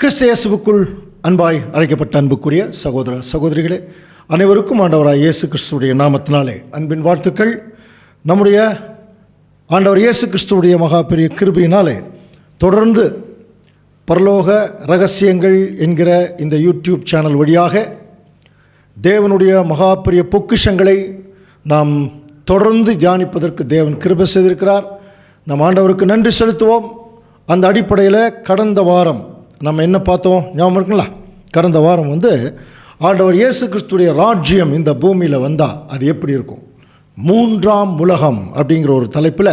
கிறிஸ்து இயேசுவுக்குள் அன்பாய் அழைக்கப்பட்ட அன்புக்குரிய சகோதர சகோதரிகளே, அனைவருக்கும் ஆண்டவராய் இயேசு கிறிஸ்துவுடைய நாமத்தினாலே அன்பின் வாழ்த்துக்கள். நம்முடைய ஆண்டவர் இயேசு கிறிஸ்துவுடைய மகா பெரிய கிருபையினாலே தொடர்ந்து பரலோக ரகசியங்கள் என்கிற இந்த யூடியூப் சேனல் வழியாக தேவனுடைய மகா பெரிய பொக்கிஷங்களை நாம் தொடர்ந்து தியானிப்பதற்கு தேவன் கிருபை செய்திருக்கிறார். நம் ஆண்டவருக்கு நன்றி செலுத்துவோம். அந்த அடிப்படையில் கடந்த வாரம் நம்ம என்ன பார்த்தோம் ஞாபகம் இருக்குங்களா? கடந்த வாரம் ஆண்டவர் இயேசு கிறிஸ்துடைய ராஜ்யம் இந்த பூமியில் வந்தால் அது எப்படி இருக்கும், மூன்றாம் உலகம் அப்படிங்கிற ஒரு தலைப்பில்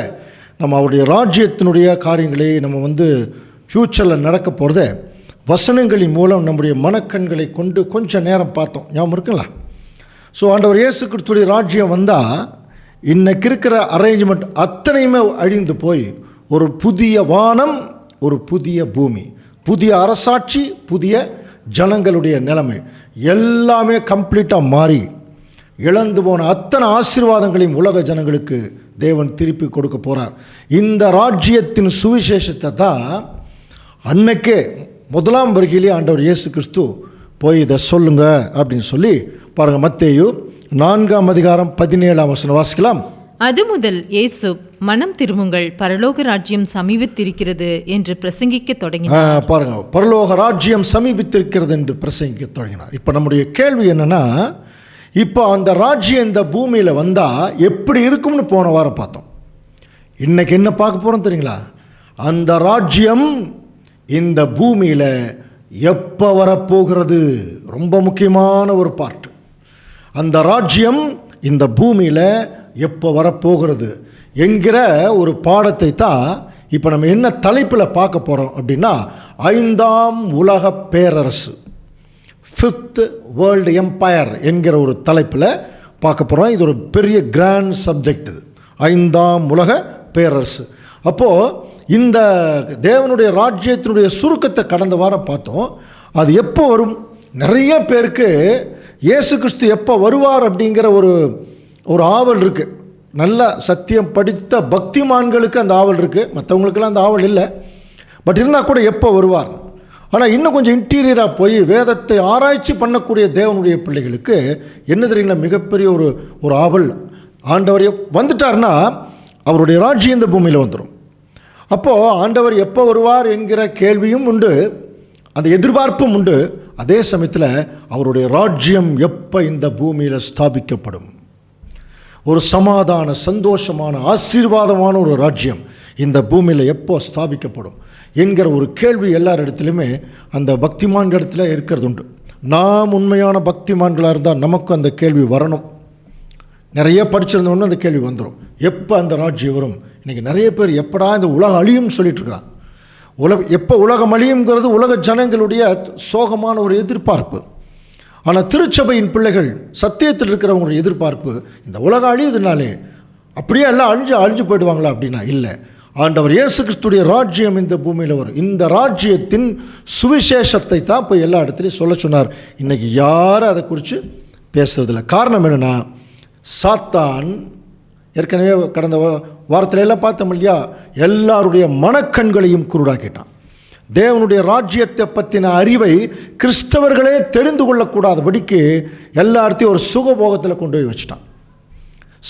நம்ம அவருடைய ராஜ்யத்தினுடைய காரியங்களை நம்ம ஃப்யூச்சரில் நடக்க போகிறத வசனங்களின் மூலம் நம்முடைய மனக்கண்களை கொண்டு கொஞ்சம் நேரம் பார்த்தோம். ஞாபகம் இருக்குங்களா? ஸோ ஆண்டவர் இயேசு கிறிஸ்துடைய ராஜ்யம் வந்தால் இன்னைக்கு இருக்கிற அரேஞ்ச்மெண்ட் அத்தனையுமே அழிந்து போய் ஒரு புதிய வானம், ஒரு புதிய பூமி, புதிய அரசாட்சி, புதிய ஜனங்களுடைய நிலைமை எல்லாமே கம்ப்ளீட்டாக மாறி இழந்து போன அத்தனை ஆசீர்வாதங்களையும் உலக ஜனங்களுக்கு தேவன் திருப்பி கொடுக்க போகிறார். இந்த ராஜ்யத்தின் சுவிசேஷத்தை தான் அன்னைக்கே முதலாம் வருகையிலே ஆண்டவர் இயேசு கிறிஸ்து போய் இதை சொல்லுங்க அப்படின்னு சொல்லி பாருங்கள். மத்தேயு 4:17 வாசிக்கலாம். அது முதல் இயேசு மனம் திரும்புங்கள், பரலோக ராஜ்யம் சமீபித்திருக்கிறது என்று பிரசங்கிக்க தொடங்கினார். பாருங்க, பரலோக ராஜ்யம் சமீபித்திருக்கிறது என்று பிரசங்கிக்க தொடங்கினார். இப்போ நம்முடைய கேள்வி என்னன்னா, இப்போ அந்த ராஜ்யம் இந்த பூமியில் வந்தால் எப்படி இருக்கும்னு போன வாரம் பார்த்தோம். இன்னைக்கு என்ன பார்க்க போகிறோம் தெரியுங்களா? அந்த ராஜ்யம் இந்த பூமியில் எப்போ வரப்போகிறது, ரொம்ப முக்கியமான ஒரு பார்ட். அந்த ராஜ்யம் இந்த பூமியில் எப்போ வரப்போகிறது என்கிற ஒரு பாடத்தை தான் இப்போ நம்ம என்ன தலைப்பில் பார்க்க போகிறோம் அப்படின்னா, 5ஆம் உலக பேரரசு, 5th வேர்ல்டு எம்பையர் என்கிற ஒரு தலைப்பில் பார்க்க போகிறோம். இது ஒரு பெரிய கிராண்ட் சப்ஜெக்ட், இது 5ஆம் உலக பேரரசு. அப்போது இந்த தேவனுடைய ராஜ்யத்தினுடைய சுருக்கத்தை கடந்த வாரம் பார்த்தோம். அது எப்போ வரும்? நிறைய பேருக்கு இயேசு கிறிஸ்து எப்போ வருவார் அப்படிங்கிற ஒரு ஆவல் இருக்குது. நல்ல சத்தியம் படித்த பக்திமான்களுக்கு அந்த ஆவல் இருக்குது, மற்றவங்களுக்கெல்லாம் அந்த ஆவல் இல்லை. பட் இருந்தால் கூட எப்போ வருவார். ஆனால் இன்னும் கொஞ்சம் இன்டீரியராக போய் வேதத்தை ஆராய்ச்சி பண்ணக்கூடிய தேவனுடைய பிள்ளைகளுக்கு என்ன தெரியுங்களா, மிகப்பெரிய ஒரு ஆவல். ஆண்டவர் வந்துட்டார்னா அவருடைய ராஜ்யம் இந்த பூமியில் வந்துடும். அப்போது ஆண்டவர் எப்போ வருவார் என்கிற கேள்வியும் உண்டு, அந்த எதிர்பார்ப்பும் உண்டு. அதே சமயத்தில் அவருடைய ராஜ்யம் எப்போ இந்த பூமியில் ஸ்தாபிக்கப்படும், ஒரு சமாதான, சந்தோஷமான, ஆசீர்வாதமான ஒரு ராஜ்யம் இந்த பூமியில் எப்போ ஸ்தாபிக்கப்படும் என்கிற ஒரு கேள்வி எல்லாரிடத்துலையுமே அந்த பக்திமான்கள் இடத்துல இருக்கிறது உண்டு. நாம் உண்மையான பக்திமான்களாக இருந்தால் நமக்கும் அந்த கேள்வி வரணும். நிறைய படிச்சிருந்தோன்னு அந்த கேள்வி வந்துடும், எப்போ அந்த ராஜ்யம் வரும். இன்றைக்கி நிறைய பேர் எப்படா இந்த உலகம் அழியும்னு சொல்லிட்டு இருக்கிறான். எப்போ உலகம் அழியுங்கிறது உலக ஜனங்களுடைய சோகமான ஒரு எதிர்பார்ப்பு. ஆனால் திருச்சபையின் பிள்ளைகள், சத்தியத்தில் இருக்கிறவங்களுடைய எதிர்பார்ப்பு, இந்த உலகம் அழியுதுனாலே அப்படியே எல்லாம் அழிஞ்சு போயிடுவாங்களா அப்படின்னா இல்லை. ஆண்டவர் இயேசு கிறிஸ்துடைய ராஜ்யம் இந்த பூமியில் வரும். இந்த ராஜ்யத்தின் சுவிசேஷத்தை தான் இப்போ எல்லா இடத்துலையும் சொல்ல சொன்னார். இன்றைக்கி யாரும் அதை குறித்து பேசுறதில்ல. காரணம் என்னென்னா, சாத்தான் ஏற்கனவே கடந்த வாரத்தில் எல்லாம் பார்த்தோம் இல்லையா, எல்லாருடைய மனக்கண்களையும் குருடாக்கிட்டான். தேவனுடைய ராஜ்யத்தை பற்றின அறிவை கிறிஸ்தவர்களே தெரிந்து கொள்ளக்கூடாதபடிக்கு எல்லாத்தையும் ஒரு சுகபோகத்தில் கொண்டு போய் வச்சுட்டான்.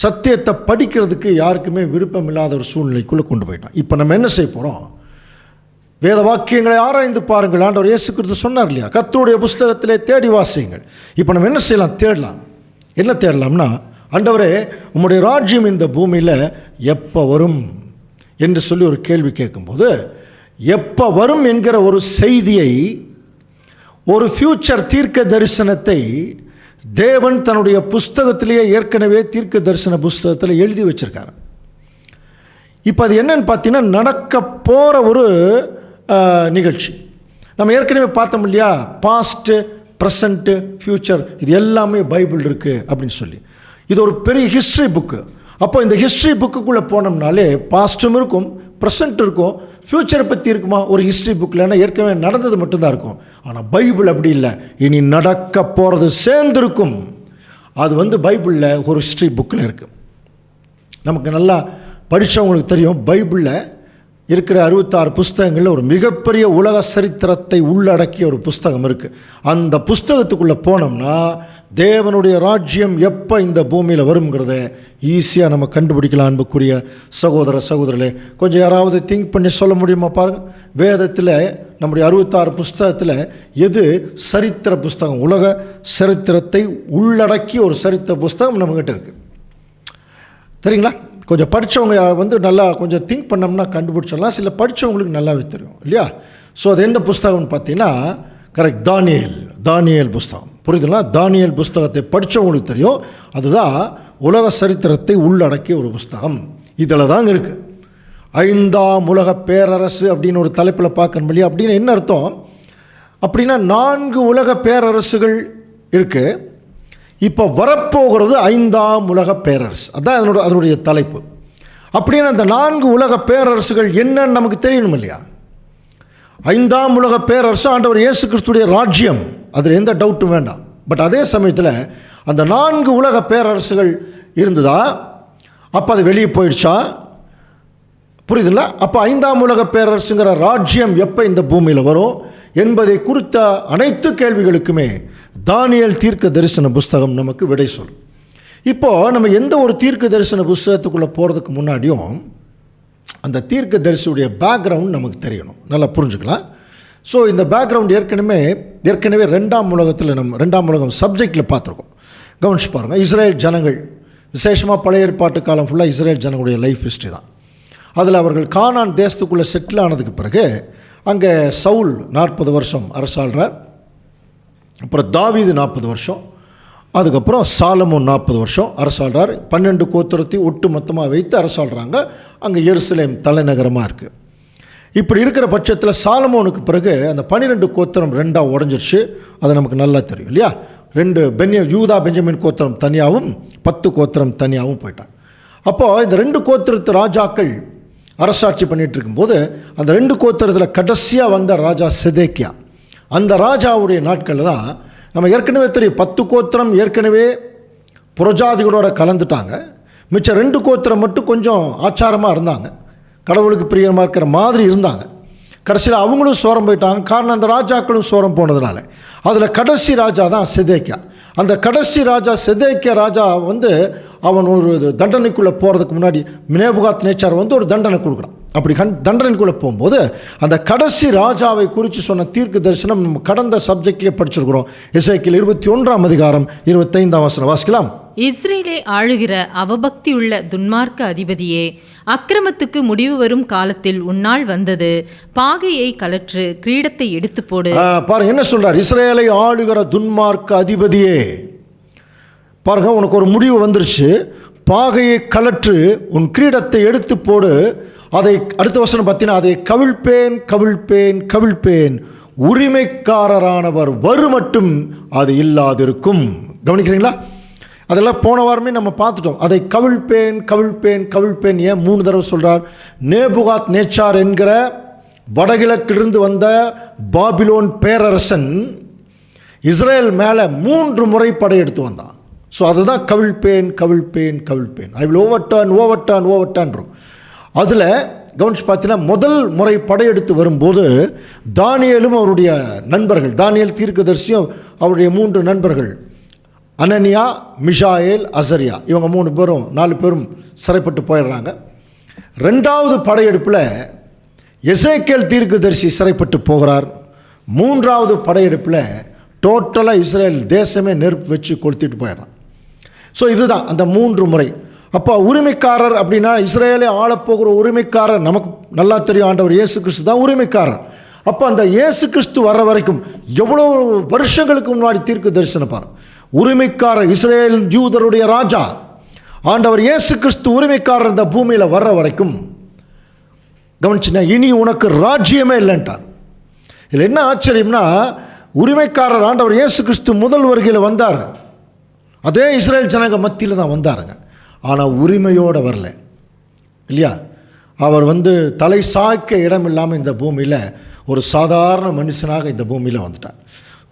சத்தியத்தை படிக்கிறதுக்கு யாருக்குமே விருப்பம் இல்லாத ஒரு சூழ்நிலைக்குள்ளே கொண்டு போயிட்டான். இப்போ நம்ம என்ன செய்ய போகிறோம்? வேத வாக்கியங்களை ஆராய்ந்து பாருங்கள். ஆண்டவர் இயேசு கிறிஸ்து சொன்னார் இல்லையா, கர்த்தருடைய புஸ்தகத்திலே தேடி வாசியுங்கள். இப்போ நம்ம என்ன செய்யலாம்? தேடலாம். என்ன தேடலாம்னா, ஆண்டவரே உம்முடைய ராஜ்யம் இந்த பூமியில் எப்போ வரும் என்று சொல்லி ஒரு கேள்வி கேட்கும்போது, எப்போ வரும் என்கிற ஒரு செய்தியை, ஒரு ஃப்யூச்சர் தீர்க்க தரிசனத்தை தேவன் தன்னுடைய புஸ்தகத்திலேயே ஏற்கனவே தீர்க்க தரிசன புஸ்தகத்தில் எழுதி வச்சிருக்காரு. இப்போ அது என்னன்னு பார்த்தீங்கன்னா, நடக்க போகிற ஒரு நிகழ்ச்சி. நம்ம ஏற்கனவே பார்த்தோம் இல்லையா, பாஸ்ட்டு, ப்ரெசண்ட்டு, ஃப்யூச்சர், இது எல்லாமே பைபிள் இருக்குது அப்படின்னு சொல்லி. இது ஒரு பெரிய ஹிஸ்ட்ரி புக்கு. அப்போ இந்த ஹிஸ்ட்ரி புக்குக்குள்ளே போனோம்னாலே பாஸ்ட்டும் இருக்கும், ப்ரெசண்ட் இருக்கும், ஃப்யூச்சரை பற்றி இருக்குமா ஒரு ஹிஸ்ட்ரி புக்கில். ஏன்னா ஏற்கனவே நடந்தது மட்டும்தான் இருக்கும். ஆனால் பைபிள் அப்படி இல்லை, இனி நடக்க போகிறது சேர்ந்துருக்கும். அது பைபிளில் ஒரு ஹிஸ்ட்ரி புக்கில் இருக்குது. நமக்கு நல்லா படித்தவங்களுக்கு தெரியும், பைபிளில் இருக்கிற 66 புஸ்தகங்களில் ஒரு மிகப்பெரிய உலக சரித்திரத்தை உள்ளடக்கிய ஒரு புஸ்தகம் இருக்குது. அந்த புஸ்தகத்துக்குள்ளே போனோம்னா தேவனுடைய ராஜ்யம் எப்போ இந்த பூமியில் வருங்கிறத ஈஸியாக நம்ம கண்டுபிடிக்கலாம். அன்புக்குரிய சகோதர சகோதரர்களே, கொஞ்சம் யாராவது திங்க் பண்ணி சொல்ல முடியுமா பாருங்கள். வேதத்தில் நம்முடைய 66 புஸ்தகத்தில் எது சரித்திர புஸ்தகம்? உலக சரித்திரத்தை உள்ளடக்கிய ஒரு சரித்திர புஸ்தகம் நம்மக்கிட்ட இருக்குது. சரிங்களா? கொஞ்சம் படித்தவங்க நல்லா கொஞ்சம் திங்க் பண்ணோம்னா கண்டுபிடிச்சிடலாம். சில படித்தவங்களுக்கு நல்லாவே தெரியும் இல்லையா? ஸோ அது என்ன புஸ்தகம்னு பார்த்தீங்கன்னா, கரெக்ட், தானியேல் புஸ்தகம். புரியுதுங்களா? தானியேல் புஸ்தகத்தை படித்தவங்களுக்கு தெரியும். அதுதான் உலக சரித்திரத்தை உள்ளடக்கிய ஒரு புஸ்தகம். இதில் தாங்க இருக்குது. 5ஆம் உலக பேரரசு அப்படின்னு ஒரு தலைப்பில் பார்க்கணும் இல்லையா? அப்படின்னு என்ன அர்த்தம்? அப்படின்னா 4 உலக பேரரசுகள் இருக்குது. இப்போ வரப்போகிறது 5ஆம் உலக பேரரசு. அதுதான் அதனுடைய தலைப்பு. அப்படின்னு அந்த 4 உலக பேரரசுகள் என்னன்னு நமக்கு தெரியணும் இல்லையா? 5ஆம் உலக பேரரசு ஆண்டவர் இயேசு கிறிஸ்துடைய ராஜ்யம், அதில் எந்த டவுட்டும் வேண்டாம். பட் அதே சமயத்தில் அந்த 4 உலக பேரரசுகள் இருந்ததா? அப்போ அது வெளியே போயிடுச்சா? புரியுதுங்களா? அப்போ 5ஆம் உலக பேரரசுங்கிற ராஜ்யம் எப்போ இந்த பூமியில் வரும் என்பதை குறித்த அனைத்து கேள்விகளுக்குமே தானியேல் தீர்க்க தரிசன புஸ்தகம் நமக்கு விடை சொல்லும். இப்போது நம்ம எந்த ஒரு தீர்க்க தரிசன புஸ்தகத்துக்குள்ளே போகிறதுக்கு முன்னாடியும் அந்த தீர்க்க தரிசியுடைய பேக்ரவுண்ட் நமக்கு தெரியணும், நல்லா புரிஞ்சுக்கலாம். ஸோ இந்த பேக்ரவுண்ட் ஏற்கனவே 2ஆம் உலகம் சப்ஜெக்டில் பார்த்துருக்கோம். கவனிச்சு பாருங்கள். இஸ்ரேல் ஜனங்கள், விசேஷமாக பழைய ஏற்பாட்டு காலம் ஃபுல்லாக இஸ்ரேல் ஜனங்களுடைய லைஃப் ஹிஸ்ட்ரி தான். அதில் அவர்கள் கானான் தேசத்துக்குள்ளே செட்டில் ஆனதுக்கு பிறகு அங்கே சவுல் 40 வருஷம் அரசாள்றார். அப்புறம் தாவீது 40 வருஷம், அதுக்கப்புறம் சாலமோன் 40 வருஷம் அரசாள்றார். 12 கோத்திரத்தையும் ஒட்டு மொத்தமாக வைத்து அரசாள்றாங்க. அங்கே எருசலேம் தலைநகரமாக இருக்குது. இப்படி இருக்கிற பட்சத்தில் சாலமோனுக்கு பிறகு அந்த 12 கோத்திரம் 2ஆக உடஞ்சிருச்சு. அது நமக்கு நல்லா தெரியும் இல்லையா? 2 யூதா பெஞ்சமின் கோத்திரம் தனியாகவும் 10 கோத்திரம் தனியாகவும் போயிட்டாங்க. அப்போது இந்த 2 கோத்திரத்து ராஜாக்கள் அரசாட்சி பண்ணிகிட்டு இருக்கும்போது அந்த 2 கோத்திரத்தில் கடைசியாக வந்த ராஜா செதேக்கியா, அந்த ராஜாவுடைய நாட்களில் தான் நம்ம ஏற்கனவே தெரியும் 10 கோத்திரம் ஏற்கனவே புரஜாதிகளோட கலந்துட்டாங்க. மிச்சம் 2 கோத்திரம் மட்டும் கொஞ்சம் ஆச்சாரமாக இருந்தாங்க, கடவுளுக்கு பிரியமாக இருக்கிற மாதிரி இருந்தாங்க. கடைசியில் அவங்களும் சோரம் போயிட்டாங்க. காரணம் அந்த ராஜாக்களும் சோரம் போனதுனால. அதில் கடைசி ராஜா தான் செதேக்கியா. அந்த கடைசி ராஜா செதேக்கியா ராஜா அவன் ஒரு தண்டனைக்குள்ளே போகிறதுக்கு முன்னாடி நேபுகாத் நேச்சார் ஒரு தண்டனை கொடுக்குறான். அப்படி தண்டனைக்குள்ளே போகும்போது அந்த கடைசி ராஜாவை குறித்து சொன்ன தீர்க்க தரிசனம் நம்ம கடந்த சப்ஜெக்ட்லேயே படிச்சிருக்கிறோம். எசேக்கியேல் 21ஆம் அதிகாரம் 25ஆம் வசனம் வாசிக்கலாம். இஸ்ரேலை ஆளுகிற அவபக்தியுள்ள துன்மார்க்க அதிபதியே, அக்கிரமத்துக்கு முடிவு வரும் காலத்தில் உன்னால் வந்தது. பாகையை கலற்று, கிரீடத்தை எடுத்து போடு. பாருங்க என்ன சொல்றார்? இஸ்ரேலை ஆளுகிற துன்மார்க்க அதிபதியே, பாருங்க உனக்கு ஒரு முடிவு வந்துருச்சு. பாகையை கலற்று, உன் கிரீடத்தை எடுத்து போடு. அதை அடுத்த வசனம் பார்த்தீங்கன்னா, அதை கவிழ்ப்பேன் கவிழ்ப்பேன் கவிழ்ப்பேன், உரிமைக்காரரானவர் வருமட்டும் அது இல்லாதிருக்கும். கவனிக்கிறீங்களா? அதெல்லாம் போன வாரமே நம்ம பார்த்துட்டோம். அதை கவிழ்ப்பேன் கவிழ்ப்பேன் கவிழ்ப்பேன் ஏன் 3 தடவை சொல்கிறார்? நேபுகாத் நேச்சார் என்கிற வடகிழக்கிலிருந்து வந்த பாபிலோன் பேரரசன் இஸ்ரேல் மேலே 3 முறை படையெடுத்து வந்தான். ஸோ அதுதான் கவிழ்ப்பேன் கவிழ்ப்பேன் கவிழ்ப்பேன், ஐ வில் ஓவர்டர்ன். அதில் கவனிச்சு பார்த்தீங்கன்னா முதல் முறை படையெடுத்து வரும்போது தானியேலும் அவருடைய நண்பர்கள், தானியேல் தீர்க்கதரிசியும் அவருடைய 3 நண்பர்கள் அனனியா, மிஷாயேல், அசரியா, இவங்க 4 பேரும் சிறைப்பட்டு போயிடுறாங்க. 2வது படையெடுப்பில் எசேக்கியேல் தீர்க்கதரிசி சிறைப்பட்டு போகிறார். 3வது படையெடுப்பில் டோட்டலாக இஸ்ரேல் தேசமே நெருப்பு வச்சு கொளுத்திட்டு போயிடுறான். ஸோ இதுதான் அந்த 3 முறை. அப்போ உரிமைக்காரர் அப்படின்னா இஸ்ரேலை ஆளப்போகிற உரிமைக்காரர் நமக்கு நல்லா தெரியும், ஆண்டவர் இயேசு கிறிஸ்து தான் உரிமைக்காரர். அப்போ அந்த இயேசு கிறிஸ்து வர்ற வரைக்கும் எவ்வளோ வருஷங்களுக்கு முன்னாடி தீர்க்க தரிசனம் பாரு. உரிமைக்காரர் இஸ்ரேல் யூதருடைய ராஜா ஆண்டவர் இயேசு கிறிஸ்து உரிமைக்காரர் இந்த பூமியில் வர்ற வரைக்கும் கவனிச்சுன்னா இனி உனக்கு ராஜ்யமே இல்லைன்ட்டார். இதில் என்ன ஆச்சரியம்னா, உரிமைக்காரர் ஆண்டவர் இயேசு கிறிஸ்து முதல் வருகையில் வந்தார், அதே இஸ்ரேல் ஜனங்க மத்தியில் தான் வந்தாருங்க. ஆனால் உரிமையோடு வரல இல்லையா? அவர் தலை சாய்க்க இடம் இல்லாமல் இந்த பூமியில் ஒரு சாதாரண மனுஷனாக இந்த பூமியில் வந்துட்டார்.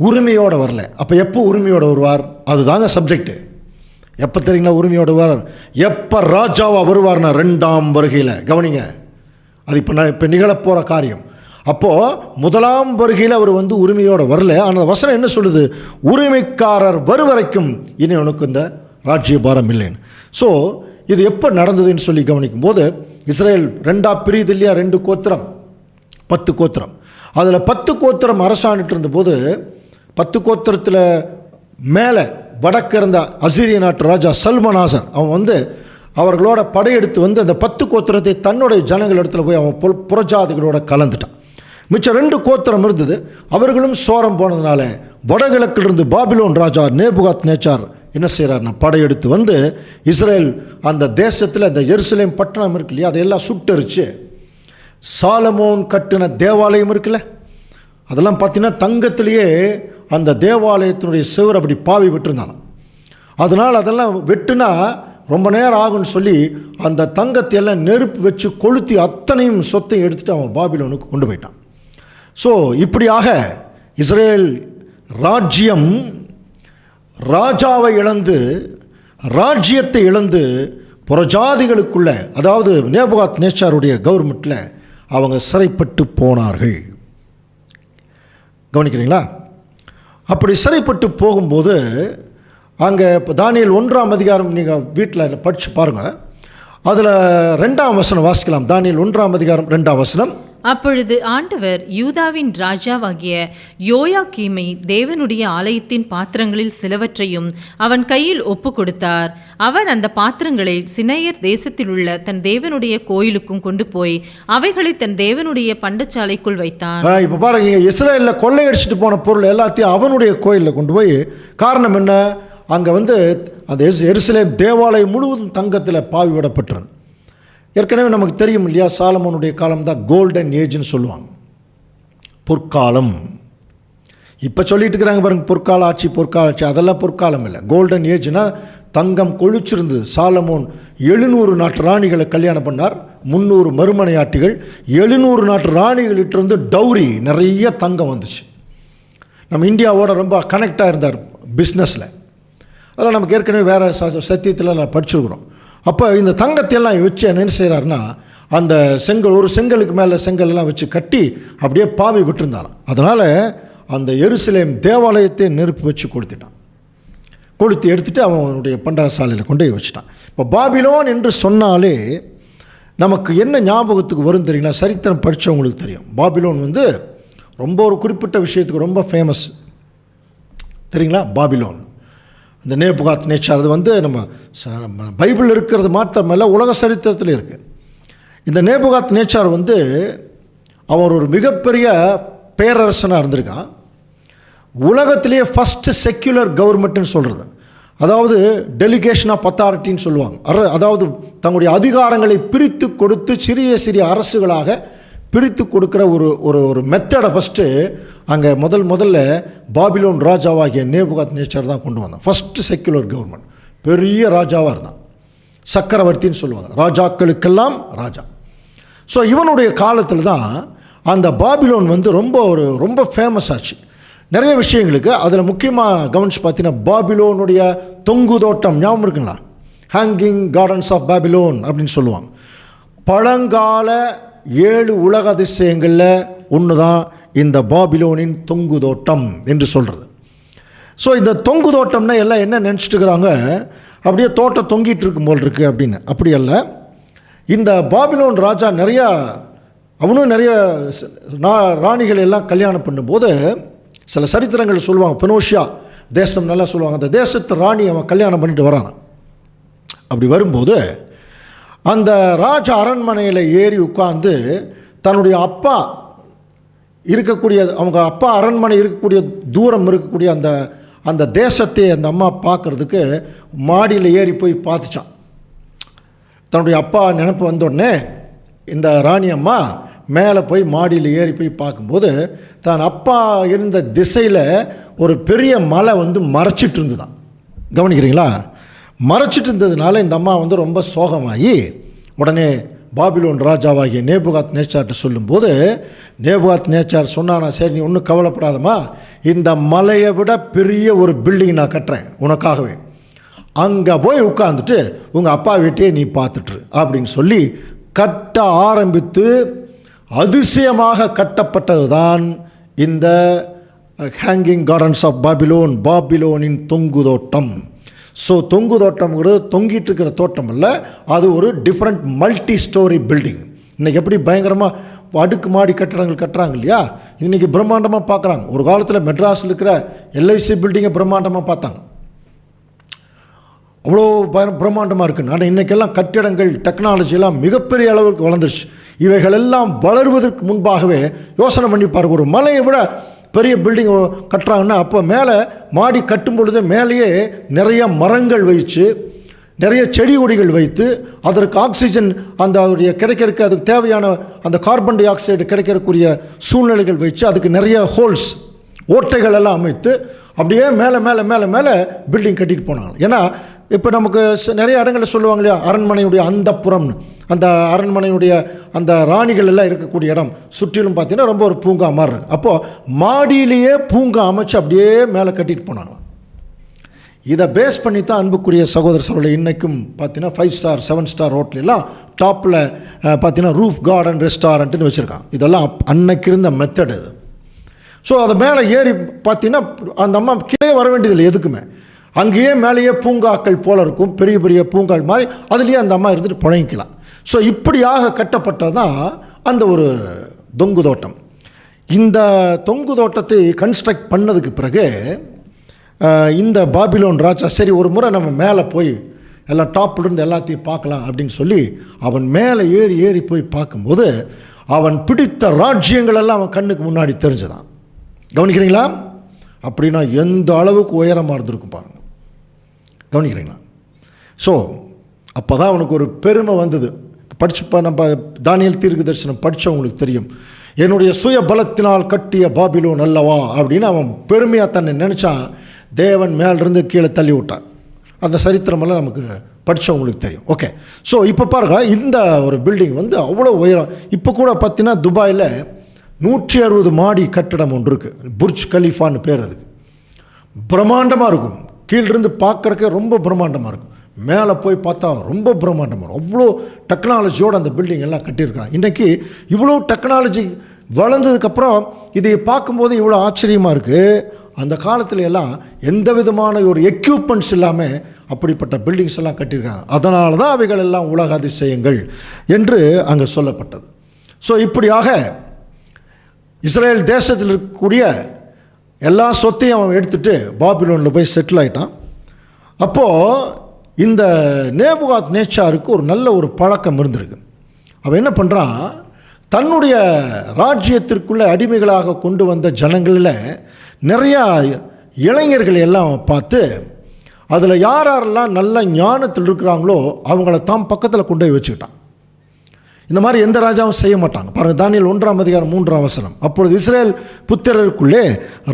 உரிமையோடு வரல. அப்போ எப்போ உரிமையோடு வருவார்? அதுதாங்க சப்ஜெக்டு. எப்போ தெரியுங்களா உரிமையோடு வருவார்? எப்போ ராஜாவாக வருவார்னா 2ஆம் வருகையில். கவனிங்க, அது இப்போ நிகழப்போகிற காரியம். அப்போது முதலாம் வருகையில் அவர் வந்து உரிமையோடு வரல. ஆனால் வசனம் என்ன சொல்லுது? உரிமைக்காரர் வரும் வரைக்கும் இனி உனக்கு இந்த ராஜ்ய பாரம் இல்லைன்னு. ஸோ இது எப்போ நடந்ததுன்னு சொல்லி கவனிக்கும் போது, இஸ்ரேல் 2 பிரியுது இல்லையா, 2 கோத்திரம், 10 கோத்திரம். அதில் 10 கோத்திரம் அரசாண்டுட்டு இருந்தபோது 10 கோத்திரத்தில் மேலே வடக்கு இருந்த அசீரிய நாட்டு ராஜா சல்மனாசர் அவன் வந்து அவர்களோட படையெடுத்து வந்து அந்த 10 கோத்திரத்தை தன்னுடைய ஜனங்கள் இடத்துல போய் அவன் புறஜாதிகளோட கலந்துட்டான். மிச்சம் 2 கோத்திரம் இருந்தது. அவர்களும் சோரம் போனதுனால வடகிழக்கிலிருந்து பாபிலோன் ராஜா நேபுகாத் நேச்சார் என்ன செய்கிறார்னா படையெடுத்து வந்து இஸ்ரேல் அந்த தேசத்தில் அந்த எருசலேம் பட்டணம் இருக்கு இல்லையா, அதையெல்லாம் சுட்டரிச்சு சாலமோன் கட்டின தேவாலயம் இருக்குல்ல, அதெல்லாம் பார்த்தீங்கன்னா தங்கத்திலேயே அந்த தேவாலயத்தினுடைய சுவர் அப்படி பாவி விட்டுருந்தாங்க. அதனால் அதெல்லாம் வெட்டுனா ரொம்ப நேரம் ஆகும்னு சொல்லி அந்த தங்கத்தை எல்லாம் நெருப்பு வச்சு கொளுத்தி அத்தனையும் சொத்தையும் எடுத்துகிட்டு அவன் பாபிலோனுக்கு கொண்டு போயிட்டான். ஸோ இப்படியாக இஸ்ரேல் ராஜ்யம் ராஜாவை இழந்து, ராஜ்யத்தை இழந்து புறஜாதிகளுக்குள்ள, அதாவது நேபுகாத் நேச்சாருடைய கவர்மெண்ட்டில் அவங்க சிறைப்பட்டு போனார்கள். கவனிக்கிறீங்களா? அப்படி சிறைப்பட்டு போகும்போது அங்கே இப்போ தானியேல் 1ஆம் அதிகாரம் நீங்கள் வீட்டில் படித்து பாருங்கள். அதில் 2ஆம் வசனம் வாசிக்கலாம். தானியேல் 1ஆம் அதிகாரம் 2ஆம் வசனம். அப்பொழுது ஆண்டவர் யூதாவின் ராஜாவாகிய யோயாக்கீமை தேவனுடைய ஆலயத்தின் பாத்திரங்களில் சிலவற்றையும் அவன் கையில் ஒப்பு கொடுத்தார். அவன் அந்த பாத்திரங்களை சினையர் தேசத்தில் உள்ள தன் தேவனுடைய கோயிலுக்கும் கொண்டு போய் அவைகளை தன் தேவனுடைய பண்டச்சாலைக்குள் வைத்தான். இப்போ பாருங்க, இஸ்ரேலில் கொள்ளையடிச்சிட்டு போன பொருள் எல்லாத்தையும் அவனுடைய கோயிலில் கொண்டு போய், காரணம் என்ன? அங்கே வந்து அந்த எருசலேம் தேவாலயம் முழுவதும் தங்கத்தில் பாவி விடப்பட்டிருந்தது. ஏற்கனவே நமக்கு தெரியும் இல்லையா, சாலமோனுடைய காலம் தான் கோல்டன் ஏஜ்னு சொல்லுவாங்க, பொற்காலம். இப்போ சொல்லிட்டு இருக்கிறாங்க பாருங்க, பொற்கால ஆட்சி பொற்கால ஆட்சி. அதெல்லாம் பொற்காலம் இல்லை. கோல்டன் ஏஜ்னா தங்கம் கொழிச்சிருந்தது. சாலமோன் 700 நாட்டு ராணிகளை கல்யாணம் பண்ணார், 300 மறுமனையாட்டிகள், 700 நாட்டு ராணிகளிட்டிருந்து டௌரி நிறைய தங்கம் வந்துச்சு. நம்ம இந்தியாவோட ரொம்ப கனெக்டாக இருந்தார் பிஸ்னஸில். அதெல்லாம் நமக்கு ஏற்கனவே வேறு சத்தியத்தில் நான் படிச்சுருக்குறோம். அப்போ இந்த தங்கத்தையெல்லாம் வச்சு என்ன செய்கிறாருன்னா, அந்த செங்கல், ஒரு செங்கலுக்கு மேலே செங்கல்லாம் வச்சு கட்டி அப்படியே பாவி விட்டுருந்தாராம். அதனால் அந்த எருசலேம் தேவாலயத்தை நெருப்பு வச்சு கொளுத்தி எடுத்துகிட்டு அவனுடைய பண்டகசாலையில் கொண்டு போய் வச்சுட்டான். இப்போ பாபிலோன் என்று சொன்னாலே நமக்கு என்ன ஞாபகத்துக்கு வரும் தெரியுங்களா? சரித்திரம் படித்தவங்களுக்கு தெரியும். பாபிலோன் வந்து ரொம்ப ஒரு குறிப்பிட்ட விஷயத்துக்கு ரொம்ப ஃபேமஸ் தெரியுங்களா? பாபிலோன், இந்த நேபுகாத் நேச்சார், அது வந்து நம்ம பைபிள் இருக்கிறது மாத்திரமல்ல, உலக சரித்திரத்தில் இருக்குது. இந்த நேபுகாத் நேச்சார் வந்து அவன் ஒரு மிகப்பெரிய பேரரசனாக இருந்திருக்கான். உலகத்திலேயே ஃபஸ்ட்டு செக்யுலர் கவர்மெண்ட்டுன்னு சொல்கிறது, அதாவது டெலிகேஷன் ஆஃப் அத்தாரிட்டின்னு சொல்லுவாங்க. அதாவது தங்களுடைய அதிகாரங்களை பிரித்து கொடுத்து சிறிய சிறிய அரசுகளாக பிரித்து கொடுக்குற ஒரு மெத்தடை ஃபஸ்ட்டு அங்கே முதல்ல பாபிலோன் ராஜாவாகிய நேபுகாத் நேச்சார் தான் கொண்டு வந்தான். First secular government. பெரிய ராஜாவாக இருந்தான், சக்கரவர்த்தின்னு சொல்லுவாங்க, ராஜாக்களுக்கெல்லாம் ராஜா. ஸோ இவனுடைய காலத்தில் தான் அந்த பாபிலோன் வந்து ரொம்ப ஃபேமஸ் ஆச்சு நிறைய விஷயங்களுக்கு. அதில் முக்கியமாக கவனித்து பார்த்தீங்கன்னா, பாபிலோனுடைய தொங்கு தோட்டம் ஞாபகம் இருக்குங்களா? ஹேங்கிங் கார்டன்ஸ் ஆஃப் பாபிலோன் அப்படின்னு சொல்லுவாங்க. பழங்கால 7 உலக அதிசயங்களில் ஒன்று தான் இந்த பாபிலோனின் தொங்கு தோட்டம் என்று சொல்கிறது. ஸோ இந்த தொங்கு தோட்டம்னா எல்லாம் என்ன நினச்சிட்டு இருக்கிறாங்க, அப்படியே தோட்டம் தொங்கிட்டு இருக்கும் போல் இருக்குது அப்படின்னு. அப்படி அல்ல. இந்த பாபிலோன் ராஜா அவனும் நிறைய ராணிகள் எல்லாம் கல்யாணம் பண்ணும்போது சில சரித்திரங்கள் சொல்லுவாங்க. பெனோஷியா தேசம் நல்லா சொல்லுவாங்க, அந்த தேசத்து ராணி அவன் கல்யாணம் பண்ணிட்டு வரான். அப்படி வரும்போது அந்த ராஜ அரண்மனையில் ஏறி உட்கார்ந்து தன்னுடைய அப்பா இருக்கக்கூடிய, அவங்க அப்பா அரண்மனை இருக்கக்கூடிய தூரம் இருக்கக்கூடிய அந்த தேசத்தை அந்த அம்மா பார்க்குறதுக்கு மாடியில் ஏறி போய் பார்த்துச்சான். தன்னுடைய அப்பா நினப்பு வந்தோடனே இந்த ராணி அம்மா மேலே போய் மாடியில் ஏறி போய் பார்க்கும்போது தான் அப்பா இருந்த திசையில் ஒரு பெரிய மலை வந்து மறைச்சிட்டு இருந்துதான். கவனிக்கிறீங்களா? மறைச்சிட்டு இருந்ததுனால இந்த அம்மா வந்து ரொம்ப சோகமாகி உடனே பாபிலோன் ராஜாவாகிய நேபுகாத் நேச்சார்ட்ட சொல்லும்போது, நேபுகாத் நேச்சார் சொன்னானா, சரி நீ ஒன்றும் கவலைப்படாதம்மா, இந்த மலையை விட பெரிய ஒரு பில்டிங் நான் கட்டுறேன் உனக்காகவே, அங்கே போய் உட்காந்துட்டு உங்கள் அப்பா வீட்டையே நீ பார்த்துட்ரு அப்படின்னு சொல்லி கட்ட ஆரம்பித்து அதிசயமாக கட்டப்பட்டது தான் இந்த ஹேங்கிங் கார்டன்ஸ் ஆஃப் பாபிலோன், பாபிலோனின் தொங்கு தோட்டம். ஸோ தொங்கு தோட்டம்ங்கிறது தொங்கிட்டு இருக்கிற தோட்டம் இல்லை, அது ஒரு டிஃப்ரெண்ட் மல்டி ஸ்டோரி பில்டிங். இன்றைக்கி எப்படி பயங்கரமாக அடுக்கு மாடி கட்டடங்கள் கட்டுறாங்க இல்லையா, இன்றைக்கி பிரம்மாண்டமாக பார்க்குறாங்க. ஒரு காலத்தில் மெட்ராஸில் இருக்கிற எல்ஐசி பில்டிங்கை பிரம்மாண்டமாக பார்த்தாங்க, அவ்வளோ பிரம்மாண்டமாக இருக்குன்னு. ஆனால் இன்றைக்கெல்லாம் கட்டிடங்கள் டெக்னாலஜியெல்லாம் மிகப்பெரிய அளவுக்கு வளர்ந்துருச்சு. இவைகளெல்லாம் வளருவதற்கு முன்பாகவே யோசனை பண்ணி பாருங்க, ஒரு மலையை விட பெரிய பில்டிங் கட்டுறாங்கன்னா அப்போ மேலே மாடி கட்டும் பொழுது மேலேயே நிறைய மரங்கள் வைத்து, நிறைய செடி கொடிகள் வைத்து, அதற்கு ஆக்சிஜன் அந்த கிடைக்கிறதுக்கு அதுக்கு தேவையான அந்த கார்பன் டை ஆக்சைடு கிடைக்கிறக்கூடிய சூழ்நிலைகள் வச்சு, அதுக்கு நிறைய ஹோல்ஸ், ஓட்டைகள் எல்லாம் அமைத்து அப்படியே மேலே மேலே மேலே மேலே பில்டிங் கட்டிட்டு போனாங்க. ஏன்னா இப்போ நமக்கு நிறைய இடங்களில் சொல்லுவாங்க இல்லையா, அரண்மனையுடைய அந்தப்புறம்னு. அந்த அரண்மனையுடைய அந்த ராணிகள் எல்லாம் இருக்கக்கூடிய இடம் சுற்றிலும் பார்த்தீங்கன்னா ரொம்ப ஒரு பூங்கா மாதிரி இருக்குது. அப்போது மாடியிலேயே பூங்கா அமைச்சு அப்படியே மேலே கட்டிட்டு போனாங்க. இதை பேஸ் பண்ணி தான் அன்புக்குரிய சகோதர சகோதரி இன்றைக்கும் பார்த்தீங்கன்னா 5 ஸ்டார் 7 ஸ்டார் ஹோட்டலாம் டாப்பில் பார்த்தீங்கன்னா ரூஃப் கார்டன் ரெஸ்டாரண்ட்டுன்னு வச்சுருக்காங்க. இதெல்லாம் அன்னைக்கு இருந்த மெத்தட் இது. ஸோ அதை மேலே ஏறி பார்த்தீங்கன்னா அந்த அம்மா கீழே வர வேண்டியதில்லை எதுக்குமே, அங்கேயே மேலேயே பூங்காக்கள் போல் இருக்கும், பெரிய பெரிய பூங்கால் மாதிரி, அதுலேயே அந்த அம்மா இருந்துட்டு புழங்கிக்கலாம். ஸோ இப்படியாக கட்டப்பட்டது தான் அந்த ஒரு தொங்கு தோட்டம். இந்த தொங்கு தோட்டத்தை கன்ஸ்ட்ரக்ட் பண்ணதுக்கு பிறகு இந்த பாபிலோன் ராஜா சரி ஒரு முறை நம்ம மேலே போய் எல்லாம் டாப்லேருந்து எல்லாத்தையும் பார்க்கலாம் அப்படின்னு சொல்லி அவன் மேலே ஏறி ஏறி போய் பார்க்கும்போது அவன் பிடித்த ராஜ்யங்களெல்லாம் அவன் கண்ணுக்கு முன்னாடி தெரிஞ்சுதான். கவனிக்கிறீங்களா? அப்படின்னா எந்த அளவுக்கு உயரமாக இருந்திருக்கும் பாருங்கள். கவனிக்கிறீங்களா? ஸோ அப்போ தான் அவனுக்கு ஒரு பெருமை வந்தது. படிச்சுப்பா நம்ம தானியேல் தீர்க்க தரிசனம் படித்தவங்களுக்கு தெரியும், என்னுடைய சுய பலத்தினால் கட்டிய பாபிலோன் அல்லவா அப்படின்னு அவன் பெருமையாக தன்னை நினச்சான். தேவன் மேலிருந்து கீழே தள்ளி விட்டான். அந்த சரித்திரமெல்லாம் நமக்கு படித்தவங்களுக்கு தெரியும். ஓகே, ஸோ இப்போ பாருங்கள், இந்த ஒரு பில்டிங் வந்து அவ்வளோ உயரம். இப்போ கூட பார்த்தீங்கன்னா துபாயில் 160 மாடி கட்டடம் ஒன்று இருக்குது, புர்ஜ் கலீஃபான்னு பேர். அதுக்கு பிரம்மாண்டமாக இருக்கும், கீழிருந்து பார்க்குறக்கே ரொம்ப பிரம்மாண்டமாக இருக்கும், மேலே போய் பார்த்தா ரொம்ப பிரம்மாண்டமாக இருக்கும். அவ்வளோ டெக்னாலஜியோடு அந்த பில்டிங் எல்லாம் கட்டியிருக்காங்க. இன்றைக்கி இவ்வளோ டெக்னாலஜி வளர்ந்ததுக்கப்புறம் இதை பார்க்கும்போது இவ்வளோ ஆச்சரியமாக இருக்குது. அந்த காலத்துல எல்லாம் எந்த விதமான ஒரு எக்யூப்மெண்ட்ஸ் இல்லாமல் அப்படிப்பட்ட பில்டிங்ஸ் எல்லாம் கட்டியிருக்காங்க. அதனால தான் அவைகள் எல்லாம் உலக அதிசயங்கள் என்று அங்கே சொல்லப்பட்டது. ஸோ இப்படியாக இஸ்ரேல் தேசத்தில் இருக்கக்கூடிய எல்லா சொத்தையும் அவன் எடுத்துகிட்டு பாபிலோனில் போய் செட்டில் ஆகிட்டான். அப்போது இந்த நேபுகாத் நேச்சாருக்கு ஒரு நல்ல ஒரு பழக்கம் இருந்திருக்கு. அவன் என்ன பண்ணுறான், தன்னுடைய ராஜ்யத்திற்குள்ளே அடிமைகளாக கொண்டு வந்த ஜனங்களில் நிறையா இளைஞர்களை எல்லாம் பார்த்து அதில் யார் யாரெல்லாம் நல்ல ஞானத்தில் இருக்கிறாங்களோ அவங்கள தாம் பக்கத்தில் கொண்டு போய் வச்சுக்கிட்டான். இந்த மாதிரி எந்த ராஜாவும் செய்ய மாட்டாங்க. பாருங்கள், தானியேல் 1:3 அப்பொழுது இஸ்ரேல் புத்திரருக்குள்ளே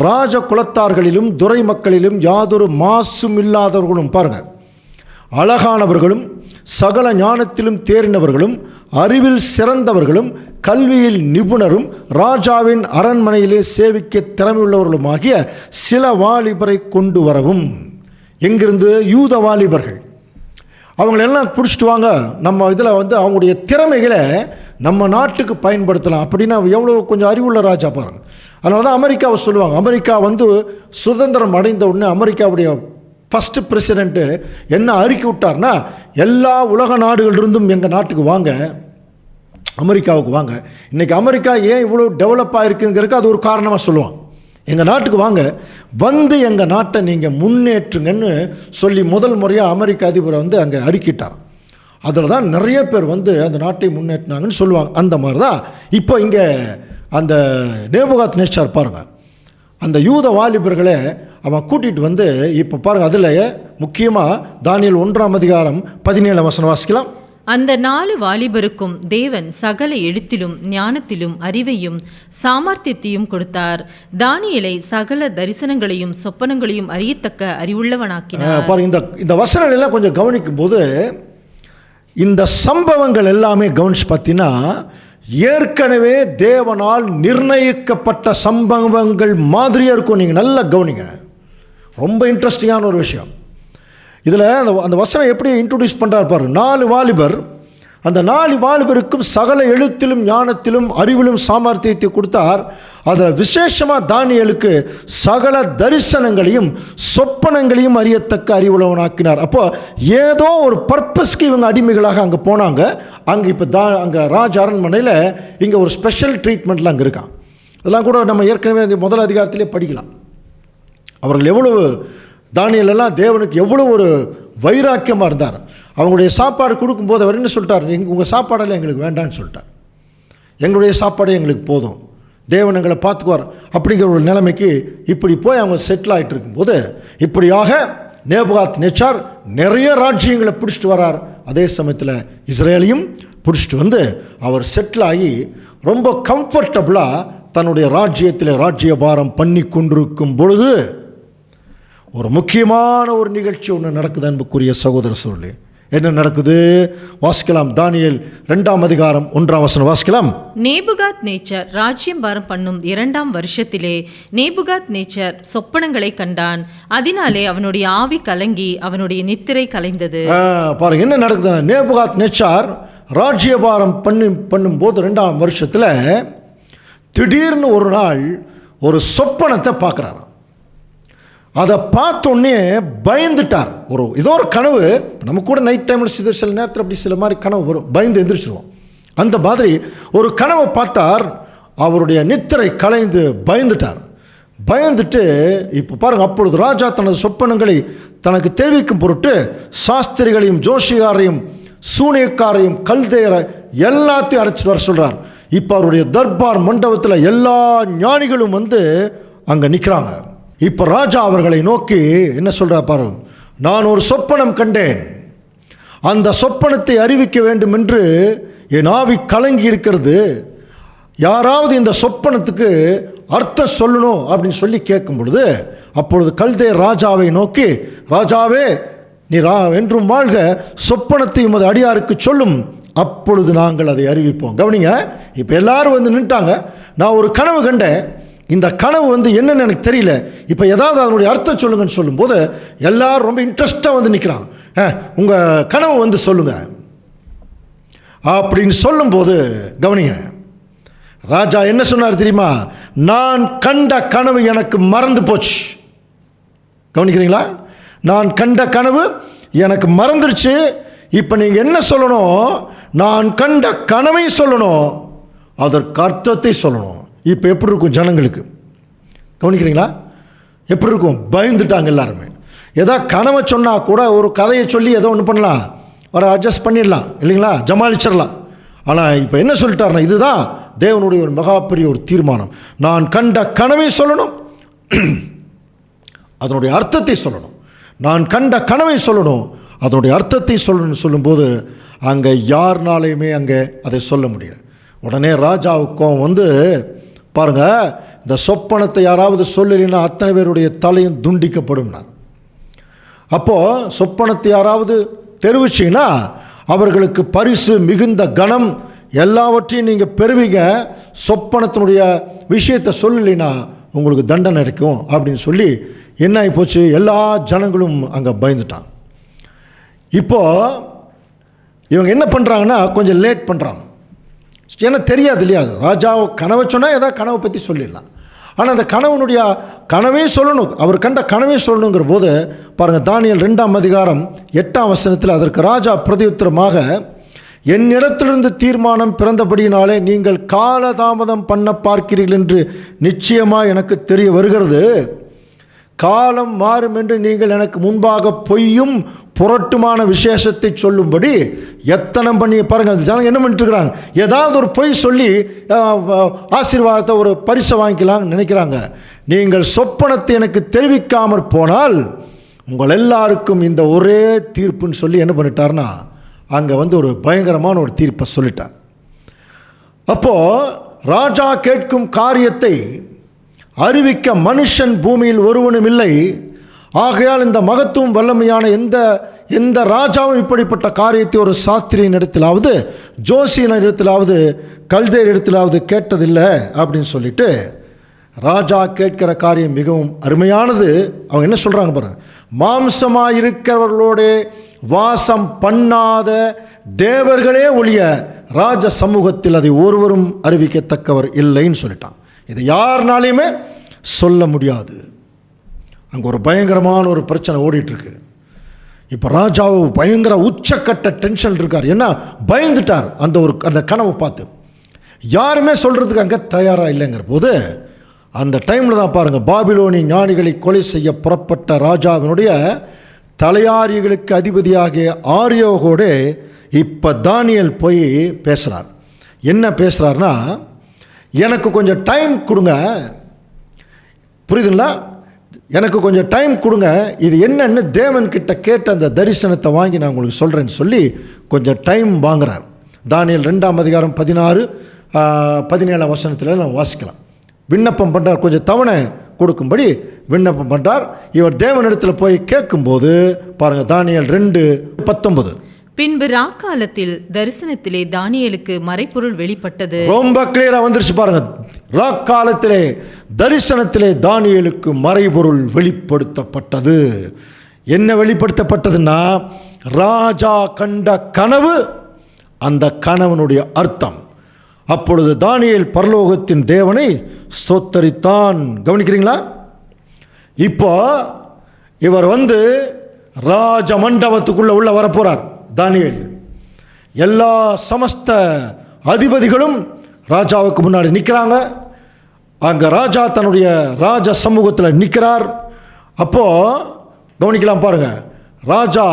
ராஜ குலத்தார்களிலும் துரை மக்களிலும் யாதொரு மாசும் இல்லாதவர்களும், பாருங்கள், அழகானவர்களும் சகல ஞானத்திலும் தேறினவர்களும் அறிவில் சிறந்தவர்களும் கல்வியில் நிபுணரும் ராஜாவின் அரண்மனையிலே சேவிக்க திறமையுள்ளவர்களுமாகிய சில வாலிபரை கொண்டு வரவும். எங்கிருந்து? யூத வாலிபர்கள். அவங்களெல்லாம் பிடிச்சிட்டு வாங்க, நம்ம இதில் வந்து அவங்களுடைய திறமைகளை நம்ம நாட்டுக்கு பயன்படுத்தலாம் அப்படின்னா எவ்வளோ கொஞ்சம் அறிவுள்ள ராஜா பாருங்கள். அதனால தான் அமெரிக்காவை சொல்லுவாங்க. அமெரிக்கா வந்து சுதந்திரம் அடைந்த உடனே அமெரிக்காவுடைய ஃபஸ்ட்டு பிரசிடெண்ட்டு என்ன அறிக்கை விட்டார்னா, எல்லா உலக நாடுகளிலிருந்தும் எங்கள் நாட்டுக்கு வாங்க, அமெரிக்காவுக்கு வாங்க. இன்றைக்கி அமெரிக்கா ஏன் இவ்வளோ டெவலப் ஆகிருக்குங்கிறதுக்கு அது ஒரு காரணமாக சொல்லுவான். எங்கள் நாட்டுக்கு வாங்க, வந்து எங்கள் நாட்டை நீங்கள் முன்னேற்றுங்கன்னு சொல்லி முதல் முறையாக அமெரிக்க அதிபரை வந்து அங்கே அறிக்கிட்டார். அதில் தான் நிறைய பேர் வந்து அந்த நாட்டை முன்னேற்றினாங்கன்னு சொல்லுவாங்க. அந்த மாதிரி தான் இப்போ இங்கே அந்த நேபுகாத் நேச்சார் பாருங்கள், அந்த யூத வாலிபர்களை அவன் கூட்டிகிட்டு வந்து இப்போ பாருங்கள், அதில் முக்கியமாக தானியேல் 1:17 வாசிக்கலாம். அந்த 4 வாலிபருக்கும் தேவன் சகல எழுத்திலும் ஞானத்திலும் அறிவையும் சாமர்த்தியத்தையும் கொடுத்தார். தானியேலை சகல தரிசனங்களையும் சொப்பனங்களையும் அறியத்தக்க அறிவுள்ளவனாக்கினார். பாருங்க, இந்த வசனங்கள் எல்லாம் கொஞ்சம் கவனிக்கும் போது இந்த சம்பவங்கள் எல்லாமே கவனிச்சு பார்த்தீங்கன்னா ஏற்கனவே தேவனால் நிர்ணயிக்கப்பட்ட சம்பவங்கள் மாதிரியே இருக்கும். நீங்கள் நல்லா கவனிங்க, ரொம்ப இன்ட்ரெஸ்டிங்கான ஒரு விஷயம். இதில் அந்த வசனம் எப்படி இன்ட்ரடியூஸ் பண்ணுறாரு பாரு. 4 வாலிபர் அந்த 4 வாலிபருக்கும் சகல எழுத்திலும் ஞானத்திலும் அறிவிலும் சாமர்த்தியத்தை கொடுத்தார். அதில் விசேஷமாக தானியேலுக்கு சகல தரிசனங்களையும் சொப்பனங்களையும் அறியத்தக்க அறிவுள்ளவனாக்கினார். அப்போ ஏதோ ஒரு பர்பஸ்க்கு இவங்க அடிமைகளாக அங்கே போனாங்க. அங்கே இப்போ அங்கே ராஜ அரண்மனையில் இங்கே ஒரு ஸ்பெஷல் ட்ரீட்மெண்ட்லாம் அங்கே இருக்கான். இதெல்லாம் கூட நம்ம ஏற்கனவே அந்த முதல் அதிகாரத்திலே படிக்கலாம். அவர்கள் எவ்வளவு தானியேலெல்லாம் தேவனுக்கு எவ்வளோ ஒரு வைராக்கியமாக இருந்தார். அவங்களுடைய சாப்பாடு கொடுக்கும்போது அவர் என்ன சொல்லிட்டார், உங்கள் சாப்பாடெல்லாம் எங்களுக்கு வேண்டான்னு சொல்லிட்டார். எங்களுடைய சாப்பாடே எங்களுக்கு போதும், தேவன் எங்களை பார்த்துக்குவார் அப்படிங்கிற ஒரு நிலைமைக்கு இப்படி போய் அவங்க செட்டில் ஆகிட்டு இருக்கும்போது இப்படியாக நேபுகாத் நேச்சார் நிறைய ராஜ்யங்களை பிடிச்சிட்டு வரார். அதே சமயத்தில் இஸ்ரேலையும் பிடிச்சிட்டு வந்து அவர் செட்டில் ஆகி ரொம்ப கம்ஃபர்டபுளாக தன்னுடைய ராஜ்யத்தில் ராஜ்யபாரம் பண்ணி கொண்டிருக்கும் பொழுது ஒரு முக்கியமான ஒரு நிகழ்ச்சி ஒன்று நடக்குது. அன்புக்குரிய சகோதர சகோதரி, என்ன நடக்குது வாசிக்கலாம். தானியேல் 2ஆம் அதிகாரம் 1ஆம் வசனம் வாசிக்கலாம். நேபுகாத் நேச்சர் ராஜ்யம் பாரம் பண்ணும் 2ஆம் வருஷத்திலே நேபுகாத் நேச்சர் சொப்பனங்களை கண்டான். அதனாலே அவனுடைய ஆவி கலங்கி அவனுடைய நித்திரை கலைந்தது. பாருங்க என்ன நடக்குது. நேபுகாத் நேச்சார் ராஜ்யபாரம் பண்ணும்போது 2ஆம் வருஷத்தில் திடீர்னு ஒரு நாள் ஒரு சொப்பனத்தை பார்க்குறாராம். அதை பார்த்தோன்னே பயந்துட்டார். ஏதோ ஒரு கனவு, நம்ம கூட நைட் டைமில் சில நேரத்தில் அப்படி சில மாதிரி கனவு வரும், பயந்து எந்திரிச்சிருவோம். அந்த மாதிரி ஒரு கனவை பார்த்தார். அவருடைய நித்திரை கலைந்து பயந்துட்டார். பயந்துட்டு இப்போ பாருங்கள், அப்பொழுது ராஜா தனது சொப்பனங்களை தனக்கு தெரிவிக்கும் பொருட்டு சாஸ்திரிகளையும் ஜோஷிகாரையும் சூனியக்காரையும் கல்தேயரை எல்லாத்தையும் அழைச்சிட்டு வர சொல்கிறார். இப்போ அவருடைய தர்பார் மண்டபத்தில் எல்லா ஞானிகளும் வந்து அங்கே நிற்கிறாங்க. இப்போ ராஜா அவர்களை நோக்கி என்ன சொல்கிறார் பாரு, நான் ஒரு சொப்பனம் கண்டேன், அந்த சொப்பனத்தை அறிவிக்க வேண்டும் என்று என் ஆவி கலங்கி இருக்கிறது. யாராவது இந்த சொப்பனத்துக்கு அர்த்தம் சொல்லணும் அப்படின்னு சொல்லி கேட்கும் பொழுது அப்பொழுது கல்தேயர் ராஜாவை நோக்கி, ராஜாவே நீ என்றும் வாழ்க, சொப்பனத்தை உமது அடியாருக்கு சொல்லும், அப்பொழுது நாங்கள் அதை அறிவிப்போம். கவனிங்க, இப்போ எல்லாரும் வந்து நின்ட்டாங்க. நான் ஒரு கனவு கண்டேன், இந்த கனவு வந்து என்னன்னு எனக்கு தெரியல, இப்போ ஏதாவது அதனுடைய அர்த்தம் சொல்லுங்கன்னு சொல்லும்போது எல்லாரும் ரொம்ப இன்ட்ரெஸ்டாக வந்து நிற்கிறான். உங்கள் கனவு வந்து சொல்லுங்கள் அப்படின்னு சொல்லும்போது கவனிங்க, ராஜா என்ன சொன்னார் தெரியுமா, நான் கண்ட கனவு எனக்கு மறந்து போச்சு. கவனிக்கிறீங்களா, நான் கண்ட கனவு எனக்கு மறந்துருச்சு. இப்போ நீங்கள் என்ன சொல்லணும், நான் கண்ட கனவை சொல்லணும், அதற்கு அர்த்தத்தை சொல்லணும். இப்போ எப்படி இருக்கும் ஜனங்களுக்கு, கவனிக்கிறீங்களா, எப்படி இருக்கும், பயந்துட்டாங்க எல்லாருமே. ஏதோ கனவை சொன்னால் கூட ஒரு கதையை சொல்லி ஏதோ ஒன்று பண்ணலாம், ஒரு அட்ஜஸ்ட் பண்ணிடலாம் இல்லைங்களா, ஜமாளிச்சிடலாம். ஆனால் இப்போ என்ன சொல்லிட்டாருன்னா, இதுதான் தேவனுடைய ஒரு மிகப்பெரிய ஒரு தீர்மானம். நான் கண்ட கனவை சொல்லணும், அதனுடைய அர்த்தத்தை சொல்லணும். நான் கண்ட கனவை சொல்லணும், அதனுடைய அர்த்தத்தை சொல்லணும்னு சொல்லும்போது அங்கே யாருனாலையுமே அங்கே அதை சொல்ல முடியல. உடனே ராஜாவுக்கும் வந்து பாருங்கள், இந்த சொப்பனத்தை யாராவது சொல்லலைன்னா அத்தனை பேருடைய தலையும் துண்டிக்கப்படும்னார். அப்போது சொப்பனத்தை யாராவது தெரிவிச்சிங்கன்னா அவர்களுக்கு பரிசு மிகுந்த கனம் எல்லாவற்றையும் நீங்கள் பெறுவீங்க, சொப்பனத்தினுடைய விஷயத்தை சொல்லலைன்னா உங்களுக்கு தண்டனை கிடைக்கும் அப்படின்னு சொல்லி என்ன ஆகி போச்சு, எல்லா ஜனங்களும் அங்கே பயந்துட்டான். இப்போது இவங்க என்ன பண்ணுறாங்கன்னா கொஞ்சம் லேட் பண்ணுறாங்க. ஏன்னா தெரியாது இல்லையா, ராஜா கனவை சொன்னால் ஏதாவது கனவை பற்றி சொல்லிடலாம். ஆனால் அந்த கனவே சொல்லணும், அவர் கண்ட கனவே சொல்லணுங்கிற போது பாருங்கள், தானியேல் 2ஆம் அதிகாரம் 8ஆம் வசனத்தில் அதற்கு ராஜா பிரதியுத்தரமாக, என்னிடத்திலிருந்து தீர்மானம் பிறந்தபடியினாலே நீங்கள் காலதாமதம் பண்ண பார்க்கிறீர்கள் என்று நிச்சயமாக எனக்கு தெரிய வருகிறது. காலம் மாறும் என்று நீங்கள் எனக்கு முன்பாக பொய்யும் புரட்டுமான விசேஷத்தை சொல்லும்படி எத்தனம் பண்ணி பாருங்கள். அந்த ஜனங்க என்ன பண்ணிட்டு இருக்கிறாங்க, ஏதாவது ஒரு பொய் சொல்லி ஆசீர்வாதத்தை ஒரு பரிசை வாங்கிக்கலாம்னு நினைக்கிறாங்க. நீங்கள் சொப்பனத்தை எனக்கு தெரிவிக்காமற் போனால் உங்கள் எல்லாருக்கும் இந்த ஒரே தீர்ப்புன்னு சொல்லி என்ன பண்ணிட்டார்னா அங்கே வந்து ஒரு பயங்கரமான ஒரு தீர்ப்பை சொல்லிட்டார். அப்போது ராஜா கேட்கும் காரியத்தை அறிவிக்க மனுஷன் பூமியில் ஒருவனும் இல்லை. ஆகையால் இந்த மகத்துவம் வல்லமையான எந்த ராஜாவும் இப்படிப்பட்ட காரியத்தை ஒரு சாஸ்திரியின் இடத்திலாவது ஜோசியின் இடத்திலாவது கல்தேர் இடத்திலாவது கேட்டதில்லை அப்படின்னு சொல்லிட்டு ராஜா கேட்கிற காரியம் மிகவும் அருமையானது. அவங்க என்ன சொல்கிறாங்க பாருங்க, மாம்சமாக இருக்கிறவர்களோட வாசம் பண்ணாத தேவர்களே ஒழிய ராஜ சமூகத்தில் அதை ஒருவரும் அறிவிக்கத்தக்கவர் இல்லைன்னு சொல்லிட்டான். இதை யாருனாலையுமே சொல்ல முடியாது. அங்கே ஒரு பயங்கரமான ஒரு பிரச்சனை ஓடிட்டுருக்கு. இப்போ ராஜாவு பயங்கர உச்சக்கட்ட டென்ஷன் இருக்கார். ஏன்னா பயந்துட்டார் அந்த கனவை பார்த்து. யாருமே சொல்கிறதுக்கு அங்கே தயாராக இல்லைங்கிற போது அந்த டைமில் தான் பாருங்கள், பாபிலோனி ஞானிகளை கொலை செய்ய புறப்பட்ட ராஜாவினுடைய தலையாரிகளுக்கு அதிபதியாகிய ஆரியோகோடு இப்போ தானியேல் போய் பேசுகிறார். என்ன பேசுகிறார்னா, எனக்கு கொஞ்சம் டைம் கொடுங்க, புரியுதுங்களா, எனக்கு கொஞ்சம் டைம் கொடுங்க, இது என்னன்னு தேவன்கிட்ட கேட்ட அந்த தரிசனத்தை வாங்கி நான் உங்களுக்கு சொல்கிறேன்னு சொல்லி கொஞ்சம் டைம் வாங்குகிறார். தானியேல் 2ஆம் அதிகாரம் 16-17 வசனத்தில் நம்ம வாசிக்கலாம். விண்ணப்பம் பண்ணுறார், கொஞ்சம் தவணை கொடுக்கும்படி விண்ணப்பம் பண்ணுறார். இவர் தேவனிடத்தில் போய் கேட்கும்போது பாருங்கள், தானியேல் 2:19. பின்பு ராக்காலத்தில் தரிசனத்திலே தானியேலுக்கு மறைபொருள் வெளிப்பட்டது. ரொம்ப கிளியரா வந்துருச்சு பாருங்க. ராக்காலத்திலே தரிசனத்திலே தானியேலுக்கு மறைபொருள் வெளிப்படுத்தப்பட்டது. என்ன வெளிப்படுத்தப்பட்டதுன்னா, ராஜா கண்ட கனவு, அந்த கனவனுடைய அர்த்தம். அப்பொழுது தானியேல் பரலோகத்தின் தேவனை ஸ்தோத்தரித்தான். கவனிக்கிறீங்களா? இப்போ இவர் ராஜ மண்டபத்துக்குள்ள உள்ள வரப்போறார். தானியேல் எல்லா சமஸ்த அதிபதிகளும் ராஜாவுக்கு முன்னாடி நிற்கிறாங்க. அங்கே ராஜா தன்னுடைய ராஜ சமூகத்தில் நிற்கிறார். அப்போது கவனிக்கலாம் பாருங்க, ராஜா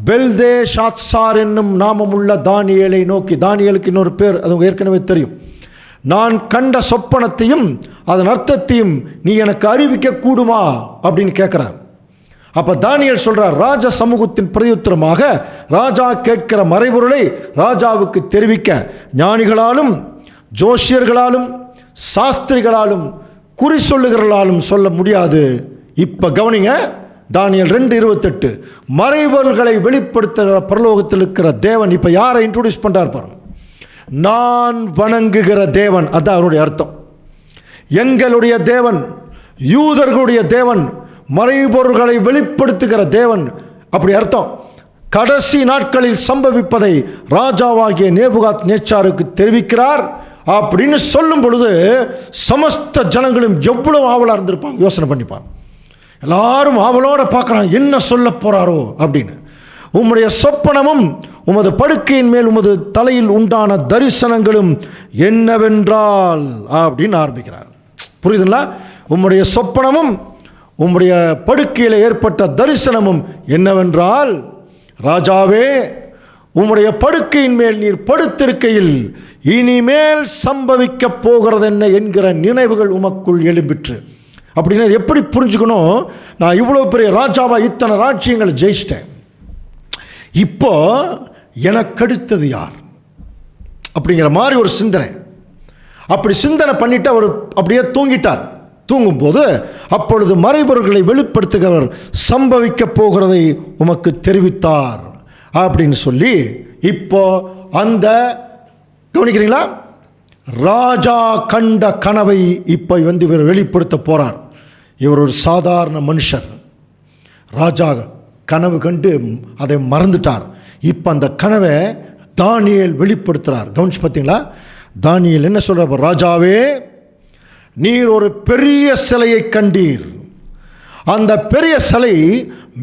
பெல்தேஷாத்சார் என்னும் நாமமுள்ள தானியேலை நோக்கி, தானியேலுக்கு இன்னொரு பேர் அது ஏற்கனவே தெரியும், நான் கண்ட சொப்பனத்தையும் அதன் அர்த்தத்தையும் நீ எனக்கு அறிவிக்க கூடுமா அப்படின்னு கேட்குறார். அப்போ தானியேல் சொல்கிறார், ராஜ சமூகத்தின் பிரதியுத்தரமாக ராஜா கேட்கிற மறைபொருளை ராஜாவுக்கு தெரிவிக்க ஞானிகளாலும் ஜோசியர்களாலும் சாஸ்திரிகளாலும் குறி சொல்லுகிறாலும் சொல்ல முடியாது. இப்போ கவனிங்க, தானியேல் 2:28, மறைபொருள்களை வெளிப்படுத்துகிற பரலோகத்தில் இருக்கிற தேவன் இப்போ யாரை இன்ட்ரோடியூஸ் பண்ணுறார் பாருங்க, நான் வணங்குகிற தேவன். அதான் அவருடைய அர்த்தம். எங்களுடைய தேவன், யூதர்களுடைய தேவன், மறைபொருள்களை வெளிப்படுத்துகிற தேவன், அப்படி அர்த்தம். கடைசி நாட்களில் சம்பவிப்பதை ராஜாவாகிய நேபுகாத் நேச்சாருக்கு தெரிவிக்கிறார் அப்படின்னு சொல்லும் பொழுது சமஸ்த ஜனங்களும் எவ்வளவு ஆவலாக இருந்திருப்பாங்க யோசனை பண்ணிப்பார். எல்லாரும் ஆவலோட பார்க்குறாங்க, என்ன சொல்ல போகிறாரோ அப்படின்னு. உம்முடைய சொப்பனமும் உமது படுக்கையின் மேல் உமது தலையில் உண்டான தரிசனங்களும் என்னவென்றால் அப்படின்னு ஆரம்பிக்கிறார். புரியுதுங்களா? உம்முடைய சொப்பனமும் உம்முடைய படுக்கையில் ஏற்பட்ட தரிசனமும் என்னவென்றால், ராஜாவே, உம்முடைய படுக்கையின் மேல் நீர் படுத்திருக்கையில் இனிமேல் சம்பவிக்க போகிறது என்ன என்கிற நினைவுகள் உமக்குள் எழும்பிற்று. அப்படின்னா எப்படி புரிஞ்சுக்கணும், நான் இவ்வளோ பெரிய ராஜாவா இத்தனை ராஜ்யங்களை ஜெயிச்சிட்டேன், இப்போ எனக்கடுத்தது யார் அப்படிங்கிற மாதிரி ஒரு சிந்தனை. அப்படி சிந்தனை பண்ணிட்டு அவர் அப்படியே தூங்கிட்டார். தூங்கும்போது அப்பொழுது மறைபொருள்களை வெளிப்படுத்துகிறவர் சம்பவிக்க போகிறதை உமக்கு தெரிவித்தார் அப்படின்னு சொல்லி, இப்போ அந்த கவனிக்கிறீங்களா, ராஜா கண்ட கனவை இப்போ இவர் வெளிப்படுத்த போகிறார். இவர் ஒரு சாதாரண மனுஷர். ராஜா கனவு கண்டு அதை மறந்துட்டார். இப்போ அந்த கனவை தானியேல் வெளிப்படுத்துகிறார். கவனிச்சு பார்த்தீங்களா? தானியேல் என்ன சொல்கிறார், ராஜாவே, நீர் ஒரு பெரிய சிலையை கண்டீர். அந்த பெரிய சிலை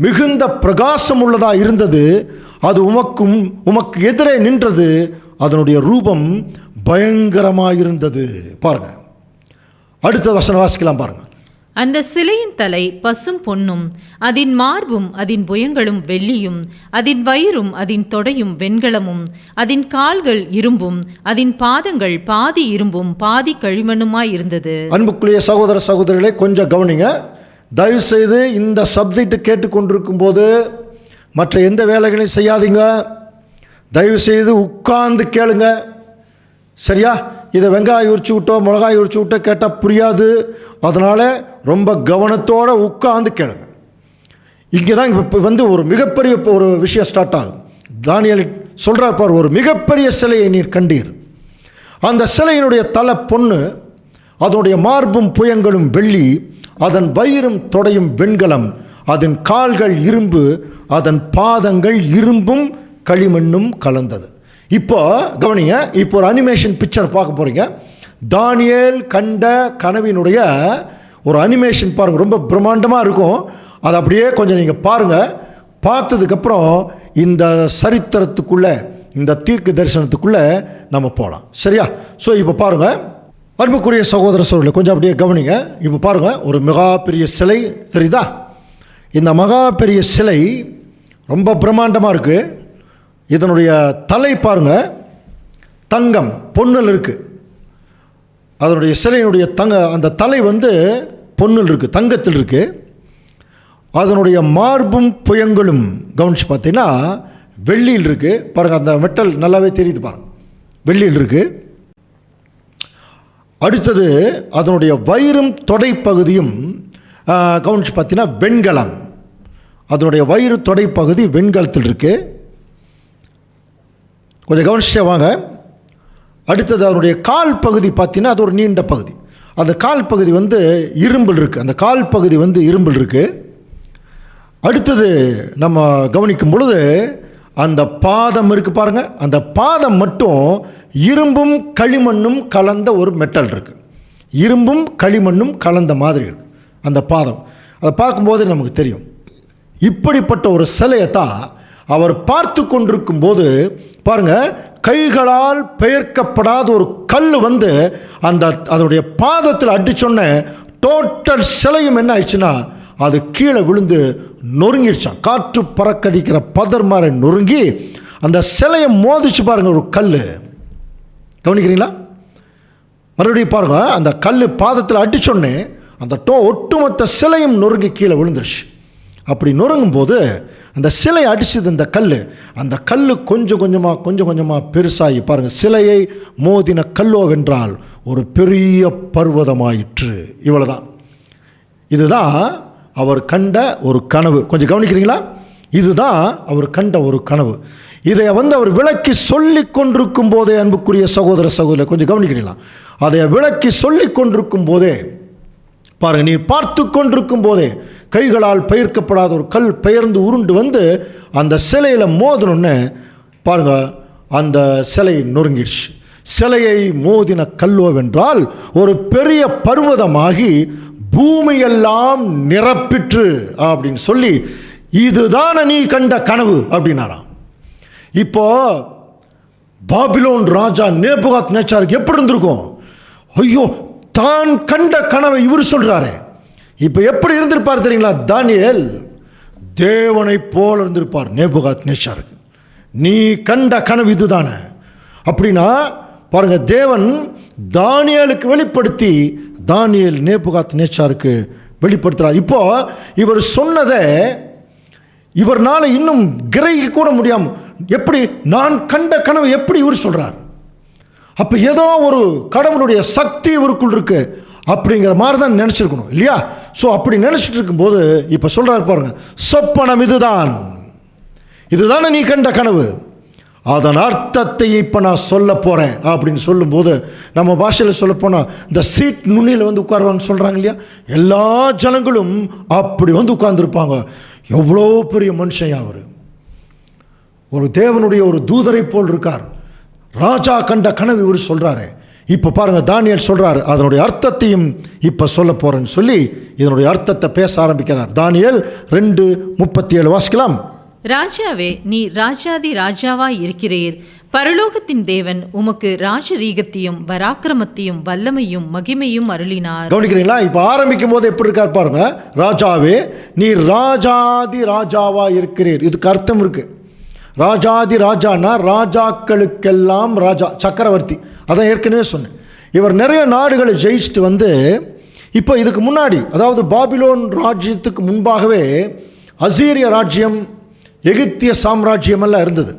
மிகுந்த பிரகாசம் உள்ளதாக இருந்தது. அது உமக்கு எதிரே நின்றது. அதனுடைய ரூபம் பயங்கரமாக பாருங்க. அடுத்த வசனம் வாசிக்கலாம் பாருங்க. அந்த சிலையின் தலை பசும் பொன்னும், அதன் மார்பும் அதன் புயங்களும் வெள்ளியும், அதன் வயிறும் அதன் தொடையும் வெண்கலமும், அதன் கால்கள் இரும்பும், அதன் பாதங்கள் பாதி இரும்பும் பாதி களிமண்ணுமாய் இருந்தது. அன்புக்குரிய சகோதர சகோதரிகளை கொஞ்சம் கவனிங்க. தயவுசெய்து இந்த சப்ஜெக்ட் கேட்டுக்கொண்டிருக்கும் போது மற்ற எந்த வேலைகளையும் செய்யாதீங்க. தயவுசெய்து உட்கார்ந்து கேளுங்க, சரியா? இதை வெங்காயம் உரிச்சு விட்டோ மிளகாய் உரிச்சு விட்டோ கேட்டால் புரியாது. அதனால் ரொம்ப கவனத்தோடு உட்கார்ந்து கேளுங்க. இங்கே தான் இப்போ ஒரு மிகப்பெரிய ஒரு விஷயம் ஸ்டார்ட் ஆகும். தானியேல் சொல்கிறார் பார், ஒரு மிகப்பெரிய சிலையை நீர் கண்டீர். அந்த சிலையினுடைய தலை பொண்ணு, அதனுடைய மார்பும் புயங்களும் வெள்ளி, அதன் வயிறும் தொடையும் வெண்கலம், அதன் கால்கள் இரும்பு, அதன் பாதங்கள் இரும்பும் களிமண்ணும் கலந்தது. இப்போ கவனிங்க, இப்போ ஒரு அனிமேஷன் பிக்சர் பார்க்க போகிறீங்க. தானியேல் கண்ட கனவினுடைய ஒரு அனிமேஷன் பாருங்கள், ரொம்ப பிரம்மாண்டமாக இருக்கும். அதை அப்படியே கொஞ்சம் நீங்கள் பாருங்கள். பார்த்ததுக்கப்புறம் இந்த சரித்திரத்துக்குள்ளே, இந்த தீர்க்க தரிசனத்துக்குள்ளே நம்ம போகலாம். சரியா? ஸோ இப்போ பாருங்கள், அன்புக்குரிய சகோதர சகோதரர்களே, கொஞ்சம் அப்படியே கவனிங்க. இப்போ பாருங்கள், ஒரு மிகா பெரிய சிலை தெரியுதா? இந்த மகா பெரிய சிலை ரொம்ப பிரம்மாண்டமாக இருக்குது. இதனுடைய தலை பாருங்கள், தங்கம் பொன்னில் இருக்குது. அதனுடைய சிலையினுடைய அந்த தலை பொன்னில் இருக்குது, தங்கத்தில் இருக்குது. அதனுடைய மார்பும் புயங்களும் கவனித்து பார்த்தீங்கன்னா வெள்ளியில் இருக்குது. பாருங்கள், அந்த மெட்டல் நல்லாவே தெரியுது பாருங்கள், வெள்ளியில் இருக்குது. அடுத்தது அதனுடைய வயிறும் தொடைப்பகுதியும் கவனித்து பார்த்தீங்கன்னா வெண்கலம். அதனுடைய வயிறு தொடைப்பகுதி வெண்கலத்தில் இருக்குது. கொஞ்சம் கவனிச்சுட்டே வாங்க. அடுத்தது அதனுடைய கால் பகுதி பார்த்தீங்கன்னா அது ஒரு நீண்ட பகுதி. அந்த கால் பகுதி இரும்பில் இருக்குது. அந்த கால் பகுதி இரும்பில் இருக்குது. அடுத்தது நம்ம கவனிக்கும் பொழுது அந்த பாதம் இருக்குது பாருங்கள், அந்த பாதம் மட்டும் இரும்பும் களிமண்ணும் கலந்த ஒரு மெட்டல் இருக்குது. இரும்பும் களிமண்ணும் கலந்த மாதிரி இருக்குது அந்த பாதம். அதை பார்க்கும்போது நமக்கு தெரியும். இப்படிப்பட்ட ஒரு சிலையை தான் அவர் பார்த்து கொண்டிருக்கும் போது பாருங்கள், கைகளால் பெயர்க்கப்படாத ஒரு கல் அதனுடைய பாதத்தில் அடிச்சொன்ன டோட்டல் சிலையும் என்ன ஆயிடுச்சுன்னா அது கீழே விழுந்து நொறுங்கிடுச்சான். காற்று பறக்கடிக்கிற பதர் மாதிரி நொறுங்கி அந்த சிலையை மோதிச்சு பாருங்கள் ஒரு கல். கவனிக்கிறீங்களா? மறுபடியும் பாருங்கள், அந்த கல் பாதத்தில் அடிச்சொன்னே அந்த ஒட்டுமொத்த சிலையும் நொறுங்கி கீழே விழுந்துருச்சு. அப்படி நொறுங்கும் போது அந்த சிலை அடிச்சது அந்த கல் கொஞ்சம் கொஞ்சமாக பெருசாகி பாருங்கள், சிலையை மோதின கல்லோவென்றால் ஒரு பெரிய பர்வதமாயிற்று. இவ்வளோதான். இதுதான் அவர் கண்ட ஒரு கனவு. கொஞ்சம் கவனிக்கிறீங்களா? இதுதான் அவர் கண்ட ஒரு கனவு. இதை அவர் விளக்கி சொல்லி கொண்டிருக்கும் போதே, அன்புக்குரிய சகோதர சகோதரி கொஞ்சம் கவனிக்கிறீங்களா? அதை விளக்கி சொல்லி கொண்டிருக்கும் போதே பாருங்கள், நீ பார்த்து கொண்டிருக்கும் போதே கைகளால் பெயர்க்கப்படாத ஒரு கல் பெயர்ந்து உருண்டு அந்த சிலையில் மோதினோன்னு பாருங்கள், அந்த சிலை நொறுங்கிடுச்சு. சிலையை மோதின கல்லோவென்றால் ஒரு பெரிய பர்வதமாகி பூமியெல்லாம் நிரப்பிற்று அப்படின்னு சொல்லி, இதுதான் நீ கண்ட கனவு அப்படின்னாராம். இப்போ பாபிலோன் ராஜா நேபுகாத் நேச்சாருக்கு எப்படி இருந்திருக்கும்? ஐயோ, தான் கண்ட கனவை இவர் சொல்றாரு. இப்போ எப்படி இருந்திருப்பார் தெரியுங்களா? தானியேல் தேவனை போல இருந்திருப்பார் நேபுகாத் நேச்சாருக்கு. நீ கண்ட கனவு இதுதானே அப்படின்னா பாருங்க, தேவன் தானியேலுக்கு வெளிப்படுத்தி தானியேல் நேபுகாத் நேச்சாருக்கு வெளிப்படுத்துகிறார். இப்போ இவர் சொன்னதை இவர்னால இன்னும் கிரகிக்க கூட முடியாமல், எப்படி நான் கண்ட கனவு எப்படி இவர் சொல்கிறார்? அப்போ ஏதோ ஒரு கடவுளுடைய சக்தி இவருக்குள் இருக்கு அப்படிங்கிற மாதிரி தான் நினச்சிருக்கணும் இல்லையா? ஸோ அப்படி நினச்சிட்டு இருக்கும்போது இப்போ சொல்கிறார் பாருங்க, சொப்பனம் இதுதானே நீ கண்ட கனவு, அதன் அர்த்தத்தை இப்போ நான் சொல்ல போகிறேன் அப்படின்னு சொல்லும்போது, நம்ம பாஷையில் சொல்லப்போனால் இந்த சீட் நுனியில் உட்காருவான்னு சொல்கிறாங்க இல்லையா? எல்லா ஜனங்களும் அப்படி உட்கார்ந்துருப்பாங்க. எவ்வளோ பெரிய மனுஷன் அவர், ஒரு தேவனுடைய ஒரு தூதரை போல் இருக்கார். ராஜா கண்ட கனவு இவர் சொல்கிறாரு. இப்போ பாருங்கள், தானியேல் சொல்கிறார், அதனுடைய அர்த்தத்தையும் இப்போ சொல்ல போகிறேன்னு சொல்லி இதனுடைய அர்த்தத்தை பேச ஆரம்பிக்கிறார். தானியேல் 2:37 வாசிக்கலாம். ராஜாவே, நீ ராஜாதி ராஜாவாய் இருக்கிறீர். பரலோகத்தின் தேவன் உமக்கு ராஜரீகத்தையும் பராக்கிரமத்தையும் வல்லமையும் மகிமையும் அருளினார். கவனிக்கிறீங்களா? இப்போ ஆரம்பிக்கும் போது எப்படி இருக்கார் பாருங்க, ராஜாவே நீ ராஜாதி ராஜாவாய் இருக்கிறீர். இதுக்கு அர்த்தம் இருக்கு. ராஜாதி ராஜானா ராஜாக்களுக்கெல்லாம் ராஜா, சக்கரவர்த்தி. அதான் ஏற்கனவே சொன்னேன். இவர் நிறைய நாடுகளை ஜெயிச்சுட்டு இப்போ இதுக்கு முன்னாடி, அதாவது பாபிலோன் ராஜ்யத்துக்கு முன்பாகவே அசீரிய ராஜ்யம், எகிப்திய சாம்ராஜ்யம் எல்லாம் இருந்தது.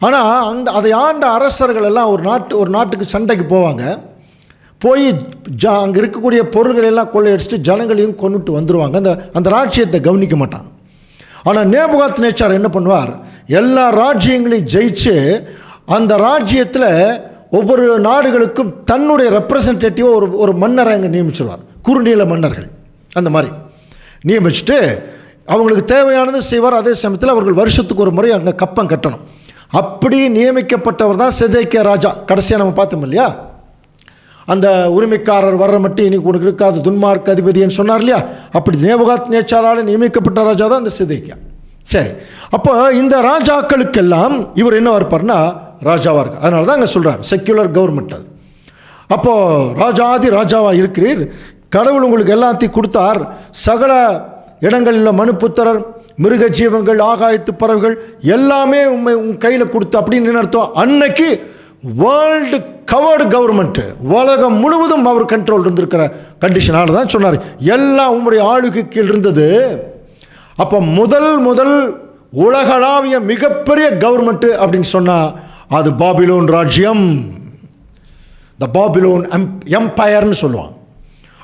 ஆனால் அதை ஆண்ட அரசர்கள் எல்லாம் ஒரு நாட்டுக்கு சண்டைக்கு போவாங்க. போய் அங்கே இருக்கக்கூடிய பொருள்கள் எல்லாம் கொள்ளையடிச்சிட்டு ஜனங்களையும் கொண்டுட்டு வந்துடுவாங்க. அந்த ராஜ்யத்தை கவனிக்க மாட்டாங்க. ஆனால் நேபுகாத் நேச்சார் என்ன பண்ணுவார், எல்லா ராஜ்யங்களையும் ஜெயிச்சு அந்த ராஜ்யத்தில் ஒவ்வொரு நாடுகளுக்கும் தன்னுடைய ரெப்ரசன்டேட்டிவாக ஒரு மன்னரை அங்கே நியமிச்சிருவார். குறுநில மன்னர்கள் அந்த மாதிரி நியமிச்சுட்டு அவங்களுக்கு தேவையானது செய்வார். அதே சமயத்தில் அவர்கள் வருஷத்துக்கு ஒரு முறை அங்கே கப்பம் கட்டணும். அப்படி நியமிக்கப்பட்டவர் தான் செதேக்கியா ராஜா. கடைசியாக நம்ம பார்த்தோம் இல்லையா, அந்த உரிமைக்காரர் வர்ற மட்டும் இனி உனக்கு இருக்காது துன்மார்க்க அதிபதின்னு சொன்னார் இல்லையா, அப்படி நேபுகாத்நேச்சாரால் நியமிக்கப்பட்ட ராஜா தான் இந்த செதேக்கியா. சரி, அப்போ இந்த ராஜாக்களுக்கெல்லாம் இவர் என்ன இருப்பார்னா ராஜாவாக இருக்கு. அதனால தான் அங்கே சொல்கிறார் செக்யுலர் கவர்மெண்ட். அது அப்போது ராஜாதி ராஜாவாக இருக்கிறீர், கடவுள் உங்களுக்கு எல்லாத்தையும் கொடுத்தார், சகல இடங்களில் மனுப்புத்திரர் மிருக ஜீவங்கள் ஆகாயத்து பறவைகள் எல்லாமே உன் கையில் கொடுத்து அப்படின்னு அர்த்தம். அன்னைக்கு வேர்ல்டு கவர்டு கவர்மெண்ட்டு, உலகம் முழுவதும் அவர் கண்ட்ரோல் இருந்திருக்கிற கண்டிஷனால தான் சொன்னார் எல்லாம் உங்களுடைய ஆளுக்கு கீழ் இருந்தது. அப்போ முதல் உலகளாவிய மிகப்பெரிய கவர்மெண்ட்டு அப்படின்னு சொன்னால் அது பாபிலோன் ராஜ்யம், த பாபிலோன் எம்பயர்னு சொல்லுவாங்க.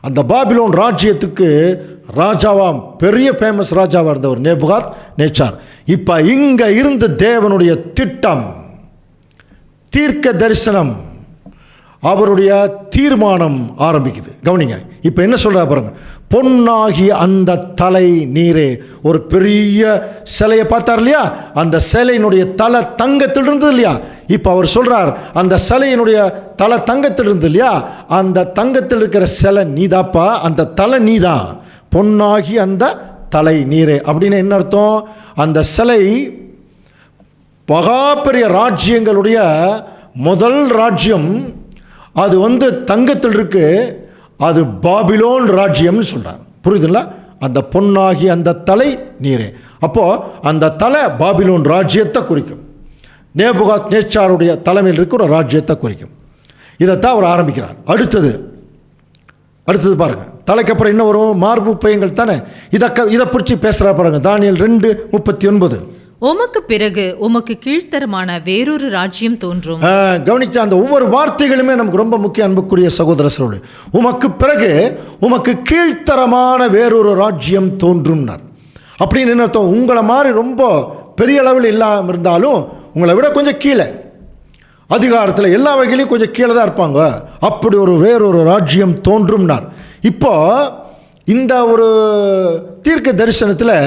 அந்த பாபிலோன் ராஜ்யத்துக்கு ராஜாவா பெரிய ஃபேமஸ் ராஜாவாக இருந்தவர் நேபுகாத்நேச்சார். இப்போ இங்கே இருந்து தேவனுடைய திட்டம், தீர்க்க தரிசனம், அவருடைய தீர்மானம் ஆரம்பிக்குது. கவனிங்க, இப்போ என்ன சொல்கிறா பாருங்க, பொன்னாகி அந்த தலை நீரே. ஒரு பெரிய சிலையை பார்த்தார் இல்லையா, அந்த சிலையினுடைய தலை தங்கத்தில் இருந்தது இல்லையா. இப்போ அவர் சொல்கிறார் அந்த சிலையினுடைய தலை தங்கத்தில் இருந்தது இல்லையா, அந்த தங்கத்தில் இருக்கிற சிலை நீதாப்பா, அந்த தலை நீதான், பொன்னாகி அந்த தலை நீரே. அப்படின்னு என்ன அர்த்தம், அந்த சிலை மகா பெரிய ராஜ்யங்களுடைய முதல் ராஜ்யம், அது தங்கத்தில் இருக்கு, அது பாபிலோன் ராஜ்யம்னு சொல்கிறார். புரியுதுங்களா, அந்த பொன்னாகி அந்த தலை நீரே. அப்போது அந்த தலை பாபிலோன் ராஜ்யத்தை குறிக்கும், நேபுகாத்நேச்சாருடைய தலைமையில் இருக்கிற ஒரு ராஜ்யத்தை குறிக்கும். இதைத்தான் அவர் ஆரம்பிக்கிறார். அடுத்தது பாருங்கள், தலைக்கு அப்புறம் என்ன வரும், மார்பு பயங்கள் தானே. இதை பிடிச்சி பேசுகிறா பாருங்க, தானியேல் 2:39. உமக்கு பிறகு உமக்கு கீழ்த்தரமான வேறொரு ராஜ்யம் தோன்றும். கவனிச்ச அந்த ஒவ்வொரு வார்த்தைகளுமே நமக்கு ரொம்ப முக்கிய அன்புக்குரிய சகோதர சகோதரி. உமக்கு பிறகு உமக்கு கீழ்த்தரமான வேறொரு ராஜ்யம் தோன்றும்னார். அப்படின்னு என்ன அர்த்தம், உங்களை மாதிரி ரொம்ப பெரிய அளவில் இல்லாமல் இருந்தாலும் உங்களை விட கொஞ்சம் கீழே, அதிகாரத்தில் எல்லா வகையிலையும் கொஞ்சம் கீழே தான் இருப்பாங்க, அப்படி ஒரு வேறொரு ராஜ்யம் தோன்றும்னார். இப்போ இந்த ஒரு தீர்க்க தரிசனத்தில்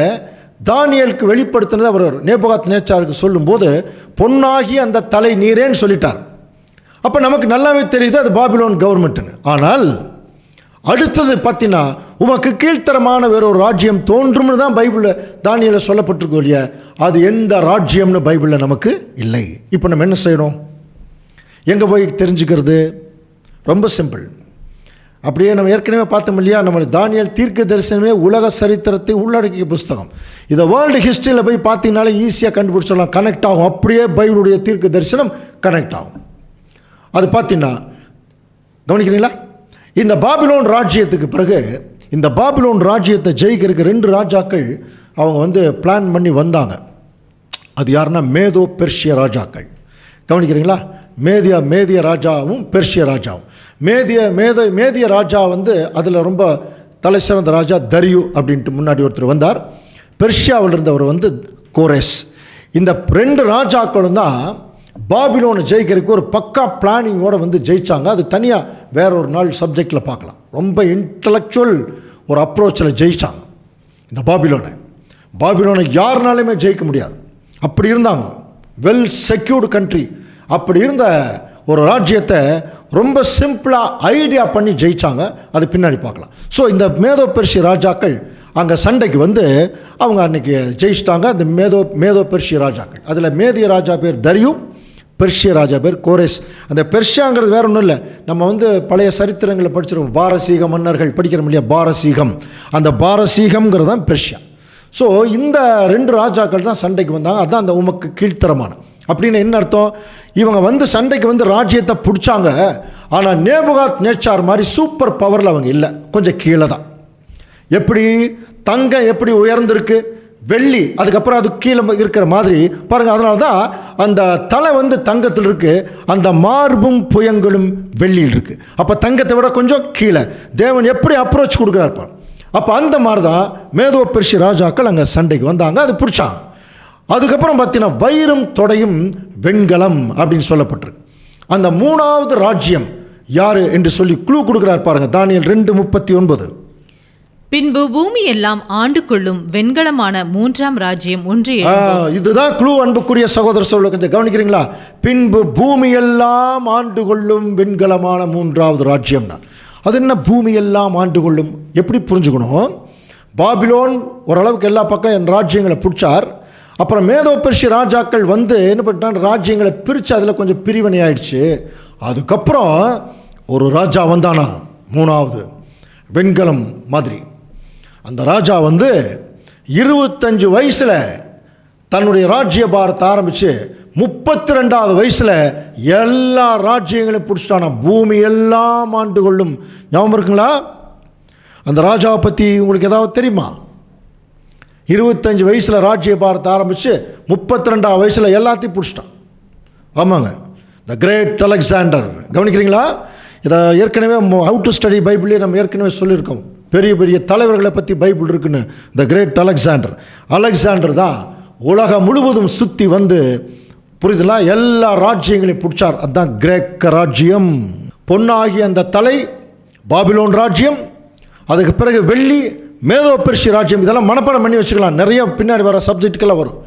தானியேலுக்கு வெளிப்படுத்தினது அவர் நேபுகாத்நேச்சாருக்கு சொல்லும்போது பொன்னாகி அந்த தலை நீரேன்னு சொல்லிட்டார். அப்போ நமக்கு நல்லாவே தெரியுது அது பாபிலோன் கவர்மெண்ட்டுன்னு. ஆனால் அடுத்தது பார்த்தீங்கன்னா உமக்கு கீழ்த்தரமான வேறொரு ராஜ்யம் தோன்றும்னு தான் பைபிளில் தானியேலில் சொல்லப்பட்டிருக்கோம் இல்லையா, அது எந்த ராஜ்யம்னு பைபிளில் நமக்கு இல்லை. இப்போ நம்ம என்ன செய்யணும், எங்கே போய் தெரிஞ்சுக்கிறது, ரொம்ப சிம்பிள். அப்படியே நம்ம ஏற்கனவே பார்த்தோம் இல்லையா, நம்ம தானியேல் தீர்க்க தரிசனமே உலக சரித்திரத்தை உள்ளடக்கிய புஸ்தகம். இதை வேர்ல்டு ஹிஸ்ட்ரியில் போய் பார்த்தீங்கனாலே ஈஸியாக கண்டுபிடிச்சிடலாம், கனெக்ட் ஆகும். அப்படியே பைபிளுடைய தீர்க்க தரிசனம் கனெக்ட் ஆகும். அது பார்த்தீங்கன்னா கவனிக்கிறீங்களா, இந்த பாபிலோன் ராஜ்யத்துக்கு பிறகு இந்த பாபிலோன் ராஜ்யத்தை ஜெயிக்கிறதுக்கு 2 ராஜாக்கள் அவங்க பிளான் பண்ணி வந்தாங்க. அது யாருன்னா மேதோ பெர்ஷிய ராஜாக்கள். கவனிக்கிறீங்களா, மேதிய ராஜாவும் பெர்ஷிய ராஜாவும். மேதிய ராஜா அதில் ரொம்ப தலை சிறந்த ராஜா தரியு அப்படின்ட்டு முன்னாடி ஒருத்தர் வந்தார். பெர்ஷியாவில் இருந்தவர் கோரேஸ். இந்த 2 ராஜாக்களும் தான் பாபிலோனை ஜெயிக்கிறதுக்கு ஒரு பக்கா பிளானிங்கோடு ஜெயித்தாங்க. அது தனியாக வேற ஒரு நாள் சப்ஜெக்டில் பார்க்கலாம். ரொம்ப இன்டலெக்சுவல் ஒரு அப்ரோச்சில் ஜெயித்தாங்க இந்த பாபிலோனை யாருனாலுமே ஜெயிக்க முடியாது, அப்படி இருந்தாங்க. Well secured country. அப்படி இருந்த ஒரு ராஜ்யத்தை ரொம்ப சிம்பிளாக ஐடியா பண்ணி ஜெயித்தாங்க. அது பின்னாடி பார்க்கலாம். ஸோ இந்த மேதோ பெர்ஷிய ராஜாக்கள் அங்கே சண்டைக்கு அவங்க அன்றைக்கி ஜெயிச்சிட்டாங்க. அந்த மேதோ பெர்ஷிய ராஜாக்கள், அதில் மேதிய ராஜா பேர் தரியு, பெர்ஷிய ராஜா பேர் கோரேஸ். அந்த பெர்ஷியாங்கிறது வேறு ஒன்றும் இல்லை, நம்ம பழைய சரித்திரங்களை படிச்சிருக்கோம், பாரசீக மன்னர்கள் படிக்கிறோம் இல்லையா, பாரசீகம். அந்த பாரசீகம்ங்கிறது தான் பெர்ஷியா. ஸோ இந்த 2 ராஜாக்கள் தான் சண்டைக்கு வந்தாங்க. அதுதான் அந்த உமக்கு கீழ்த்தரமான. அப்படின்னு என்ன அர்த்தம், இவங்க சண்டைக்கு ராஜ்யத்தை பிடிச்சாங்க. ஆனால் நேபுகாத்நேச்சார் மாதிரி சூப்பர் பவரில் அவங்க இல்லை, கொஞ்சம் கீழே தான். எப்படி தங்கம் எப்படி உயர்ந்திருக்கு, வெள்ளி அதுக்கப்புறம் அது கீழே இருக்கிற மாதிரி பாருங்கள். அதனால தான் அந்த தலை தங்கத்தில் இருக்குது, அந்த மார்பும் புயங்களும் வெள்ளியில் இருக்குது. அப்போ தங்கத்தை விட கொஞ்சம் கீழே தேவன் எப்படி அப்ரோச் கொடுக்குறாரு. அப்போ அந்த மாதிரி தான் மேதோ பெர்ஷிய ராஜாக்கள் அங்கே சண்டைக்கு வந்தாங்க, அது பிடிச்சாங்க. அதுக்கப்புறம் பார்த்தீங்கன்னா வயிறும் தொடையும் வெண்கலம் அப்படின்னு சொல்லப்பட்டிருக்கு. அந்த 3வது ராஜ்யம் யார் என்று சொல்லி க்ளூ கொடுக்குறார் பாருங்கள், தானியேல் 2:39. பின்பு பூமி எல்லாம் ஆண்டு கொள்ளும் வெண்கலமான 3ஆம் ராஜ்யம் ஒன்று எழும்பும். இதுதான் க்ளூ, அன்புக்குரிய சகோதர சகோதரர்களே, கொஞ்சம் கவனிக்கிறீங்களா? பின்பு பூமி எல்லாம் ஆண்டு கொள்ளும் வெண்கலமான 3வது ராஜ்யம். அது என்ன பூமி எல்லாம் ஆண்டு கொள்ளும்? எப்படி புரிஞ்சுக்கணும்? பாபிலோன் ஓரளவுக்கு எல்லா பக்கம் ராஜ்யங்களை பிடிச்சார். அப்புறம் மேதோ பெர்ஷிய ராஜாக்கள் வந்து என்ன பண்ணிட்டாங்க, ராஜ்யங்களை பிரித்து அதில் கொஞ்சம் பிரிவினை ஆயிடுச்சு. அதுக்கப்புறம் ஒரு ராஜா வந்தானா, 3வது வெண்கலம் மாதிரி. அந்த ராஜா வந்து 25 வயசில் தன்னுடைய ராஜ்ய பாரத்தை ஆரம்பித்து 32வது வயசில் எல்லா ராஜ்யங்களையும் பிடிச்சிட்டானா. பூமி எல்லாம் ஆண்டு கொள்ளும். ஞாபகம் இருக்குங்களா? அந்த ராஜாவை பற்றி உங்களுக்கு ஏதாவது தெரியுமா? 25 வயசில் ராஜ்ய பாரத்தை ஆரம்பித்து 32வது வயசில் எல்லாத்தையும் பிடிச்சிட்டான். ஆமாங்க, த கிரேட் அலெக்சாண்டர். கவனிக்கிறீங்களா? இதை ஏற்கனவே ஹவு டு ஸ்டடி பைபிளே நம்ம ஏற்கனவே சொல்லியிருக்கோம். பெரிய பெரிய தலைவர்களை பற்றி பைபிள் இருக்குன்னு. த கிரேட் அலெக்சாண்டர் தான் உலகம் முழுவதும் சுற்றி வந்து, புரியுதுங்களா, எல்லா ராஜ்யங்களையும் பிடிச்சார். அதுதான் கிரேக்க ராஜ்யம். பொன்னாகிய அந்த தலை பாபிலோன் ராஜ்யம், அதுக்கு பிறகு வெள்ளி மேதோ பெர்ஷிய ராஜ்யம். இதெல்லாம் மனப்பாடம் பண்ணி வச்சுக்கலாம், நிறைய பின்னாடி வர சப்ஜெக்டுக்கெல்லாம் வரும்.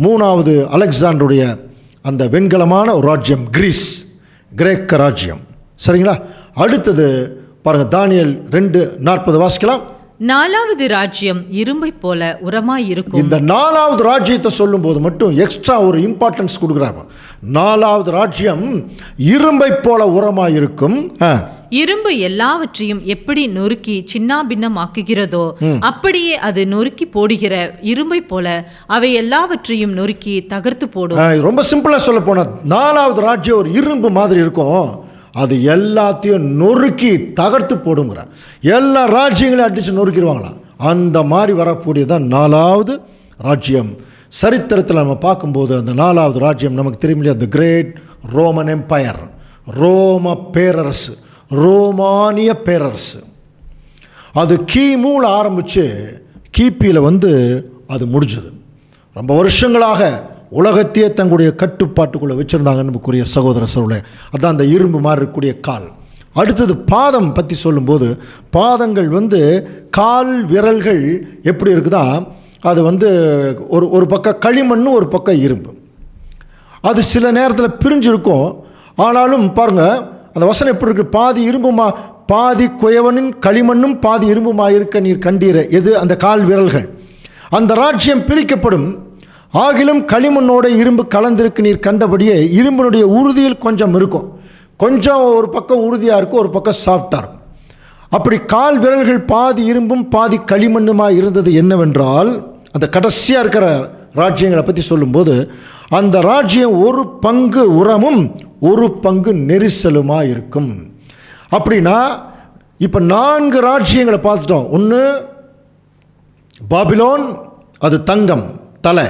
3வது அலெக்சாண்டருடைய அந்த வெண்கலமான ஒரு ராஜ்யம் கிரேக்க ராஜ்யம். சரிங்களா? அடுத்தது பாருங்க, தானியேல் 2:40 வாசிக்கலாம். 4வது ராஜ்யம் இரும்பை போல உரமாய் இருக்கும். இந்த 4வது ராஜ்யத்தை சொல்லும் போது மட்டும் எக்ஸ்ட்ரா ஒரு இம்பார்ட்டன்ஸ் கொடுக்குறாங்க. 4வது ராஜ்யம் இரும்பை போல உரமாய் இருக்கும். இரும்பு எல்லாவற்றையும் எப்படி நொறுக்கி சின்னாபின்னமாக்குகிறதோ அப்படியே அது நொறுக்கி போடுகிற இரும்பை போல அவை எல்லாவற்றையும் நொறுக்கி தகர்த்து போடும். ரொம்ப சிம்பிளா சொல்ல போனா 4வது ராஜ்யம் ஒரு இரும்பு மாதிரி இருக்கும். அது எல்லாத்தையும் நொறுக்கி தகர்த்து போடுங்கிற. எல்லா ராஜ்யங்களையும் அடித்து நொறுக்கிடுவாங்களாம். அந்த மாதிரி வரக்கூடியதான் 4வது ராஜ்யம். சரித்திரத்தில் நம்ம பார்க்கும்போது அந்த 4வது ராஜ்யம் நமக்கு தெரியும் இல்லையா? த கிரேட் ரோமன் எம்பையர், ரோம பேரரசு, ரோமானிய பேரரசு. அது கிமுல ஆரம்பித்து கிபியில் வந்து அது முடிஞ்சது. ரொம்ப வருஷங்களாக உலகத்தையே தங்களுடைய கட்டுப்பாட்டுக்குள்ளே வச்சுருந்தாங்க நமக்குரிய சகோதர சகோதரர்களே. அதுதான் அந்த இரும்பு மாதிரி இருக்கக்கூடிய கால். அடுத்தது பாதம் பற்றி சொல்லும்போது, பாதங்கள் வந்து கால் விரல்கள் எப்படி இருக்குதா, அது வந்து ஒரு பக்கம் களிமண், ஒரு பக்கம் இரும்பு. அது சில நேரத்தில் பிரிஞ்சிருக்கும். ஆனாலும் பாருங்கள், அந்த வசனம் எப்படி இருக்குது? பாதி இரும்புமா, பாதி குயவனின் களிமண்ணும் பாதி இரும்புமா இருக்க நீர் கண்டீர. எது? அந்த கால் விரல்கள். அந்த ராஜ்யம் பிரிக்கப்படும். ஆகிலும் களிமண்ணோட இரும்பு கலந்திருக்கு நீர் கண்டபடியே இரும்பினுடைய உறுதியில் கொஞ்சம் இருக்கும். கொஞ்சம் ஒரு பக்கம் உறுதியாக இருக்கும், ஒரு பக்கம் சாஃப்டாக இருக்கும். அப்படி கால் விரல்கள் பாதி இரும்பும் பாதி களிமண்ணுமாக இருந்தது என்னவென்றால், அந்த கடைசியாக இருக்கிற ராஜ்யங்களை பற்றி சொல்லும்போது, அந்த ராஜ்யம் ஒரு பங்கு உரமும் ஒரு பங்கு நெரிசலுமாக இருக்கும். அப்படின்னா இப்போ 4 ராஜ்யங்களை பார்த்துட்டோம். ஒன்று பாபிலோன், அது தங்கம் தலை.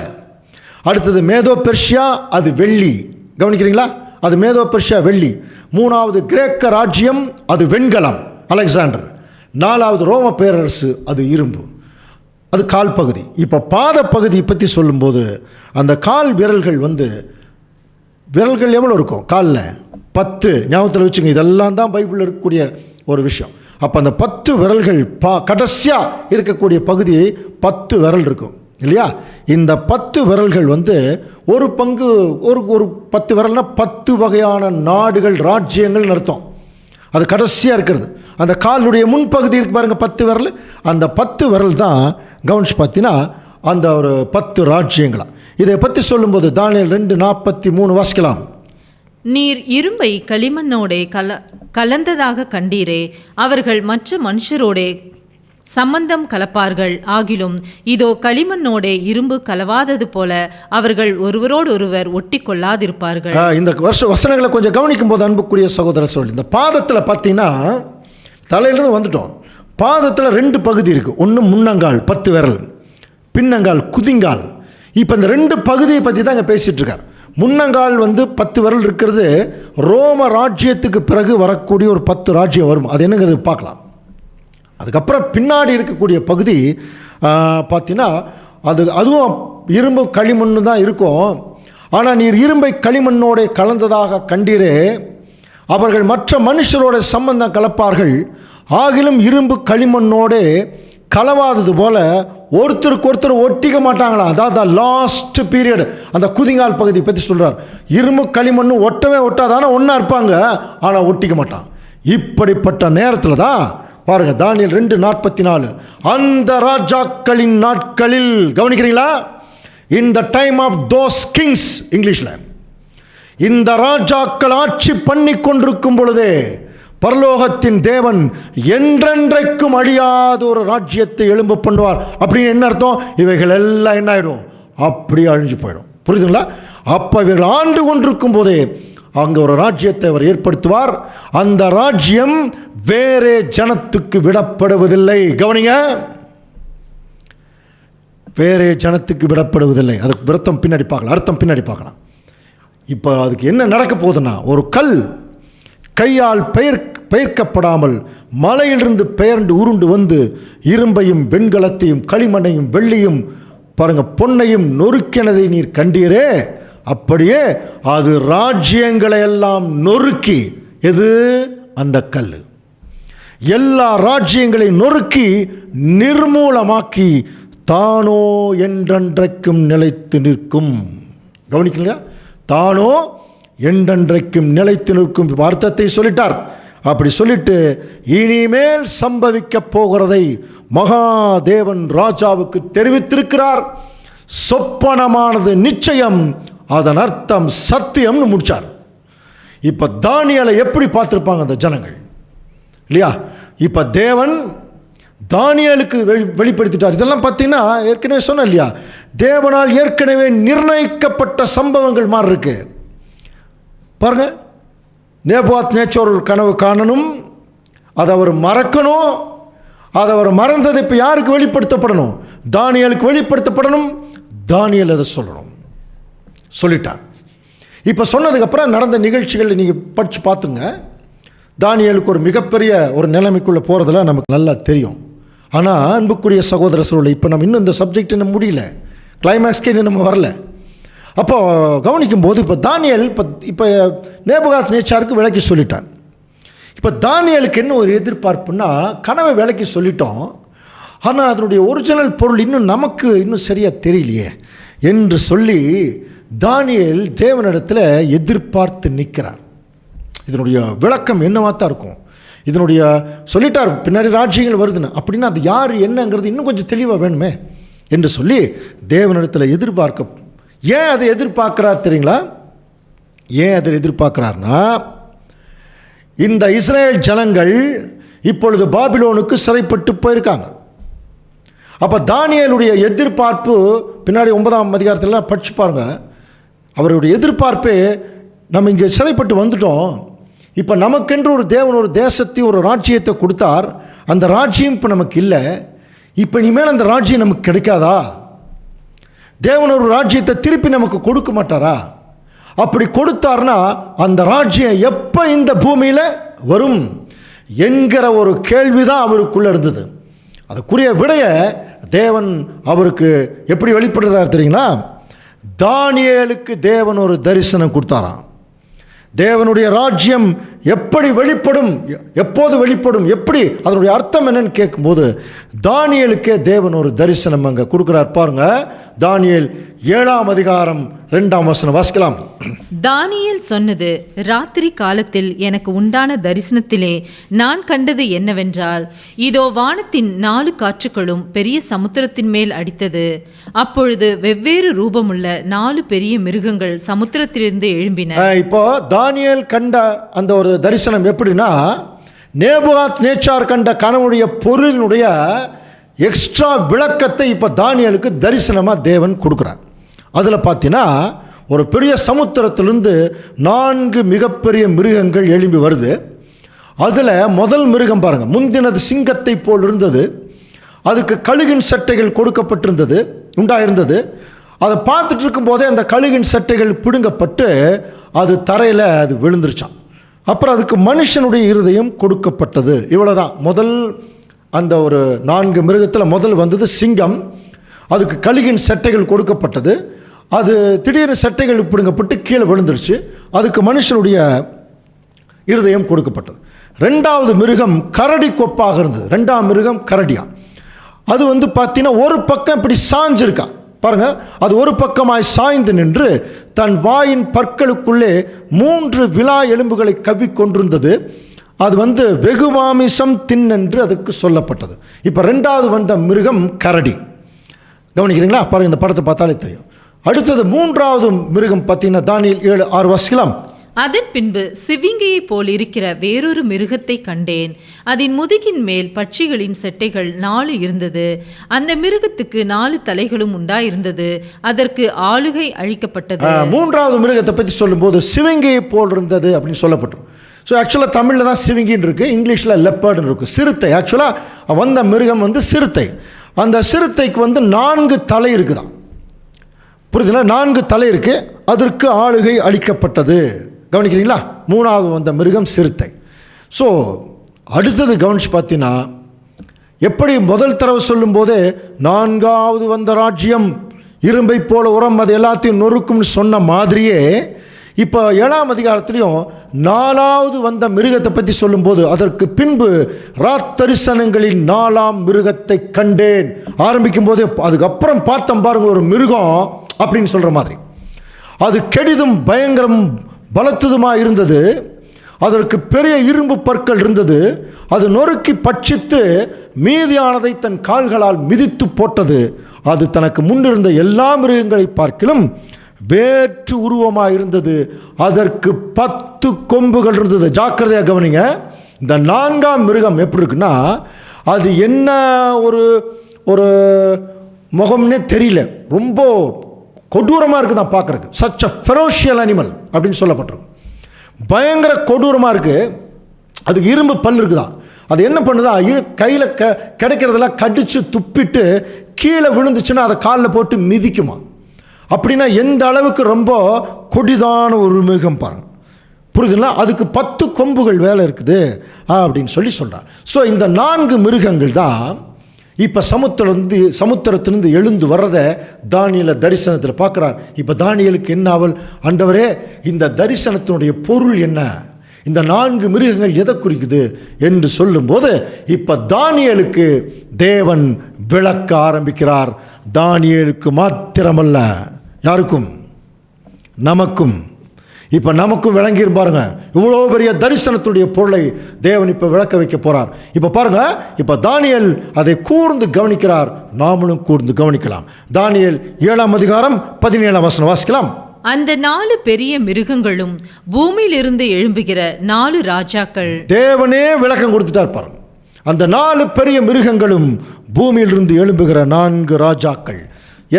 அடுத்தது மேதோ பெர்ஷியா, அது வெள்ளி. கவனிக்கிறீங்களா? அது மேதோ பெர்ஷியா வெள்ளி. 3வது கிரேக்க ராஜ்யம், அது வெண்கலம் அலெக்சாண்டர். 4வது ரோம பேரரசு, அது இரும்பு, அது கால் பகுதி. இப்போ பாத பகுதியை பற்றி சொல்லும்போது, அந்த கால் விரல்கள் வந்து விரல்கள் எவ்வளோ இருக்கும் காலில்? 10. ஞாபகத்தில் வச்சுங்க, இதெல்லாம் தான் பைபிளில் இருக்கக்கூடிய ஒரு விஷயம். அப்போ அந்த 10 விரல்கள் கடைசியாக இருக்கக்கூடிய பகுதி 10 விரல் இருக்கும் இல்லையா? இந்த 10 விரல்கள் வந்து ஒரு பங்கு, ஒரு 10 விரல்னா 10 வகையான நாடுகள், ராஜ்யங்கள் அர்த்தம். அது கடைசியாக இருக்கிறது. அந்த காலுடைய முன்பகுதி இருக்கு பாருங்க, 10 விரல். அந்த 10 விரல் தான் கவனிச்சு பார்த்தீங்கன்னா அந்த ஒரு 10 ராஜ்யங்களா. இதை பற்றி சொல்லும்போது தானியேல் 2:43 வாசிக்கலாம். நீர் இரும்பை களிமண்ணோடே கலந்ததாக கண்டீரே. அவர்கள் மற்ற மனுஷரோடே சம்பந்தம் கலப்பார்கள். ஆகிலும் இதோ களிமண்ணோடே இரும்பு கலவாதது போல அவர்கள் ஒருவரோடு ஒருவர் ஒட்டி கொள்ளாதிருப்பார்கள். இந்த வசனங்களை கொஞ்சம் கவனிக்கும் போது அன்புக்குரிய சகோதர சொல்லி, இந்த பாதத்தில் பார்த்தீங்கன்னா தலையிலிருந்து வந்துட்டோம். பாதத்தில் 2 பகுதி இருக்குது. ஒன்று முன்னங்கால் 10 விரல், பின்னங்கால் குதிங்கால். இப்போ இந்த 2 பகுதியை பற்றி தான் இங்கே பேசிகிட்டு இருக்கார். முன்னங்கால் வந்து 10 விரல் இருக்கிறது ரோம ராஜ்யத்துக்கு பிறகு வரக்கூடிய ஒரு 10 ராஜ்யம் வரும். அது என்னங்கிறது பார்க்கலாம். அதுக்கப்புறம் பின்னாடி இருக்கக்கூடிய பகுதி பார்த்தீங்கன்னா அதுவும் இரும்பு களிமண் தான் இருக்கும். ஆனால் நீர் இரும்பை களிமண்ணோட கலந்ததாக கண்டீரே. அவர்கள் மற்ற மனுஷரோட சம்பந்தம் கலப்பார்கள். ஆகிலும் இரும்பு களிமண்ணோட களவாதது போல ஒருத்தருக்கு ஒருத்தர் ஒட்டிக்க மாட்டாங்களாம். அதாவது லாஸ்ட் பீரியட், அந்த குதிங்கால் பகுதி பற்றி சொல்கிறார். இரும்பு களிமண்ணும் ஒட்டவே ஒட்டாதானே ஒன்றா இருப்பாங்க, ஆனால் ஒட்டிக்க மாட்டான். இப்படிப்பட்ட நேரத்தில் தான் பாருங்கள், தானியேல் 2:44, அந்த ராஜாக்களின் நாட்களில், கவனிக்கிறீங்களா, in the time of those kings, இங்கிலீஷில், இந்த ராஜாக்கள் ஆட்சி பண்ணி கொண்டிருக்கும் பொழுதே பரலோகத்தின் தேவன் என்றென்றைக்கும் அழியாத ஒரு ராஜ்யத்தை எழும்ப பண்ணுவார். அப்படின்னு என்ன அர்த்தம்? இவைகள் எல்லாம் என்ன ஆகிடும்? அப்படியே அழிஞ்சு போயிடும். புரியுதுங்களா? அப்போ இவர்கள் ஆண்டு கொண்டிருக்கும் போதே அங்கே ஒரு ராஜ்யத்தை அவர் ஏற்படுத்துவார். அந்த ராஜ்யம் வேறே ஜனத்துக்கு விடப்படுவதில்லை. கவனிங்க, வேறே ஜனத்துக்கு விடப்படுவதில்லை. அதுக்கு அர்த்தம் பின்னாடி பார்க்கலாம். இப்போ அதுக்கு என்ன நடக்க போகுதுன்னா, ஒரு கல் கையால் பெயர்க்கப்படாமல் மலையிலிருந்து பெயர்ந்து உருண்டு வந்து இரும்பையும் வெண்கலத்தையும் களிமண்ணையும் வெள்ளியும் பாருங்க பொன்னையும் நொறுக்கினதை நீர் கண்டீரே, அப்படியே அது ராஜ்யங்களை எல்லாம் நொறுக்கி, எது? அந்த கல் எல்லா ராஜ்யங்களையும் நொறுக்கி நிர்மூலமாக்கி தானோ என்றென்றைக்கும் நிலைத்து நிற்கும். கவனிக்கலையா? தானோ என்றென்றைக்கும் நிலைத்து நிற்கும் அர்த்தத்தை சொல்லிட்டார். அப்படி சொல்லிட்டு இனிமேல் சம்பவிக்க போகிறதை மகாதேவன் ராஜாவுக்கு தெரிவித்திருக்கிறார். சொப்பனமானது நிச்சயம், அதன் அர்த்தம் சத்தியம்னு முடிச்சார். இப்போ தானியேலை எப்படி பார்த்துருப்பாங்க அந்த ஜனங்கள், இல்லையா? இப்போ தேவன் தானியேலுக்கு வெளிப்படுத்திட்டார். இதெல்லாம் பார்த்தீங்கன்னா ஏற்கனவே சொன்னேன் இல்லையா, தேவனால் ஏற்கனவே நிர்ணயிக்கப்பட்ட சம்பவங்கள் மாதிரி இருக்கு. பாருங்க, நேபுகாத்நேச்சார் ஒரு கனவு காணணும், அதை அவர் மறக்கணும். அதை அவர் மறந்தது இப்போ யாருக்கு வெளிப்படுத்தப்படணும்? தானியேலுக்கு வெளிப்படுத்தப்படணும். தானியேல் அதை சொல்லிட்டார். இப்போ சொன்னதுக்கப்புறம் நடந்த நிகழ்ச்சிகள் நீங்கள் படித்து பார்த்துங்க. தானியேலுக்கு ஒரு மிகப்பெரிய ஒரு நிலைமைக்குள்ளே போகிறதுல நமக்கு நல்லா தெரியும். ஆனால் அன்புக்குரிய சகோதர சூழலை இப்போ நம்ம இன்னும் இந்த சப்ஜெக்ட் இன்னும் முடியல, கிளைமேக்ஸ்க்கே இன்னும் நம்ம வரல. அப்போ கவனிக்கும் போது இப்போ தானியேல் இப்போ நேபுகாத்நேச்சாருக்கு விளக்கி சொல்லிட்டான். இப்போ தானியேலுக்கு என்ன ஒரு எதிர்பார்ப்புன்னா, கனவை விளக்கி சொல்லிட்டோம், ஆனால் அதனுடைய ஒரிஜினல் பொருள் நமக்கு இன்னும் சரியாக தெரியலையே என்று சொல்லி தானியேல் தேவனிடத்தில் எதிர்பார்த்து நிற்கிறார். இதனுடைய விளக்கம் என்னவாக தான் இருக்கும்? இதனுடைய சொல்லிட்டார், பின்னாடி ராஜ்யங்கள் வருதுன்னு, அப்படின்னா அது யார் என்னங்கிறது இன்னும் கொஞ்சம் தெளிவாக வேணுமே என்று சொல்லி தேவனிடத்தில் எதிர்பார்க்க. ஏன் அதை எதிர்பார்க்கிறார் தெரியுங்களா? ஏன் அதை எதிர்பார்க்கிறார்னா, இந்த இஸ்ரேல் ஜனங்கள் இப்பொழுது பாபிலோனுக்கு சிறைப்பட்டு போயிருக்காங்க. அப்போ தானியேலுடைய எதிர்பார்ப்பு பின்னாடி 9ஆம் அதிகாரத்தில் படிச்சு பாருங்க. அவருடைய எதிர்பார்ப்பே, நம்ம இங்கே சிறைப்பட்டு வந்துட்டோம், இப்போ நமக்கென்று ஒரு தேவன் ஒரு தேசத்தை ஒரு ராஜ்யத்தை கொடுத்தார், அந்த ராஜ்யம் இப்போ நமக்கு இல்லை, இப்போ இனிமேல் அந்த ராஜ்யம் நமக்கு கிடைக்காதா? தேவன் ஒரு ராஜ்யத்தை திருப்பி நமக்கு கொடுக்க மாட்டாரா? அப்படி கொடுத்தார்னா அந்த ராஜ்யம் எப்போ இந்த பூமியில் வரும் என்கிற ஒரு கேள்விதான் அவருக்குள்ளே இருந்தது. அதுக்குரிய விடைய தேவன் அவருக்கு எப்படி வெளிப்படுகிறார் தெரியுங்களா? தானியேலுக்கு தேவன் ஒரு தரிசனம் கொடுத்தாராம். தேவனுடைய ராஜ்யம் எப்படி வெளிப்படும், எப்போது வெளிப்படும், எப்படி அதனுடைய அர்த்தம் என்னன்னு கேட்கும்போது தானியேலுக்கே தேவன் ஒரு தரிசனம் அங்கே கொடுக்குறார். பாருங்க, தானியேல் 7ஆம் அதிகாரம் 2ஆம் வசனம் வாசிக்கலாம். தானியேல் சொன்னது, ராத்திரி காலத்தில் எனக்கு உண்டான தரிசனத்திலே நான் கண்டது என்னவென்றால், இதோ வானத்தின் 4 காற்றுகளும் பெரிய சமுத்திரத்தின் மேல் அடித்தது. அப்பொழுது வெவ்வேறு ரூபமுள்ள 4 பெரிய மிருகங்கள் சமுத்திரத்திலிருந்து எழும்பின. இப்போ தானியேல் கண்ட அந்த ஒரு தரிசனம் எப்படின்னா, நேபுகாத்நேச்சார் கண்ட கனவுடைய பொருளினுடைய எக்ஸ்ட்ரா விளக்கத்தை இப்போ தானியேலுக்கு தரிசனமாக தேவன் கொடுக்குறார். அதில் பார்த்தீங்கன்னா ஒரு பெரிய சமுத்திரத்திலிருந்து 4 மிகப்பெரிய மிருகங்கள் எழும்பி வருது. அதில் முதல் மிருகம் பாருங்கள், முந்தினது சிங்கத்தை போல் இருந்தது, அதுக்கு கழுகின் சட்டைகள் கொடுக்கப்பட்டிருந்தது உண்டாயிருந்தது. அதை பார்த்துட்டு இருக்கும்போதே அந்த கழுகின் சட்டைகள் பிடுங்கப்பட்டு அது தரையில் அது விழுந்துருச்சான். அப்புறம் அதுக்கு மனுஷனுடைய இருதயம் கொடுக்கப்பட்டது. இவ்வளோதான். முதல் அந்த ஒரு 4 மிருகத்தில் முதல் வந்தது சிங்கம், அதுக்கு கழுகின் சட்டைகள் கொடுக்கப்பட்டது, அது திடீர்னு சட்டைகள் பிடுங்கப்பட்டு கீழே விழுந்துருச்சு, அதுக்கு மனுஷனுடைய இருதயம் கொடுக்கப்பட்டது. 2வது மிருகம் கரடி கொப்பாக இருந்தது. 2ஆம் மிருகம் கரடியா, அது பார்த்தீங்கன்னா ஒரு பக்கம் இப்படி சாஞ்சிருக்கா பாருங்க. அது ஒரு பக்கமாய் சாய்ந்து நின்று தன் வாயின் பற்களுக்குள்ளே 3 விலா எலும்புகளை கவ்வி கொண்டிருந்தது. அது வெகு மாமிசம் தின்னென்று அதுக்கு சொல்லப்பட்டது. இப்போ 2வது வந்த மிருகம் கரடி. கவனிக்கிறீங்களா? பாருங்க, இந்த படத்தை பார்த்தாலே தெரியும். அடுத்தது 3வது மிருகம் பார்த்தீங்கன்னா தானியேல் 7:6 வாசிக்கலாம். அதன் பின்பு சிவிங்கியை போல் இருக்கிற வேறொரு மிருகத்தை கண்டேன். அதன் முதுகின் மேல் பட்சிகளின் செட்டைகள் 4 இருந்தது. அந்த மிருகத்துக்கு 4 தலைகளும் உண்டாயிருந்தது. அதற்கு ஆளுகை அழிக்கப்பட்டது. 3வது மிருகத்தை பற்றி சொல்லும்போது சிவிங்கியை போல் இருந்தது அப்படின்னு சொல்லப்பட்டோம். ஸோ ஆக்சுவலாக தமிழில் தான் சிவிங்கின்னு இருக்குது, இங்கிலீஷில் லெப்பர்டுன்னு இருக்குது. சிறுத்தை. ஆக்சுவலாக வந்த மிருகம் சிறுத்தை. அந்த சிறுத்தைக்கு 4 தலை இருக்குதான். புரியுதுங்களா? 4 தலை இருக்குது. அதற்கு ஆளுகை அளிக்கப்பட்டது. கவனிக்கிறீங்களா? 3வது வந்த மிருகம் சிறுத்தை. ஸோ அடுத்தது கவனிச்சு பார்த்தீங்கன்னா, எப்படி முதல் தடவை சொல்லும்போதே 4வது வந்த ராஜ்யம் இரும்பை போல உரம் அது எல்லாத்தையும் நொறுக்கும்னு சொன்ன மாதிரியே இப்போ 7ஆம் அதிகாரத்திலையும் 4வது வந்த மிருகத்தை பற்றி சொல்லும்போது அதற்கு பின்பு ராத்தரிசனங்களின் 4ஆம் மிருகத்தை கண்டேன் ஆரம்பிக்கும் போதே அதுக்கப்புறம் பார்த்தோம் பாருங்க, ஒரு மிருகம் அப்படின்னு சொல்கிற மாதிரி. அது கெடிதும் பயங்கரம் பலத்துதுமாக இருந்தது. அதற்கு பெரிய இரும்பு பற்கள் இருந்தது. அது நொறுக்கி பட்சித்து மீதியானதை தன் கால்களால் மிதித்து போட்டது. அது தனக்கு முன்னிருந்த எல்லா மிருகங்களை பார்க்கிலும் வேற்று உருவமாக இருந்தது. அதற்கு 10 கொம்புகள் இருந்தது. ஜாக்கிரதையாக கவனிங்க. இந்த 4ஆம் மிருகம் எப்படி இருக்குன்னா, அது என்ன ஒரு முகம்னே தெரியல, ரொம்ப கொடூரமாக இருக்குது தான் பார்க்குறதுக்கு. சச் அ ஃபெரோஷியல் அனிமல் அப்படின்னு சொல்லப்பட்டிருக்கும். பயங்கர கொடூரமாக இருக்குது. அதுக்கு இரும்பு பல் இருக்குதான். அது என்ன பண்ணுதா, கையில் கிடைக்கிறதெல்லாம் கடித்து துப்பிட்டு கீழே விழுந்துச்சுன்னா அதை காலில் போட்டு மிதிக்குமா. அப்படின்னா எந்த அளவுக்கு ரொம்ப கொடிதான ஒரு மிருகம் பாருங்கள். புரியுதுங்களா? அதுக்கு 10 கொம்புகள் வேலை இருக்குது அப்படின்னு சொல்கிறார். ஸோ இந்த 4 மிருகங்கள் தான் இப்போ சமுத்திரத்திலிருந்து எழுந்து வர்றதை தானியேல் தரிசனத்தில் பார்க்குறார். இப்போ தானியேலுக்கு என்ன ஆவல்? ஆண்டவரே, இந்த தரிசனத்தினுடைய பொருள் என்ன? இந்த 4 மிருகங்கள் எதை குறிக்குது என்று சொல்லும்போது இப்போ தானியேலுக்கு தேவன் விளக்க ஆரம்பிக்கிறார். தானியேலுக்கு மாத்திரமல்ல, யாருக்கும், நமக்கும். இப்போ நமக்கும் விளங்கிரும் பாருங்க. இவ்வளோ பெரிய தரிசனத்துடைய பொருளை தேவன் இப்போ விளக்க வைக்க போகிறார். இப்போ பாருங்க, இப்போ தானியேல் அதை கூர்ந்து கவனிக்கிறார். நாமளும் கூர்ந்து கவனிக்கலாம். தானியேல் 7ஆம் அதிகாரம் 17ஆம் வசனம் வாசிக்கலாம். அந்த 4 பெரிய மிருகங்களும் பூமியிலிருந்து எழும்புகிற 4 ராஜாக்கள். தேவனே விளக்கம் கொடுத்துட்டார் பாருங்க. அந்த 4 பெரிய மிருகங்களும் பூமியிலிருந்து எழும்புகிற 4 ராஜாக்கள்.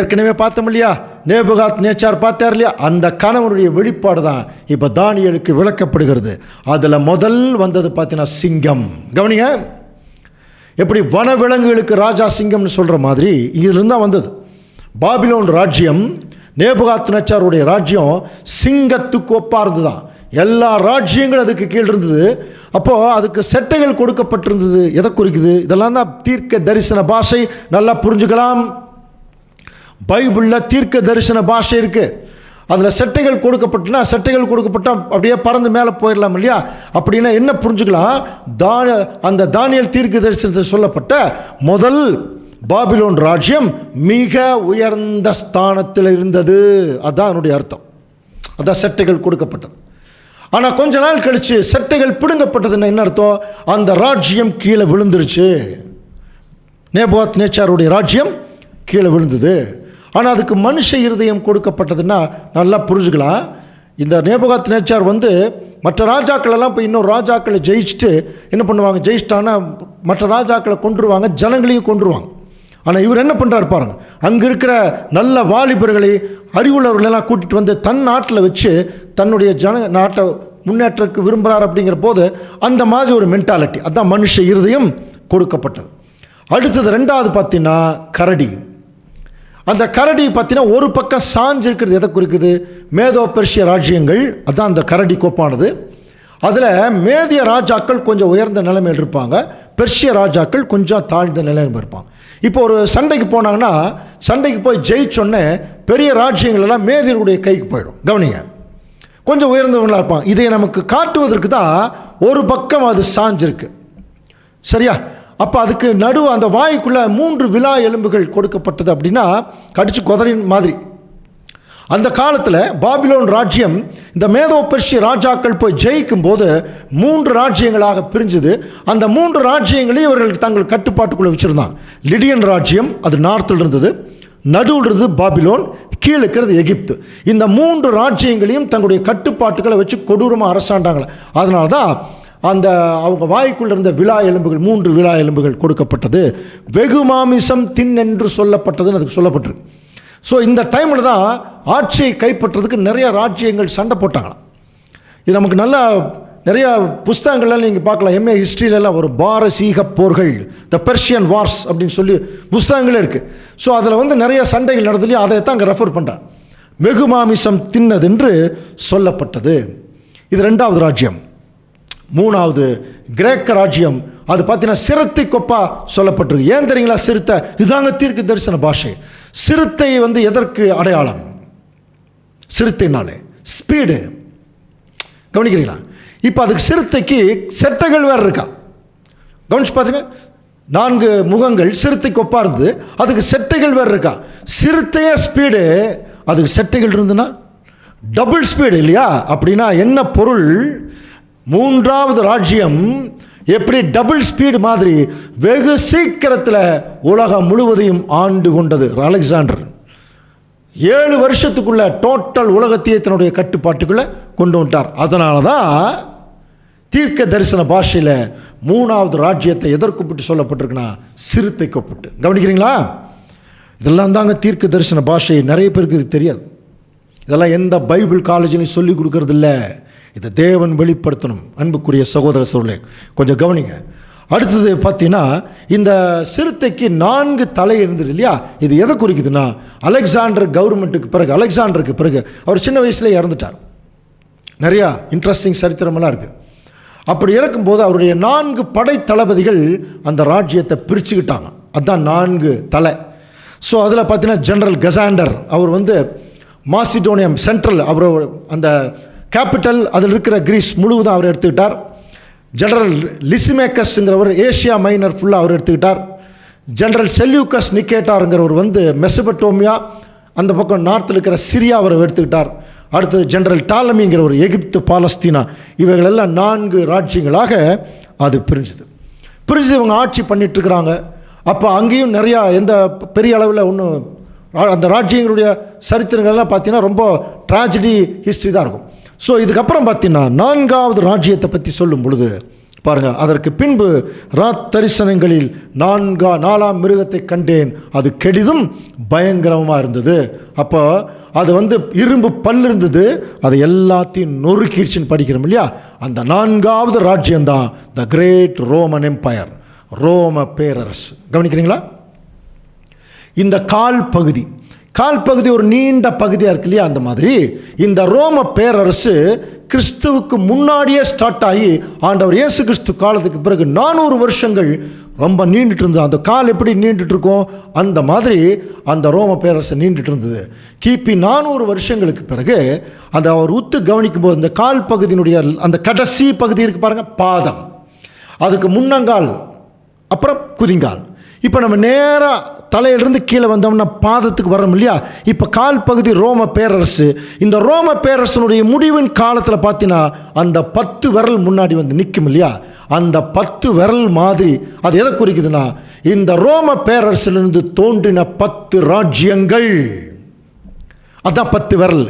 ஏற்கனவே பார்த்தோம் இல்லையா, நேபுகாத் நேச்சார் பார்த்தார் இல்லையா, அந்த கணவனுடைய வெளிப்பாடு தான் இப்போ தானியேலுக்கு விளக்கப்படுகிறது. அதில் முதல் வந்தது பார்த்தீங்கன்னா சிங்கம். கவனிங்க, எப்படி வனவிலங்குகளுக்கு ராஜா சிங்கம்னு சொல்கிற மாதிரி இதிலிருந்து தான் வந்தது. பாபிலோன் ராஜ்யம், நேபுகாத் நேச்சாருடைய ராஜ்யம் சிங்கத்துக்கு ஒப்பார்ந்து தான். எல்லா ராஜ்யங்களும் அதுக்கு கீழ் இருந்தது. அப்போது அதுக்கு செட்டைகள் கொடுக்கப்பட்டிருந்தது. எதை குறிக்குது? இதெல்லாம் தான் தீர்க்க தரிசன பாஷை. நல்லா புரிஞ்சுக்கலாம். பைபிளில் தீர்க்க தரிசன பாஷை இருக்குது. அதில் செட்டைகள் கொடுக்கப்பட்டுனா, செட்டைகள் கொடுக்கப்பட்டால் அப்படியே பறந்து மேலே போயிடலாம் இல்லையா? அப்படின்னா என்ன புரிஞ்சுக்கலாம்? அந்த தானியேல் தீர்க்க தரிசனத்தில் சொல்லப்பட்ட முதல் பாபிலோன் ராஜ்யம் மிக உயர்ந்த ஸ்தானத்தில் இருந்தது. அதுதான் அதனுடைய அர்த்தம். அதான் செட்டைகள் கொடுக்கப்பட்டது. ஆனால் கொஞ்ச நாள் கழித்து செட்டைகள் பிடுங்கப்பட்டதுன்னா என்ன அர்த்தம்? அந்த ராஜ்யம் கீழே விழுந்துருச்சு. நேபுகாத் நேச்சாருடைய ராஜ்யம் கீழே விழுந்தது. ஆனால் அதுக்கு மனுஷ இருதயம் கொடுக்கப்பட்டதுன்னா நல்லா புரிஞ்சுக்கலாம். இந்த நேபுகாத் நேச்சார் மற்ற ராஜாக்களெல்லாம் இப்போ இன்னொரு ராஜாக்களை ஜெயிச்சுட்டு என்ன பண்ணுவாங்க? ஜெயிச்சிட்டான்னா மற்ற ராஜாக்களை கொண்டுருவாங்க, ஜனங்களையும் கொண்டுருவாங்க. ஆனால் இவர் என்ன பண்ணுறாரு பாருங்க, அங்கே இருக்கிற நல்ல வாலிபர்களை, அறிவுள்ளவர்களெல்லாம் கூட்டிகிட்டு தன் நாட்டில் வச்சு தன்னுடைய நாட்டை முன்னேற்றக்கு விரும்புகிறார். அப்படிங்கிற போது அந்த மாதிரி ஒரு மென்டாலிட்டி, அதுதான் மனுஷ இருதயம் கொடுக்கப்பட்டது. அடுத்தது 2வது பார்த்தீங்கன்னா கரடி. அந்த கரடி பார்த்தீங்கன்னா ஒரு பக்கம் சாஞ்சிருக்கிறது. எதை குறிக்குது? மேதோ பெர்ஷிய ராஜ்யங்கள். அதுதான் அந்த கரடி கோப்பானது. அதில் மேதிய ராஜாக்கள் கொஞ்சம் உயர்ந்த நிலைமையில் இருப்பாங்க, பெர்ஷிய ராஜாக்கள் கொஞ்சம் தாழ்ந்த நிலையில் இருப்பாங்க. இப்போ ஒரு சண்டைக்கு போனாங்கன்னா, சண்டைக்கு போய் ஜெயிச்சோன்னே பெரிய ராஜ்யங்கள் எல்லாம் மேதியருடைய கைக்கு போயிடும். கவனிங்க, கொஞ்சம் உயர்ந்தவங்களாக இருப்பாங்க. இதை நமக்கு காட்டுவதற்கு தான் ஒரு பக்கம் அது சாஞ்சிருக்கு. சரியா? அப்போ அதுக்கு அந்த வாய்க்குள்ளே 3 விலா எலும்புகள் கொடுக்கப்பட்டது. அப்படின்னா கடிச்சு கொதறின் மாதிரி. அந்த காலத்தில் பாபிலோன் ராஜ்யம் இந்த மேதோ பெர்ஷிய ராஜாக்கள் போய் ஜெயிக்கும் போது 3 ராஜ்யங்களாக பிரிஞ்சுது. அந்த 3 ராஜ்யங்களையும் இவர்கள் தங்கள் கட்டுப்பாட்டுக்குள்ளே வச்சுருந்தாங்க. லிடியன் ராஜ்யம் அது நார்த்தில் இருந்தது, நடுவில் இருந்தது பாபிலோன், கீழே இருக்கிறது எகிப்து. இந்த 3 ராஜ்யங்களையும் தங்களுடைய கட்டுப்பாட்டுகளை வச்சு கொடூரமாக அரசாண்டாங்களே. அதனால தான் அவங்க வாய்க்குள்ள இருந்த விலா எலும்புகள் 3 விலா எலும்புகள் கொடுக்கப்பட்டது. வெகு மாமிசம் தின் என்று சொல்லப்பட்டதுன்னு அதுக்கு சொல்லப்பட்டிருக்கு. ஸோ இந்த டைமில் தான் ஆட்சியை கைப்பற்றுறதுக்கு நிறைய ராஜ்யங்கள் சண்டை போட்டாங்களாம். இது நமக்கு நல்லா நிறையா புஸ்தகங்கள்லாம் நீங்கள் பார்க்கலாம். எம்ஏ ஹிஸ்ட்ரியிலலாம் ஒரு பாரசீக போர்கள், த பெர்ஷியன் வார்ஸ் அப்படின்னு சொல்லி புஸ்தகங்களே இருக்குது. ஸோ அதில் நிறைய சண்டைகள் நடந்ததுலையே அதை தான் அங்கே ரெஃபர் பண்ணுறார். வெகு மாமிசம் தின்னது என்று சொல்லப்பட்டது. இது 2வது ராஜ்யம். 3வது கிரேக்க ராஜ்யம். அது பார்த்தீங்கன்னா சிறுத்தை கொப்பா சொல்லப்பட்டிருக்கு. ஏன் தெரியுங்களா? சிறுத்தை இதாங்க தீர்க்க தரிசன பாஷை. சிறுத்தை எதற்கு அடையாளம்? சிறுத்தைனாலே ஸ்பீடு. கவனிக்கிறீங்களா? இப்போ அதுக்கு சிறுத்தைக்கு செட்டைகள் வேறு இருக்கா? கவனிச்சு பார்த்துங்க. 4 முகங்கள் சிறுத்தைக்கு ஒப்பா இருந்தது, அதுக்கு செட்டைகள் வேறு இருக்கா? சிறுத்தையே ஸ்பீடு, அதுக்கு செட்டைகள் இருந்துன்னா டபுள் ஸ்பீடு இல்லையா? அப்படின்னா என்ன பொருள்? 3வது ராஜ்யம் எப்படி டபுள் ஸ்பீடு மாதிரி வெகு சீக்கிரத்தில் உலகம் முழுவதையும் ஆண்டு கொண்டது. அலெக்சாண்டர் 7 வருஷத்துக்குள்ள டோட்டல் உலகத்தையே தன்னுடைய கட்டுப்பாட்டுக்குள்ளே கொண்டு வந்துட்டார். அதனால தான் தீர்க்க தரிசன பாஷையில் 3வது ராஜ்யத்தை எதற்குப்பிட்டு சொல்லப்பட்டிருக்குன்னா சிறுத்தை கொப்பிட்டு. கவனிக்கிறீங்களா? இதெல்லாம் தாங்க தீர்க்க தரிசன பாஷை. நிறைய பேருக்கு இது தெரியாது. இதெல்லாம் எந்த பைபிள் காலேஜ்லையும் சொல்லி கொடுக்கறது இல்லை. இதை தேவன் வெளிப்படுத்தணும். அன்புக்குரிய சகோதர சகோதரர்களே, கொஞ்சம் கவனிங்க. அடுத்தது பார்த்தீங்கன்னா இந்த சிறுத்தைக்கு 4 தலை இருந்தது இல்லையா? இது எதை குறிக்குதுன்னா அலெக்சாண்டர் அலெக்சாண்டருக்கு பிறகு அவர் சின்ன வயசுலேயே இறந்துட்டார். நிறையா இன்ட்ரெஸ்டிங் சரித்திரமெல்லாம் இருக்குது. அப்படி இருக்கும்போது அவருடைய 4 படை தளபதிகள் அந்த ராஜ்யத்தை பிரிச்சுக்கிட்டாங்க. அதுதான் 4 தலை. ஸோ அதில் பார்த்தீங்கன்னா ஜெனரல் கசாண்டர் அவர் மாசிடோனியம் சென்ட்ரல், அவர் அந்த கேபிட்டல் அதில் இருக்கிற கிரீஸ் முழுவதும் அவர் எடுத்துக்கிட்டார். ஜெனரல் லிசிமேக்கஸ்ங்கிறவர் ஏஷியா மைனர் ஃபுல்லாக அவர் எடுத்துக்கிட்டார். ஜெனரல் செல்யூக்கஸ் நிக்கேட்டாருங்கிறவர் மெசபட்டோமியா அந்த பக்கம் நார்த்தில் இருக்கிற சிரியா அவர் எடுத்துக்கிட்டார். அடுத்தது ஜெனரல் டாலமிங்கிறவர் எகிப்து, பாலஸ்தீனா, இவைகளெல்லாம் 4 ராஜ்யங்களாக அது பிரிஞ்சுது. இவங்க ஆட்சி பண்ணிகிட்ருக்குறாங்க. அப்போ அங்கேயும் நிறையா எந்த பெரிய அளவில் ஒன்றும் அந்த ராஜ்யங்களுடைய சரித்திரங்கள்லாம் பார்த்தீங்கன்னா ரொம்ப ட்ராஜடி ஹிஸ்ட்ரி தான் இருக்கும். ஸோ இதுக்கப்புறம் பார்த்தீங்கன்னா 4வது ராஜ்யத்தை பற்றி சொல்லும் பொழுது பாருங்கள், அதற்கு பின்பு ராத்தரிசனங்களில் 4ஆம் மிருகத்தை கண்டேன், அது கெடிதும் பயங்கரமாக இருந்தது. அப்போ அது இரும்பு பல் இருந்தது, அதை எல்லாத்தையும் நொறுக்கிடுச்சின்னு படிக்கிறோம் இல்லையா? அந்த 4வது ராஜ்யம்தான் த கிரேட் ரோமன் எம்பையர், ரோம பேரரசு. கவனிக்கிறீங்களா? இந்த கால் பகுதி ஒரு நீண்ட பகுதியாக இருக்கு இல்லையா? அந்த மாதிரி இந்த ரோம பேரரசு கிறிஸ்துவுக்கு முன்னாடியே ஸ்டார்ட் ஆகி ஆண்டவர் இயேசு கிறிஸ்து காலத்துக்கு பிறகு 400 வருஷங்கள் ரொம்ப நீண்டுட்டு இருந்தது. அந்த கால் எப்படி நீண்டுட்டு இருக்கோம் அந்த மாதிரி அந்த ரோம பேரரசு நீண்டுட்டு இருந்தது. கிபி 400 வருஷங்களுக்கு பிறகு அதை அவர் உத்து கவனிக்கும் போது இந்த கால் பகுதியினுடைய அந்த கடைசி பகுதி இருக்கு பாருங்க, பாதம், அதுக்கு முன்னங்கால், அப்புறம் குதிங்கால். இப்போ நம்ம நேராக தலையிலிருந்து கீழே வந்தோம்னா பாதத்துக்கு வரோம் இல்லையா? இப்போ கால் பகுதி ரோம பேரரசு. இந்த ரோம பேரரசனுடைய முடிவின் காலத்தில் பார்த்தீங்கன்னா அந்த 10 விரல் முன்னாடி நிற்கும் இல்லையா? அந்த 10 விரல் மாதிரி அது எதை குறிக்குதுன்னா இந்த ரோம பேரரசிலிருந்து தோன்றின 10 ராஜ்யங்கள். அதான் 10 விரல்.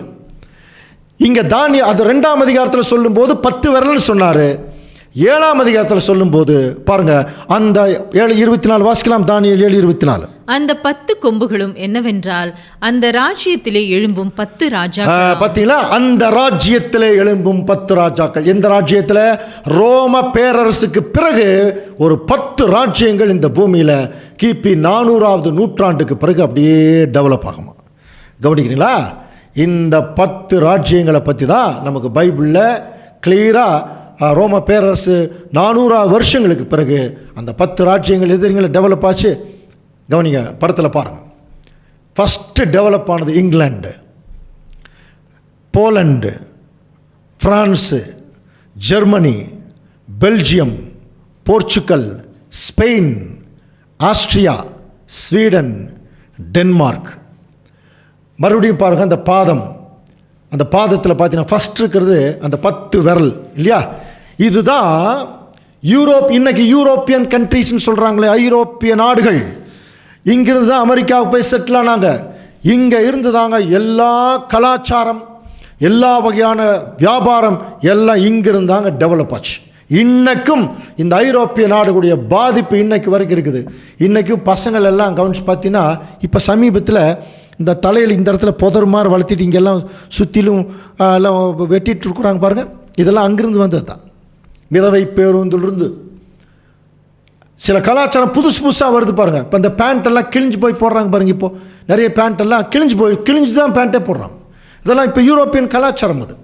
இங்கே அது 2ஆம் அதிகாரத்தில் சொல்லும்போது 10 விரல் சொன்னார். 7ஆம் அதிகாரத்தில் சொல்லும்போது பாருங்க, அந்த 7:24 வாசிக்கலாம். தானியேல் 7:24. அந்த 10 கொம்புகளும் என்னவென்றால் அந்த ராஜ்யத்திலே எழும்பும் 10 ராஜாக்கள். பார்த்தீங்களா? அந்த ராஜ்யத்திலே எழும்பும் 10 ராஜாக்கள். எந்த ராஜ்யத்தில்? ரோம பேரரசுக்கு பிறகு ஒரு 10 ராஜ்யங்கள் இந்த பூமியில் கிபி 400வது நூற்றாண்டுக்கு பிறகு அப்படியே டெவலப் ஆகுமா? கவனிக்கிறீங்களா? இந்த 10 ராஜ்யங்களை பற்றி தான் நமக்கு பைபிளில் கிளியராக ரோம பேரரசு 400 வருஷங்களுக்கு பிறகு அந்த 10 ராஜ்யங்கள் எதிரிங்களை டெவலப் ஆச்சு. கவனிங்க, படத்தில் பாருங்கள். ஃபஸ்ட்டு டெவலப் ஆனது England, Poland, France, Germany, Belgium, Portugal, Spain, Austria, Sweden, Denmark. மறுபடியும் பாருங்கள், அந்த பாதம், அந்த பாதத்தில் பார்த்தீங்கன்னா ஃபஸ்ட் இருக்கிறது அந்த 10 விரல் இல்லையா? இதுதான் யூரோப். இன்னைக்கு யூரோப்பியன் கண்ட்ரீஸ்ன்னு சொல்கிறாங்களே, ஐரோப்பிய நாடுகள். இங்கிருந்து தான் அமெரிக்காவுக்கு போய் செட்டில் ஆனாங்க. இங்கே இருந்து தாங்க எல்லா கலாச்சாரம், எல்லா வகையான வியாபாரம் எல்லாம் இங்கிருந்தாங்க டெவலப் ஆச்சு. இன்றைக்கும் இந்த ஐரோப்பிய நாடுகளுடைய பாதிப்பு இன்னைக்கு வரைக்கும் இருக்குது. இன்றைக்கும் பசங்கள் எல்லாம் கவனிச்சு பார்த்தீங்கன்னா, இப்போ சமீபத்தில் இந்த தலையில் இந்த இடத்துல புதர் மாதிரி வளர்த்திட்டு இங்கெல்லாம் சுற்றிலும் எல்லாம் வெட்டிட்டு இருக்கிறாங்க பாருங்கள். இதெல்லாம் அங்கிருந்து வந்தது தான். விதவை பேருந்திலிருந்து சில கலாச்சாரம் புதுசு புதுசாக வருது பாருங்கள். இப்போ இந்த பேண்ட்டெல்லாம் கிழிஞ்சு போய் போடுறாங்க பாருங்கள். இப்போது நிறைய பேண்ட்டெல்லாம் கிழிஞ்சு தான் பேண்ட்டே போடுறாங்க. இதெல்லாம் இப்போ யூரோப்பியன் கலாச்சாரம். அது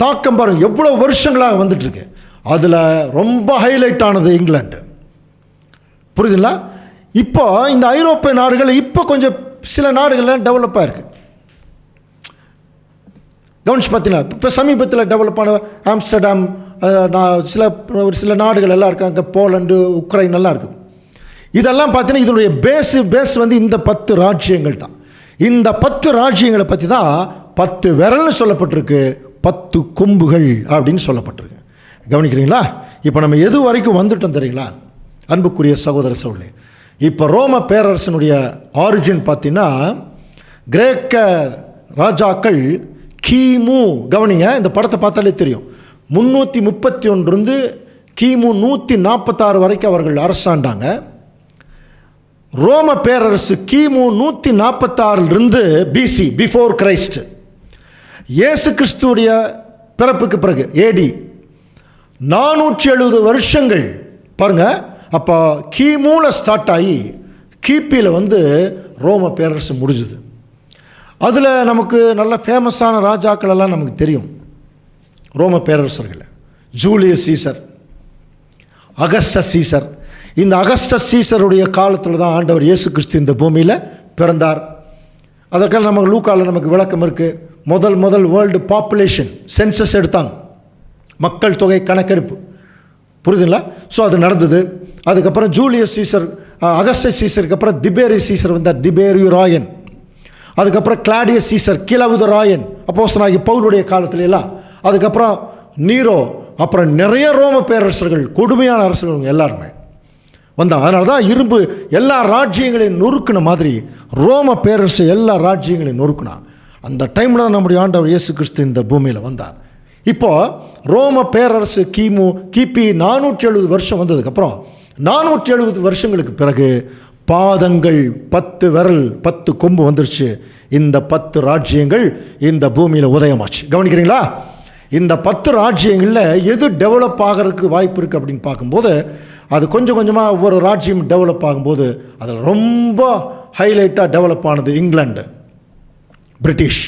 தாக்கம் பாருங்கள், எவ்வளோ வருஷங்களாக வந்துட்டுருக்கு. அதில் ரொம்ப ஹைலைட் ஆனது இங்கிலாண்டு. புரியுதுங்களா? இப்போ இந்த ஐரோப்பிய நாடுகள் இப்போ கொஞ்சம் சில நாடுகள்லாம் டெவலப் ஆகிருக்கு. கவனிச்சு பார்த்தீங்கன்னா இப்போ சமீபத்தில் டெவலப் ஆன ஆம்ஸ்டர்டாம், ஒரு சில நாடுகள் எல்லாம் இருக்காங்க, போலண்டு, உக்ரைன் எல்லாம் இருக்குது. இதெல்லாம் பார்த்தீங்கன்னா இதனுடைய பேஸ் வந்து இந்த 10 ராஜ்யங்கள் தான். இந்த 10 ராஜ்யங்களை பற்றி தான் 10 விரல்னு சொல்லப்பட்டிருக்கு, 10 கொம்புகள் அப்படின்னு சொல்லப்பட்டிருக்கு. கவனிக்கிறீங்களா? இப்போ நம்ம எது வரைக்கும் வந்துட்டோம் தெரியுங்களா அன்புக்குரிய சகோதர சகோதரி? இப்போ ரோம பேரரசனுடைய ஆரிஜின் பார்த்தீங்கன்னா, கிரேக்க ராஜாக்கள் கிமு, கவனிங்க, இந்த படத்தை பார்த்தாலே தெரியும், 331 கிமு 146 வரைக்கும் அவர்கள் அரசாண்டாங்க. ரோம பேரரசு கிமு 146 பிசி, பிஃபோர் கிரைஸ்ட், இயேசு கிறிஸ்துடைய பிறப்புக்கு பிறகு ஏடி 470 வருஷங்கள் பாருங்க. அப்போ கிமுல ஸ்டார்ட் ஆகி கிபியில் வந்து ரோம பேரரசு முடிஞ்சுது. அதில் நமக்கு நல்ல ஃபேமஸான ராஜாக்கள் எல்லாம் நமக்கு தெரியும். ரோம பேரரசர்கள் ஜூலியஸ் சீசர், அகஸ்டஸ் சீசர். இந்த அகஸ்டஸ் சீசருடைய காலத்தில் தான் ஆண்டவர் இயேசு கிறிஸ்து இந்த பூமியில் பிறந்தார். அதற்காக நமக்கு லூக்காவில் நமக்கு விளக்கம் இருக்குது. முதல் வேர்ல்டு பாப்புலேஷன் சென்சஸ் எடுத்தாங்க, மக்கள் தொகை கணக்கெடுப்பு. புரியுதுங்களா? ஸோ அது நடந்தது. அதுக்கப்புறம் ஜூலியஸ் சீசர், அகஸ்டஸ் சீசருக்கு அப்புறம் திபேரியஸ் சீசர் வந்தார், திபேரியு ராயன். அதுக்கப்புறம் கிளாடியஸ் சீசர், கிழவுத ராயன், அப்போஸ்தலனாகிய பவுலுடைய காலத்துல எல்லாம். அதுக்கப்புறம் நீரோ, அப்புறம் நிறைய ரோம பேரரசர்கள், கொடுமையான அரசர்கள் எல்லாருமே வந்தாங்க. அதனால தான் இரும்பு எல்லா ராஜ்யங்களையும் நொறுக்கின மாதிரி ரோம பேரரசு எல்லா ராஜ்யங்களையும் நொறுக்கினா. அந்த டைமில் தான் நம்முடைய ஆண்டவர் இயேசு கிறிஸ்து இந்த பூமியில் வந்தார். இப்போது ரோம பேரரசு கிபி 470 வருஷம் வந்ததுக்கப்புறம் 470 வருஷங்களுக்கு பிறகு பாதங்கள் 10 விரல் 10 கொம்பு வந்துருச்சு. இந்த 10 ராஜ்யங்கள் இந்த பூமியில் உதயமாச்சு. கவனிக்கிறீங்களா? இந்த 10 ராஜ்யங்களில் எது டெவலப் ஆகிறதுக்கு வாய்ப்பு இருக்குது அப்படின்னு பார்க்கும்போது, அது கொஞ்சம் கொஞ்சமாக ஒவ்வொரு ராஜ்யம் டெவலப் ஆகும்போது அதில் ரொம்ப ஹைலைட்டாக டெவலப் ஆனது இங்கிலாந்து, பிரிட்டிஷ்,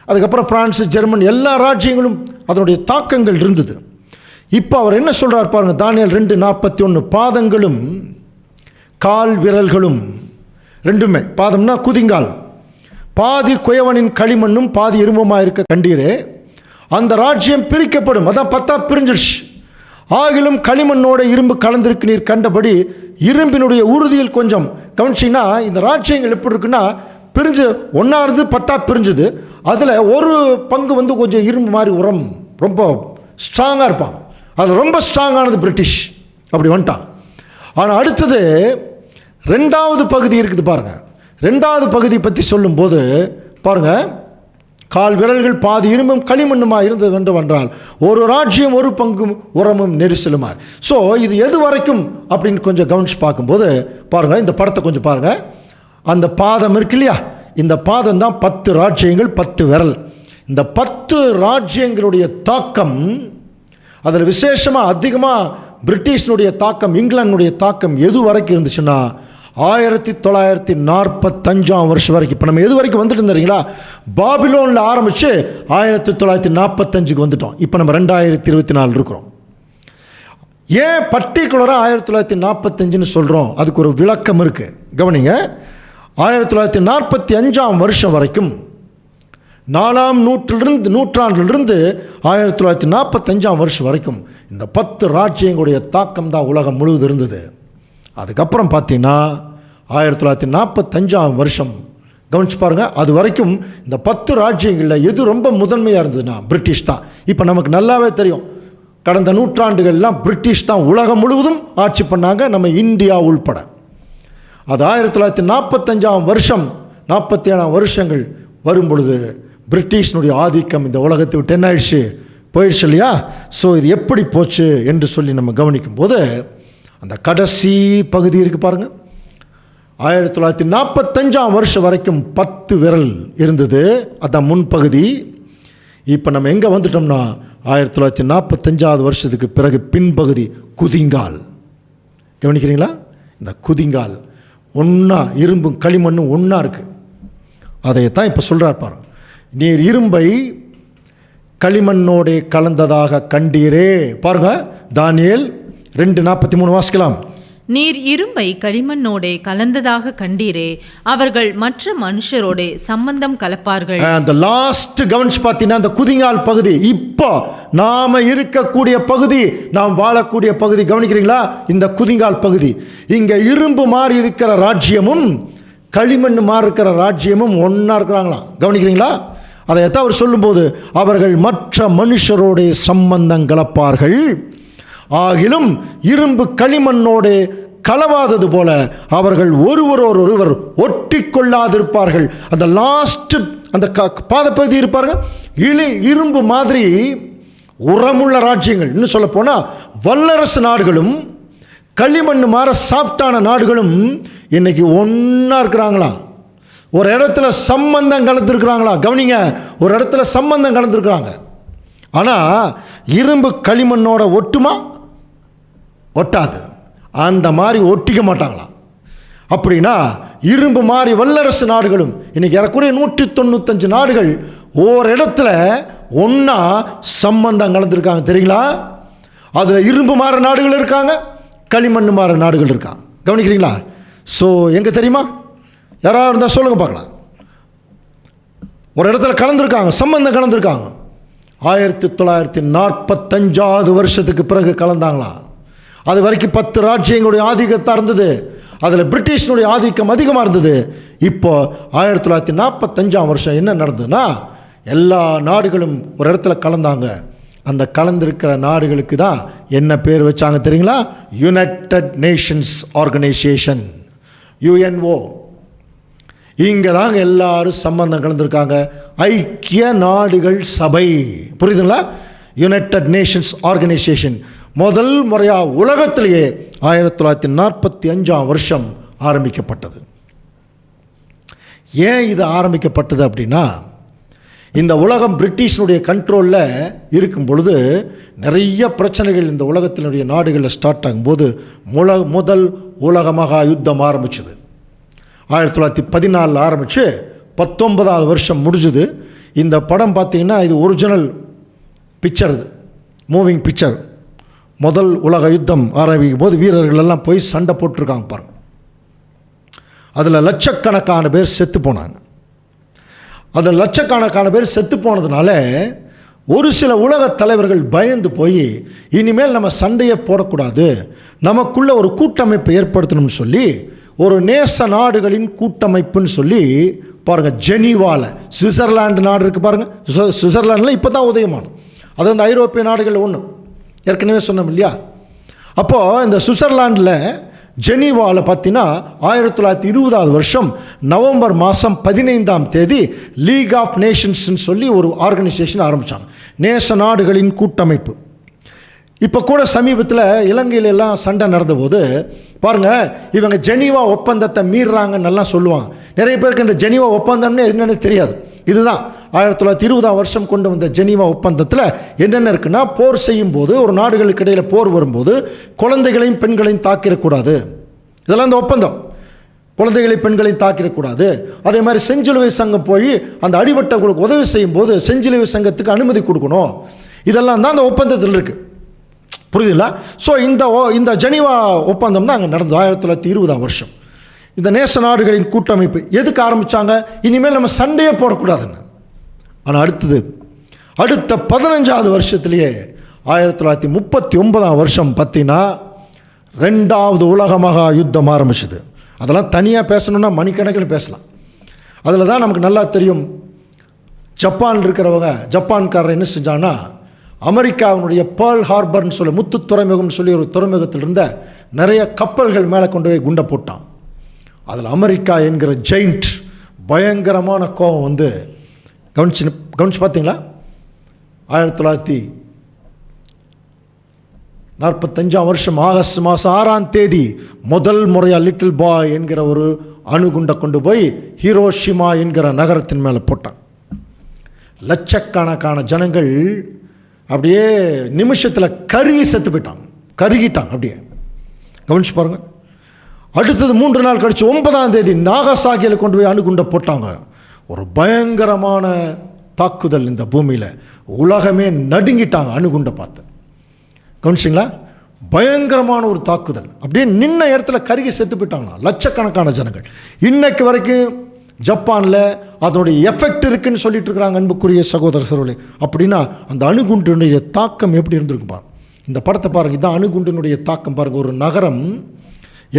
அதுக்கப்புறம் பிரான்ஸு, ஜெர்மன், எல்லா ராஜ்யங்களும் அதனுடைய தாக்கங்கள் இருந்தது. இப்போ அவர் என்ன சொல்கிறார் பாருங்கள், தானியேல் 2:41, பாதங்களும் கால் விரல்களும் ரெண்டுமே, பாதம்னா குதிங்கால், பாதி குயவனின் களிமண்ணும் பாதி இரும்புமாக இருக்க கண்டீரே, அந்த ராஜ்யம் பிரிக்கப்படும். அதான் 10 பிரிஞ்சிருச்சு. ஆகிலும் களிமண்ணோட இரும்பு கலந்திருக்கு நீர் கண்டபடி இரும்பினுடைய உறுதியில் கொஞ்சம். கவனிச்சிங்கன்னா இந்த ராஜ்யங்கள் எப்படி இருக்குன்னா, பிரிஞ்சு ஒன்றா இருந்து 10 பிரிஞ்சுது. அதில் ஒரு பங்கு வந்து கொஞ்சம் இரும்பு மாதிரி உரம் ரொம்ப ஸ்ட்ராங்காக இருப்பாங்க. அதில் ரொம்ப ஸ்ட்ராங்கானது பிரிட்டிஷ், அப்படி வந்துட்டான். ஆனால் அடுத்தது 2வது பகுதி இருக்குது பாருங்கள். 2வது பகுதி பற்றி சொல்லும்போது பாருங்கள், கால் விரல்கள் பாதி இரும்பும் களிமண்ணுமா இருந்தது என்றால் ஒரு ராஜ்யம் ஒரு பங்கும் உரமும் நெரிசலுமார். ஸோ இது எது வரைக்கும் அப்படின்னு கொஞ்சம் கவனிச்சு பார்க்கும்போது பாருங்கள், இந்த படத்தை கொஞ்சம் பாருங்கள். அந்த பாதம் இருக்கு இல்லையா, இந்த பாதம் தான் 10 ராஜ்யங்கள் 10 விரல். இந்த 10 ராஜ்யங்களுடைய தாக்கம், அதில் விசேஷமாக அதிகமாக பிரிட்டிஷனுடைய தாக்கம், இங்கிலாந்துடைய தாக்கம் எது வரைக்கும் இருந்துச்சுன்னா 1945 வருஷம் வரைக்கும். இப்போ நம்ம எது வரைக்கும் வந்துட்டு இருந்தீங்களா, பாபிலோனில் ஆரம்பித்து 1945 வந்துட்டோம். இப்போ நம்ம 2024 இருக்கிறோம். ஏன் பர்டிகுலராக 1945 சொல்கிறோம், அதுக்கு ஒரு விளக்கம் இருக்குது. கவனிங்க, 1945 வருஷம் வரைக்கும் 4ஆம் நூற்றாண்டிலிருந்து 1945 வருஷம் வரைக்கும் இந்த 10 ராஜ்யங்களுடைய தாக்கம் தான் உலகம் முழுவதும் இருந்தது. அதுக்கப்புறம் பார்த்தீங்கன்னா 1945 வருஷம் கவனிச்சு பாருங்கள், அது வரைக்கும் இந்த 10 ராஜ்யங்களில் எது ரொம்ப முதன்மையாக இருந்ததுன்னா பிரிட்டிஷ் தான். இப்போ நமக்கு நல்லாவே தெரியும், கடந்த நூற்றாண்டுகள்லாம் பிரிட்டிஷ் தான் உலகம் முழுவதும் ஆட்சி பண்ணாங்க, நம்ம இந்தியா உள்பட. அது 1945 வருஷம் 47 வருஷங்கள் வரும் பொழுது பிரிட்டிஷனுடைய ஆதிக்கம் இந்த உலகத்தை விட்டு என்ன ஆயிடுச்சு, போயிடுச்சு இல்லையா? ஸோ இது எப்படி போச்சு என்று சொல்லி நம்ம கவனிக்கும் போது அந்த கடைசி பகுதி இருக்குது பாருங்கள். 1945 வருஷம் வரைக்கும் 10 விரல் இருந்தது, அதான் முன்பகுதி. இப்போ நம்ம எங்கே வந்துட்டோம்னா 1945 வருஷத்துக்கு பிறகு பின்பகுதி குதிங்கால். கவனிக்கிறீங்களா? இந்த குதிங்கால் ஒன்றா, இரும்பும் களிமண்ணும் ஒன்றா இருக்குது. அதைத்தான் இப்போ சொல்கிறார் பாருங்க. நீர் இரும்பை களிமண்ணோடே கலந்ததாக கண்டீரே. பாருங்க, தானியேல் 2:43 வாசிக்கலாம். நீர் இரும்பை களிமண்ணோடே கலந்ததாக கண்டீரே, அவர்கள் மற்ற மனுஷரோடே சம்பந்தம் கலப்பார்கள். அந்த லாஸ்ட் கவனிச்சு பார்த்தீங்கன்னா அந்த குதிங்கால் பகுதி, இப்போ நாம இருக்கக்கூடிய பகுதி, நாம் வாழக்கூடிய பகுதி. கவனிக்கிறீங்களா? இந்த குதிங்கால் பகுதி. இங்க இரும்பு மாறி இருக்கிற ராஜ்யமும் களிமண் மாறி இருக்கிற ராஜ்யமும் ஒன்றா இருக்கிறாங்களாம். கவனிக்கிறீங்களா? அதைத்தான் அவர் சொல்லும்போது, அவர்கள் மற்ற மனுஷரோட சம்பந்தம் கலப்பார்கள், ஆகிலும் இரும்பு களிமண்ணோடு கலவாதது போல அவர்கள் ஒருவர் ஒட்டி கொள்ளாதிருப்பார்கள். அந்த லாஸ்ட் அந்த பாதப்பகுதி இருப்பார்கள், இரும்பு மாதிரி உரமுள்ள ராஜ்யங்கள். இன்னும் சொல்ல போனால் வல்லரசு நாடுகளும் களிமண் மாற சாப்டான நாடுகளும் இன்னைக்கு ஒன்றா இருக்கிறாங்களாம். ஒரு இடத்துல சம்பந்தம் கலந்துருக்கிறாங்களா? கவனிங்க, ஒரு இடத்துல சம்பந்தம் கலந்துருக்கிறாங்க. ஆனால் இரும்பு களிமண்ணோட ஒட்டுமா? ஒட்டாது. அந்த மாதிரி ஒட்டிக்க மாட்டாங்களாம். அப்படின்னா இரும்பு மாதிரி வல்லரசு நாடுகளும் இன்னைக்கு ஏறக்குறைய 195 நாடுகள் ஒரு இடத்துல ஒன்றா சம்பந்தம் கலந்துருக்காங்க. தெரியுங்களா? அதில் இரும்பு மாற நாடுகள் இருக்காங்க, களிமண் மாற நாடுகள் இருக்காங்க. கவனிக்கிறீங்களா? ஸோ எங்கே தெரியுமா? யாராவது இருந்தால் சொல்லுங்கள் பார்க்கலாம். ஒரு இடத்துல கலந்துருக்காங்க, சம்பந்தம் கலந்துருக்காங்க. 1945 வருஷத்துக்கு பிறகு கலந்தாங்களாம். அது வரைக்கும் 10 ராஜ்யங்களுடைய ஆதிக்கத்தான் இருந்தது, அதில் பிரிட்டிஷனுடைய ஆதிக்கம் அதிகமாக இருந்தது. இப்போ 1945 வருஷம் என்ன நடந்ததுன்னா, எல்லா நாடுகளும் ஒரு இடத்துல கலந்தாங்க. அந்த கலந்திருக்கிற நாடுகளுக்கு தான் என்ன பேர் வச்சாங்க தெரியுங்களா? United Nations organisation, UNO. இங்கே தாங்க எல்லாரும் சம்பந்தம் கலந்துருக்காங்க. ஐக்கிய நாடுகள் சபை, புரியுதுங்களா? யுனைடெட் நேஷன்ஸ் ஆர்கனைசேஷன் முதல் முறையாக உலகத்திலேயே 1945 வருஷம் ஆரம்பிக்கப்பட்டது. ஏன் இது ஆரம்பிக்கப்பட்டது அப்படின்னா, இந்த உலகம் பிரிட்டிஷனுடைய கண்ட்ரோலில் இருக்கும் பொழுது நிறைய பிரச்சனைகள் இந்த உலகத்தினுடைய நாடுகளில் ஸ்டார்ட் ஆகும்போது முதல் உலக மகா யுத்தம் ஆரம்பிச்சது. 1914 ஆரம்பித்து 19வது வருஷம் முடிஞ்சுது. இந்த படம் பார்த்திங்கன்னா இது ஒரிஜினல் பிக்சர், இது மூவிங் பிக்சர். முதல் உலக யுத்தம் ஆரம்பிக்கும் போது வீரர்கள் எல்லாம் போய் சண்டை போட்டிருக்காங்க பாருங்க. அதில் லட்சக்கணக்கான பேர் செத்து போனாங்க. அதில் லட்சக்கணக்கான பேர் செத்து போனதுனால ஒரு சில உலக தலைவர்கள் பயந்து போய் இனிமேல் நம்ம சண்டையை போடக்கூடாது, நமக்குள்ள ஒரு கூட்டமைப்பை ஏற்படுத்தணும்னு சொல்லி ஒரு நேச நாடுகளின் கூட்டமைப்புன்னு சொல்லி பாருங்கள், ஜெனீவாவில், சுவிட்சர்லாண்டு நாடு இருக்குது பாருங்கள். சுவிட்சர்லாண்டில் இப்போ தான் உதயமானது. அது அந்த ஐரோப்பிய நாடுகளில் ஒன்று, ஏற்கனவே சொன்னோம் இல்லையா? அப்போது இந்த சுவிட்சர்லாண்டில் ஜெனீவாவில் பார்த்தீங்கன்னா 1920 வருஷம் நவம்பர் மாதம் 15 லீக் ஆஃப் நேஷன்ஸ்ன்னு சொல்லி ஒரு ஆர்கனைசேஷன் ஆரம்பித்தாங்க, நேச நாடுகளின் கூட்டமைப்பு. இப்போ கூட சமீபத்தில் இலங்கையில எல்லாம் சண்டை நடந்தபோது பாருங்கள், இவங்க ஜெனீவா ஒப்பந்தத்தை மீறுறாங்கன்னு எல்லாம் சொல்லுவாங்க. நிறைய பேருக்கு இந்த ஜெனீவா ஒப்பந்தம்னு என்னென்னு தெரியாது. இதுதான் 1920 வருஷம் கொண்டு வந்த ஜெனீவா ஒப்பந்தத்தில் என்னென்ன இருக்குன்னா, போர் செய்யும் போது, ஒரு நாடுகளுக்கு இடையில் போர் வரும்போது குழந்தைகளையும் பெண்களையும் தாக்கிடக்கூடாது. இதெல்லாம் இந்த ஒப்பந்தம். குழந்தைகளையும் பெண்களையும் தாக்கிடக்கூடாது. அதே மாதிரி செஞ்சிலுவை சங்கம் போய் அந்த அடிபட்டவர்களுக்கு உதவி செய்யும் போது செஞ்சிலுவை சங்கத்துக்கு அனுமதி கொடுக்கணும். இதெல்லாம் தான் அந்த ஒப்பந்தத்தில் இருக்குது. புரியுதுங்களா? ஸோ இந்த ஜெனீவா ஒப்பந்தம் தான் அங்கே நடந்தது 1920 வருஷம். இந்த நேச நாடுகளின் கூட்டமைப்பு எதுக்கு ஆரம்பித்தாங்க? இனிமேல் நம்ம சண்டையே போடக்கூடாதுன்னு. ஆனால் அடுத்த 15வது வருஷத்துலேயே 1939 வருஷம் பார்த்தீங்கன்னா 2வது உலக மகா யுத்தம் ஆரம்பிச்சது. அதெல்லாம் தனியாக பேசணுன்னா மணிக்கணக்கில் பேசலாம். அதில் தான் நமக்கு நல்லா தெரியும், ஜப்பான் இருக்கிறவங்க, ஜப்பான்காரர் என்ன செஞ்சாங்கன்னா, அமெரிக்காவினுடைய பேர்ல் ஹார்பர்னு சொல்லி முத்து துறைமுகம்னு சொல்லி ஒரு துறைமுகத்தில் இருந்த நிறைய கப்பல்கள் மேலே கொண்டு போய் குண்டை போட்டான். அதில் அமெரிக்கா என்கிற ஜெயிண்ட் பயங்கரமான கோபம் வந்து கவனிச்சு பார்த்தீங்களா? 1945 வருஷம் ஆகஸ்ட் மாதம் 6ஆம் தேதி முதல் முறையாக லிட்டில் பாய் என்கிற ஒரு அணுகுண்டை கொண்டு போய் ஹிரோஷிமா என்கிற நகரத்தின் மேலே போட்டான். லட்சக்கணக்கான ஜனங்கள் அப்படியே நிமிஷத்தில் செத்து போயிட்டாங்க, கருகிட்டாங்க. அப்படியே கவனிச்சு பாருங்கள். அடுத்தது 3 நாள் கழித்து 9ஆம் தேதி நாகசாகியில் கொண்டு போய் அணுகுண்டை போட்டாங்க. ஒரு பயங்கரமான தாக்குதல் இந்த பூமியில். உலகமே நடுங்கிட்டாங்க அணுகுண்டை பார்த்து. கவனிச்சிங்களா? பயங்கரமான ஒரு தாக்குதல். அப்படியே நின்ன இடத்துல கருகி செத்து போயிட்டாங்களா லட்சக்கணக்கான ஜனங்கள். இன்னைக்கு வரைக்கும் ஜப்பானில் அதனுடைய எஃபெக்ட் இருக்குன்னு சொல்லிட்டு இருக்கிறாங்க அன்புக்குரிய சகோதர சகோதரர்களே. அப்படின்னா அந்த அணுகுண்டினுடைய தாக்கம் எப்படி இருந்திருக்கு பாருங்க. இந்த படத்தை பாருங்கள். இதுதான் அணுகுண்டினுடைய தாக்கம் பாருங்கள். ஒரு நகரம்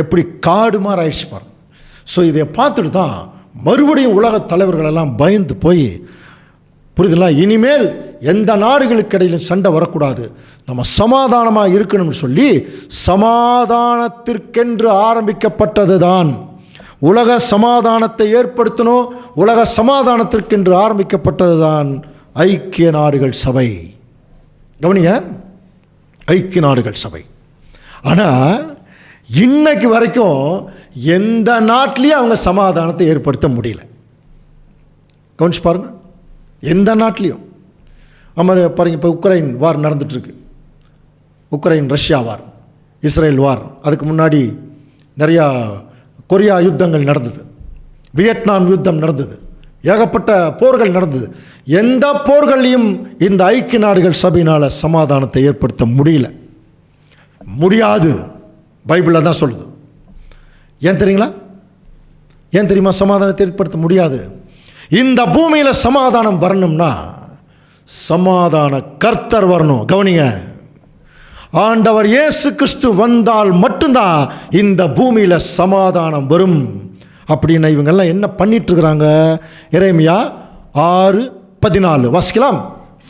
எப்படி காடு மாதிரி ஆயிடுச்சு பாருங்க. ஸோ இதை பார்த்துட்டு தான் மறுபடியும் உலக தலைவர்களெல்லாம் பயந்து போய், புரியுதுங்களா, இனிமேல் எந்த நாடுகளுக்கு இடையிலும் சண்டை வரக்கூடாது, நம்ம சமாதானமாக இருக்கணும்னு சொல்லி சமாதானத்திற்கென்று ஆரம்பிக்கப்பட்டது தான் உலக சமாதானத்தை ஏற்படுத்தணும். உலக சமாதானத்திற்கென்று ஆரம்பிக்கப்பட்டது தான் ஐக்கிய நாடுகள் சபை. கவனிங்க, ஐக்கிய நாடுகள் சபை. ஆனால் இன்னைக்கு வரைக்கும் எந்த நாட்டிலையும் அவங்க சமாதானத்தை ஏற்படுத்த முடியல. கவனிச்சு பாருங்க, எந்த நாட்டிலையும். பாருங்க, இப்போ உக்ரைன் வார் நடந்துட்டுருக்கு. உக்ரைன் ரஷ்யா வார், இஸ்ரேல் வார், அதுக்கு முன்னாடி நிறையா கொரியா யுத்தங்கள் நடந்தது, வியட்நாம் யுத்தம் நடந்தது, ஏகப்பட்ட போர்கள் நடந்தது. எந்த போர்களையும் இந்த ஐக்கிய நாடுகள் சபையினால் சமாதானத்தை ஏற்படுத்த முடியாது. பைபிளில் தான் சொல்லுது. ஏன் தெரியுங்களா? ஏன் தெரியுமா சமாதானத்தை ஏற்படுத்த முடியாது? இந்த பூமியில் சமாதானம் வரணும்னா சமாதான கர்த்தர் வரணும். கவனிங்க, ஆண்டவர் இயேசு கிறிஸ்து வந்தால் மட்டும்தான் இந்த பூமியில் சமாதானம் வரும். அப்படின்னு இவங்கெல்லாம் என்ன பண்ணிட்டு இருக்கிறாங்க? எரேமியா 6:14 வாசிக்கலாம்.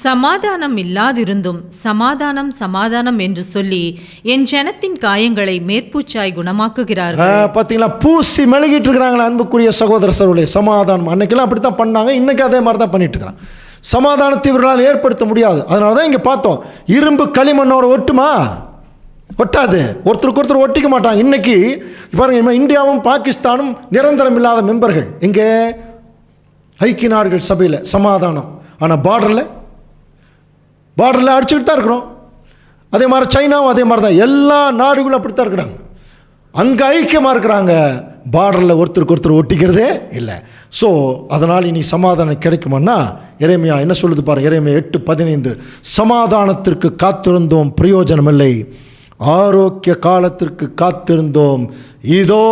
சமாதானம் இல்லாதிருந்தும் சமாதானம் சமாதானம் என்று சொல்லி என் ஜனத்தின் காயங்களை மேற்பூச்சாய் குணமாக்குகிறார்கள். பார்த்தீங்களா, பூசி மெழுகிட்டு இருக்கிறாங்களா அன்புக்குரிய சகோதர சகோதரர்களே. சமாதானம் அன்னைக்கெல்லாம் அப்படி தான் பண்ணாங்க, இன்னைக்கு அதே மாதிரி தான் பண்ணிட்டு இருக்கிறாங்க. சமாதானத்தை இவர்களால் ஏற்படுத்த முடியாது. அதனால தான் இங்கே பார்த்தோம், இரும்பு களிமண்ணோட ஒட்டுமா? ஒட்டாது. ஒருத்தருக்கு ஒருத்தர் ஒட்டிக்க மாட்டாங்க. இன்னைக்கு பாருங்க, இந்தியாவும் பாகிஸ்தானும் நிரந்தரம் இல்லாத மெம்பர்கள். இங்கே ஐக்கிய நாடுகள் சபையில் சமாதானம், ஆனால் பார்டரில் அடிச்சுக்கிட்டு தான் இருக்கிறோம். அதே மாதிரி சைனாவும் அதே மாதிரி தான். எல்லா நாடுகளும் அப்படி தான் இருக்கிறாங்க. அங்கே ஐக்கியமாக இருக்கிறாங்க, பார்டரில் ஒருத்தருக்கு ஒருத்தர் ஒட்டிக்கிறதே இல்லை. ஸோ அதனால் இனி சமாதானம் கிடைக்குமான்னா எரேமியா என்ன சொல்லுது பாருங்கள். எரேமியா 8:15 சமாதானத்திற்கு காத்திருந்தோம், பிரயோஜனமில்லை, ஆரோக்கிய காலத்திற்கு காத்திருந்தோம், இதோ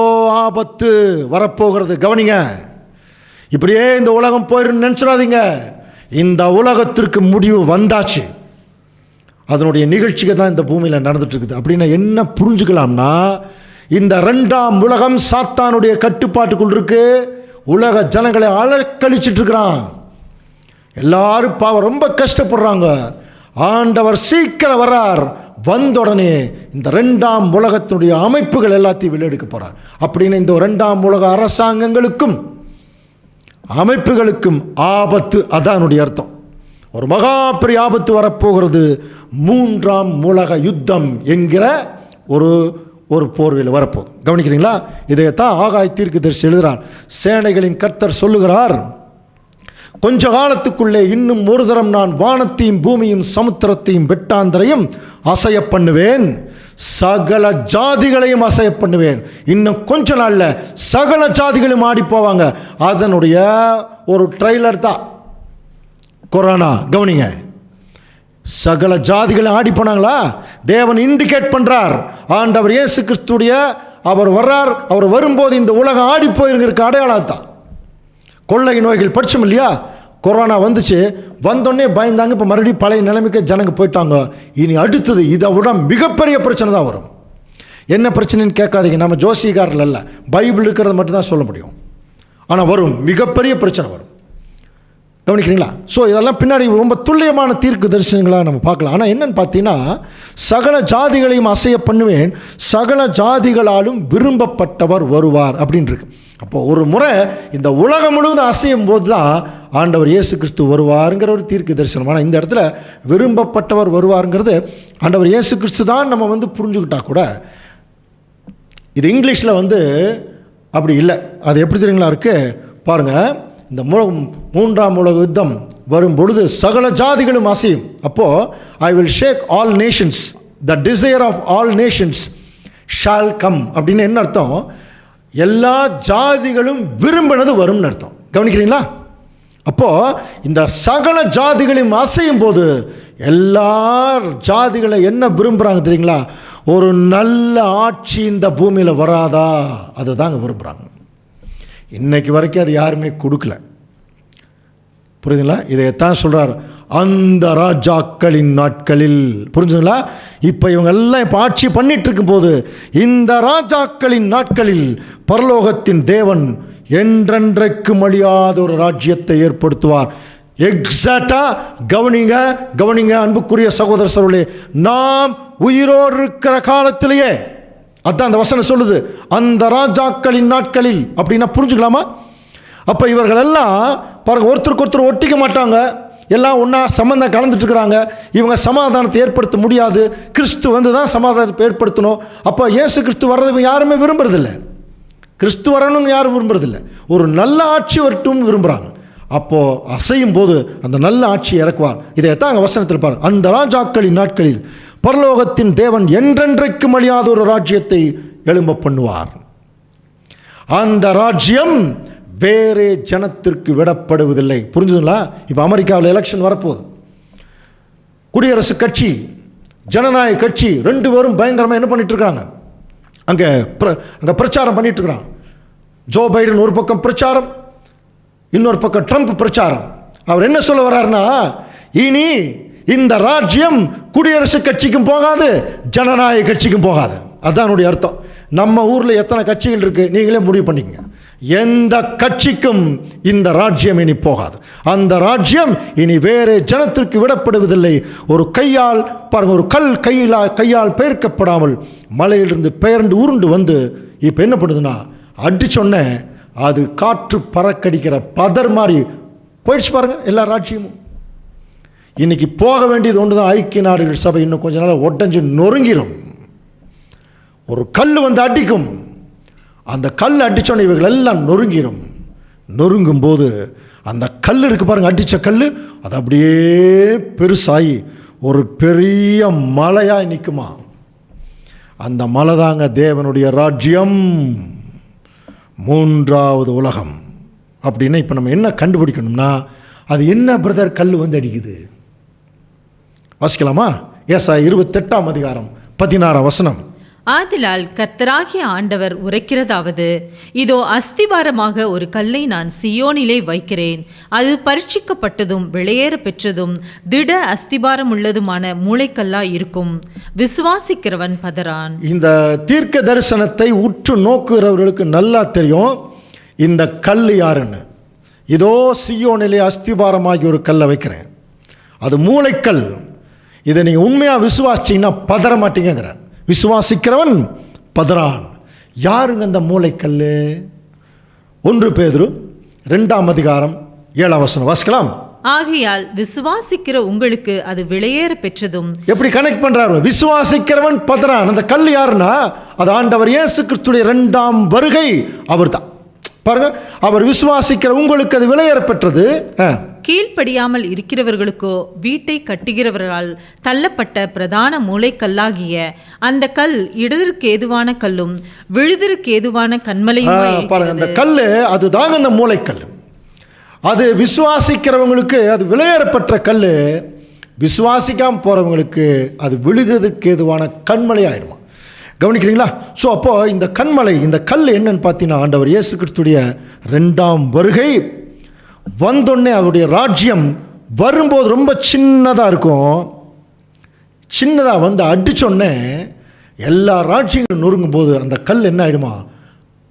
ஆபத்து வரப்போகிறது. கவனிங்க, இப்படியே இந்த உலகம் போயிருந்து நினச்சிடாதீங்க. இந்த உலகத்திற்கு முடிவு வந்தாச்சு. அதனுடைய நிகழ்ச்சிகள் தான் இந்த பூமியில் நடந்துட்டு இருக்குது. அப்படின்னா என்ன புரிஞ்சுக்கலாம்னா, இந்த 2ஆம் உலகம் சாத்தானுடைய கட்டுப்பாட்டுக்குள் இருக்கு. உலக ஜனங்களை அலக்கழிச்சிட்டு இருக்கிறான். எல்லாரும் பாவம் ரொம்ப கஷ்டப்படுறாங்க. ஆண்டவர் சீக்கிரம் வர்றார். வந்த உடனே இந்த 2ஆம் உலகத்தினுடைய அமைப்புகள் எல்லாத்தையும் வெளியெடுக்க போறார். அப்படின்னு இந்த 2ஆம் உலக அரசாங்கங்களுக்கும் அமைப்புகளுக்கும் ஆபத்து, அதானுடைய அர்த்தம். ஒரு மகா பெரிய ஆபத்து வரப்போகிறது. 3ஆம் உலக யுத்தம் என்கிற ஒரு போர்வையில் வரப்போகுது. கவனிக்கிறீங்களா? இதைத்தான் ஆகாய் தீர்க்கதரிசி எழுதுகிறார். சேனைகளின் கர்த்தர் சொல்லுகிறார், கொஞ்ச காலத்துக்குள்ளே இன்னும் ஒரு தரம் நான் வானத்தையும் பூமியும் சமுத்திரத்தையும் வெட்டாந்தரையும் அசைய பண்ணுவேன், சகல ஜாதிகளையும் அசைய பண்ணுவேன். இன்னும் கொஞ்ச நாளில் சகல ஜாதிகளும் ஆடி போவாங்க. அதனுடைய ஒரு ட்ரெய்லர் தான் கொரோனா. கவனிங்க, சகல ஜாதிகளும் ஆடி போனாங்களா? தேவன் இண்டிகேட் பண்ணுறார். ஆண்டவர் இயேசு கிறிஸ்துடைய அவர் வர்றார். அவர் வரும்போது இந்த உலகம் ஆடி போயிருக்கிறதுக்கு அடையாளம் தான். கொள்ளை நோய்கள் படிச்சோம் இல்லையா? கொரோனா வந்துச்சு, வந்தோடனே பயந்தாங்க. இப்போ மறுபடியும் பழைய நிலைமைக்கு ஜனங்க போயிட்டாங்க. இனி அடுத்தது இதை விட மிகப்பெரிய பிரச்சனை தான் வரும். என்ன பிரச்சனைன்னு கேட்காதீங்க, நம்ம ஜோசிகாரில் இல்லை, பைபிள் இருக்கிறத மட்டும்தான் சொல்ல முடியும். ஆனால் வரும், மிகப்பெரிய பிரச்சனை வரும். கவனிக்கிறீங்களா? ஸோ இதெல்லாம் பின்னாடி ரொம்ப துல்லியமான தீர்க்கு தரிசனங்களாக நம்ம பார்க்கலாம். ஆனால் என்னென்னு பார்த்தீங்கன்னா, சகல ஜாதிகளையும் அசைய பண்ணுவேன், சகல ஜாதிகளாலும் விரும்பப்பட்டவர் வருவார் அப்படின்னு இருக்கு. அப்போ ஒரு முறை இந்த உலகம் முழுவதும் அசையும் போது தான் ஆண்டவர் இயேசு கிறிஸ்து வருவாருங்கிற ஒரு தீர்க்கு தரிசனம். ஆனால் இந்த இடத்துல விரும்பப்பட்டவர் வருவாருங்கிறது ஆண்டவர் இயேசு கிறிஸ்து தான் நம்ம புரிஞ்சுக்கிட்டா கூட, இது இங்கிலீஷில் அப்படி இல்லை. அது எப்படி தெரியுங்களா இருக்குது பாருங்கள். இந்த மூன்றாம் உலக யுத்தம் வரும் பொழுது சகல ஜாதிகளும் அசையும். அப்போது I will shake all nations, the desire of all nations shall come அப்படின்னு என்ன அர்த்தம்? எல்லா ஜாதிகளும் விரும்பினது வரும்னு அர்த்தம். கவனிக்கிறீங்களா? அப்போது இந்த சகல ஜாதிகளையும் அசையும் போது எல்லா ஜாதிகளை என்ன விரும்புகிறாங்க தெரியுங்களா? ஒரு நல்ல ஆட்சி இந்த பூமியில் வராதா, அதை தாங்க விரும்புகிறாங்க. இன்னைக்கு வரைக்கும் அது யாருமே கொடுக்கல. புரியுதுங்களா? இதைத்தான் சொல்கிறார், அந்த ராஜாக்களின் நாட்களில். புரிஞ்சுங்களா? இப்போ இவங்க எல்லாம் இப்போ ஆட்சி பண்ணிட்டு இருக்கும்போது, இந்த ராஜாக்களின் நாட்களில் பரலோகத்தின் தேவன் என்றென்றைக்கும் அழியாத ஒரு ராஜ்யத்தை ஏற்படுத்துவார். எக்ஸாக்டாக கவனிங்க அன்புக்குரிய சகோதர சகோதரர்களே, நாம் உயிரோடு இருக்கிற காலத்திலேயே அதான் அந்த வசனம் சொல்லுது, அந்த ராஜாக்களின் நாட்களில். அப்படின்னா புரிஞ்சுக்கலாமா? அப்போ இவர்கள் எல்லாம் பாருங்கள், ஒருத்தருக்கு ஒருத்தர் ஒட்டிக்க மாட்டாங்க, எல்லாம் ஒன்றா சம்பந்தம் கலந்துட்டு இருக்கிறாங்க. இவங்க சமாதானத்தை ஏற்படுத்த முடியாது, கிறிஸ்து தான் சமாதானத்தை ஏற்படுத்தணும். அப்போ இயேசு கிறிஸ்து வர்றது யாருமே விரும்புறதில்லை, கிறிஸ்து வரணும்னு யாரும் விரும்புறதில்லை, ஒரு நல்ல ஆட்சி வரட்டும்னு விரும்புகிறாங்க. அப்போது அசையும் போது அந்த நல்ல ஆட்சியை இறக்குவார். இதைத்தான் அங்கே வசனத்தில் பாருங்கள், அந்த ராஜாக்களின் நாட்களில் பரலோகத்தின் தேவன் என்றென்றைக்கும் அழியாத ஒரு ராஜ்யத்தை எழும்ப பண்ணுவார். அந்த ராஜ்யம் வேறே ஜனத்திற்கு விடப்படுவதில்லை. புரிஞ்சுதுங்களா? இப்போ அமெரிக்காவில் எலெக்ஷன் வரப்போகுது. குடியரசுக் கட்சி, ஜனநாயக கட்சி ரெண்டு பேரும் பயங்கரமாக என்ன பண்ணிட்டு இருக்காங்க, அங்கே பிரச்சாரம் பண்ணிட்டு இருக்கிறாங்க. ஜோ பைடன் ஒரு பக்கம் பிரச்சாரம், இன்னொரு பக்கம் ட்ரம்ப் பிரச்சாரம். அவர் என்ன சொல்ல வர்றாருன்னா, இனி இந்த ராஜ்யம் குடியரசுக் கட்சிக்கும் போகாது, ஜனநாயக கட்சிக்கும் போகாது. அதுதான் என்னுடைய அர்த்தம். நம்ம ஊரில் எத்தனை கட்சிகள் இருக்குது நீங்களே முடிவு பண்ணிக்கங்க. எந்த கட்சிக்கும் இந்த ராஜ்யம் இனி போகாது. அந்த ராஜ்யம் இனி வேறு ஜனத்திற்கு விடப்படுவதில்லை. ஒரு கையால் பாருங்க, ஒரு கல் கையால் பெயர்க்கப்படாமல் மலையிலிருந்து பெயர்ந்து உருண்டு வந்து இப்போ என்ன பண்ணுதுன்னா, அடிச்சொன்ன அது காற்று பறக்கடிக்கிற பதர் மாதிரி போயிடுச்சு பாருங்க எல்லா ராஜ்யமும். இன்னைக்கு போக வேண்டியது ஒன்று தான், ஐக்கிய நாடுகள் சபை இன்னும் கொஞ்ச நாள் ஒட்டஞ்சு நொறுங்கிடும். ஒரு கல் அடிக்கும், அந்த கல் அடித்தோன்னே இவர்கள் எல்லாம் நொறுங்கிடும். நொறுங்கும் போது அந்த கல் இருக்குது பாருங்கள், அடித்த கல் அது அப்படியே பெருசாகி ஒரு பெரிய மலையாக நிற்குமா. அந்த மலை தாங்க தேவனுடைய ராஜ்யம், மூன்றாவது உலகம். அப்படின்னா இப்போ நம்ம என்ன கண்டுபிடிக்கணும்னா, அது என்ன பிரதர் கல் அடிக்குது? வாசிக்கலாமா? ஏசாயா 28ஆம் அதிகாரம் 16ஆம் வசனம். ஆதலால் கர்த்தராகிய ஆண்டவர் உரைக்கிறதாவது, இதோ அஸ்திபாரமாக ஒரு கல்லை நான் சியோனிலே வைக்கிறேன், அது பரீட்சிக்கப்பட்டதும் வெளியேற பெற்றதும் திட அஸ்திபாரம் உள்ளதுமான மூளைக்கல்லாய் இருக்கும், விசுவாசிக்கிறவன் பதறான். இந்த தீர்க்க தரிசனத்தை உற்று நோக்குகிறவர்களுக்கு நல்லா தெரியும் இந்த கல் யாருன்னு. இதோ சியோனிலே அஸ்திபாரமாகி ஒரு கல்லை வைக்கிறேன், அது மூளைக்கல். இதை நீங்கள் உண்மையாக விசுவாசிச்சிங்கன்னா பதற மாட்டீங்கிறார். விசுவாசிக்கிறவன் பதறான். யாருங்க அந்த மூளைக்கல்? 1 பேதுரு 2ஆம் அதிகாரம் 7ஆம் வசனம் வாசிக்கலாம். ஆகையால் விசுவாசிக்கிற உங்களுக்கு அது வெளியேற பெற்றதும். எப்படி கனெக்ட் பண்றாரு? விசுவாசிக்கிறவன் பதறான். அந்த கல் யாருன்னா, அது ஆண்டவர் இயேசு கிறிஸ்துடைய 2ஆம் வருகை. அவர் தான் பாருங்க. அவர் விசுவாசிக்கிற உங்களுக்கு அது வெளியேற பெற்றது. கீழ்ப்படியாமல் இருக்கிறவர்களுக்கோ வீட்டை கட்டுகிறவர்களால் தள்ளப்பட்ட பிரதான மூளைக்கல்லாகிய அந்த கல் இடதற்கு ஏதுவான கல்லும் விழுதற்கு ஏதுவான கண்மலையும். பாருங்க, அந்த கல் அதுதாங்க அந்த மூளைக்கல். அது விசுவாசிக்கிறவங்களுக்கு அது வெளியேறப்பட்ட கல், விசுவாசிக்காமல் போகிறவங்களுக்கு அது விழுகிறதுக்கு ஏதுவான கண்மலை ஆயிடுமா. கவனிக்கிறீங்களா? ஸோ அப்போது இந்த கண்மலை, இந்த கல் என்னன்னு பார்த்தீங்கன்னா, ஆண்டவர் இயேசு கிறிஸ்துடைய 2ஆம் வருகை வந்தோடனே அவருடைய ராஜ்யம் வரும்போது ரொம்ப சின்னதாக இருக்கும். சின்னதாக வந்து அடித்தோடனே எல்லா ராஜ்யங்களும் நொறுங்கும் போது அந்த கல் என்ன ஆகிடுமா,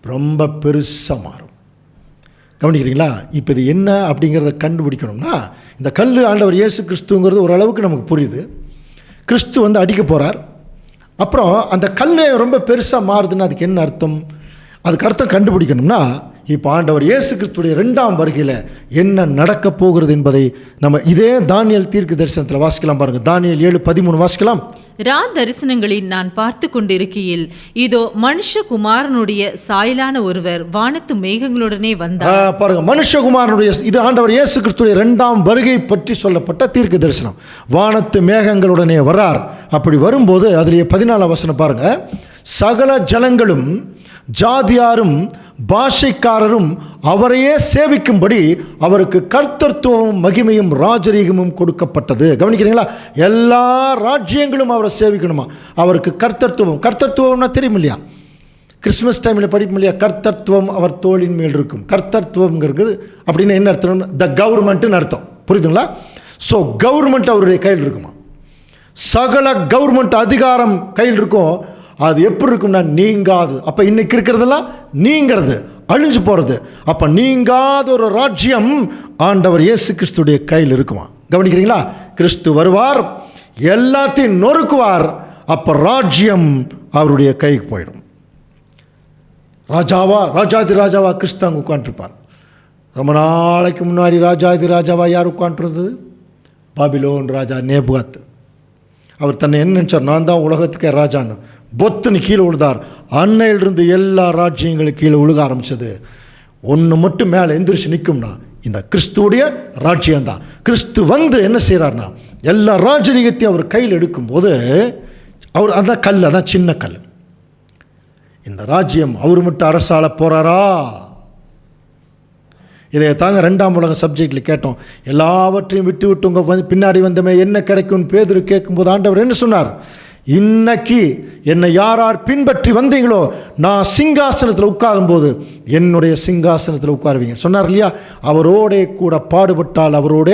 ரொம்ப பெருசாக மாறும். கவனிக்கிறீங்களா? இப்போ இது என்ன அப்படிங்கிறத கண்டுபிடிக்கணும்னா, இந்த கல் ஆண்டவர் இயேசு கிறிஸ்துங்கிறது ஓரளவுக்கு நமக்கு புரியுது. கிறிஸ்து வந்து அடிக்க போகிறார். அப்புறம் அந்த கல் ரொம்ப பெருசாக மாறுதுன்னு அதுக்கு என்ன அர்த்தம்? அதுக்கு அர்த்தம் கண்டுபிடிக்கணும்னா, இப்போ ஆண்டவர் இயேசு கிறிஸ்துடைய 2ஆம் வருகையில் என்ன நடக்க போகிறது என்பதை நம்ம இதே தானியேல் தீர்க்க தரிசனத்தில் வாசிக்கலாம். பாருங்கள், தானியேல் 7:13 வாசிக்கலாம். ரா தரிசனங்களில் நான் பார்த்து கொண்டிருக்கையில் இதோ மனுஷகுமாரனுடைய சாயலான ஒருவர் வானத்து மேகங்களுடனே வந்தார். பாருங்க, மனுஷகுமாரனுடைய, இது ஆண்டவர் இயேசு கிறிஸ்துடைய 2ஆம் வருகை பற்றி சொல்லப்பட்ட தீர்க்க தரிசனம். வானத்து மேகங்களுடனே வரார். அப்படி வரும்போது அதிலேயே 14 வசனம் பாருங்க, சகல ஜனங்களும் ஜாதியாரும் பாஷைக்காரரும் அவரையே சேவிக்கும்படி அவருக்கு கர்த்தத்துவமும் மகிமையும் ராஜரீகமும் கொடுக்கப்பட்டது. கவனிக்கிறீங்களா? எல்லா ராஜ்யங்களும் அவரை சேவிக்கணுமா. அவருக்கு கர்த்தத்துவம்னா தெரியும் இல்லையா? கிறிஸ்மஸ் டைமில் படிப்போம் இல்லையா? கர்த்தத்துவம் அவர் தோளின் மேல் இருக்கும். கர்த்தத்துவங்கிறது அப்படின்னு என்ன அர்த்தம்? த கவர்மெண்ட்டுன்னு அர்த்தம். புரியுதுங்களா? ஸோ கவர்மெண்ட் அவருடைய கையில் இருக்குமா. சகல கவர்மெண்ட் அதிகாரம் கையில் இருக்கும். அது எப்படி இருக்கும்னா நீங்காது. அப்போ இன்னைக்கு இருக்கிறதெல்லாம் நீங்கிறது, அழிஞ்சு போகிறது. அப்போ நீங்காத ஒரு ராஜ்யம் ஆண்டவர் இயேசு கிறிஸ்துடைய கையில் இருக்குமா. கவனிக்கிறீங்களா? கிறிஸ்து வருவார், எல்லாத்தையும் நொறுக்குவார். அப்போ ராஜ்யம் அவருடைய கைக்கு போயிடும். ராஜாதி ராஜாவா கிறிஸ்து அங்கே உட்காந்துருப்பார். ரொம்ப நாளைக்கு முன்னாடி ராஜாதி ராஜாவா யார் உட்காந்துருந்தது? பாபிலோன் ராஜா நேபுகாத். அவர் தன்னை என்ன நினச்சார்? நான் தான் உலகத்துக்கே ராஜான்னு பொத்துன்னு கீழே விழுதார். அன்னையிலிருந்து எல்லா ராஜ்யங்களும் கீழே விழுக ஆரம்பித்தது. ஒன்று மட்டும் மேலே எந்திரிச்சு நிற்கும்னா இந்த கிறிஸ்துவுடைய ராஜ்யம்தான். கிறிஸ்து வந்து என்ன செய்கிறார்னா எல்லா ராஜரீகத்தையும் அவர் கையில் எடுக்கும்போது அவர் அந்த கல், அதான் சின்ன கல். இந்த ராஜ்யம் அவர் மட்டும் அரசாள போகிறாரா? இதை தாங்க 2ஆம் உலக சப்ஜெக்டில் கேட்டோம். எல்லாவற்றையும் விட்டு விட்டு உங்கள் பின்னாடி வந்தமே என்ன கிடைக்கும்னு பேதுரு கேட்கும்போது ஆண்டவர் என்ன சொன்னார்? இன்னைக்கு என்னை யார் பின்பற்றி வந்தீங்களோ நான் சிங்காசனத்தில் உட்காரும்போது என்னுடைய சிங்காசனத்தில் உட்காருவீங்க சொன்னார் இல்லையா? அவரோட கூட பாடுபட்டால் அவரோட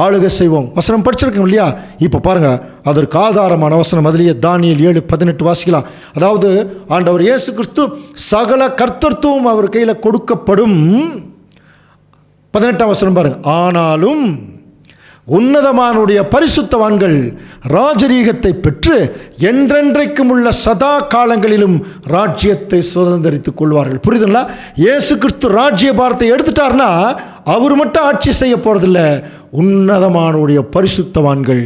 ஆளுகை செய்வோம். வசனம் படிச்சிருக்கோம் இல்லையா? இப்போ பாருங்கள், அதற்கு ஆதாரமான வசனம் அதிலேயே தானியேல் 7:18 வாசிக்கலாம். அதாவது ஆண்டவர் இயேசு கிறிஸ்து சகல கர்த்தத்துவம் அவர் கையில் கொடுக்கப்படும். 18ஆம் வசனம் பாருங்க, ஆனாலும் உன்னதமானுடைய பரிசுத்தவான்கள் ராஜரீகத்தை பெற்று என்றென்றைக்கும் உள்ள சதா காலங்களிலும் ராஜ்யத்தை சுதந்திரித்துக் கொள்வார்கள். புரியுதுங்களா? இயேசு கிறிஸ்து ராஜ்ய பாரத்தை எடுத்துட்டார்னா அவர் மட்டும் ஆட்சி செய்ய போறதில்ல. உன்னதமானுடைய பரிசுத்தவான்கள்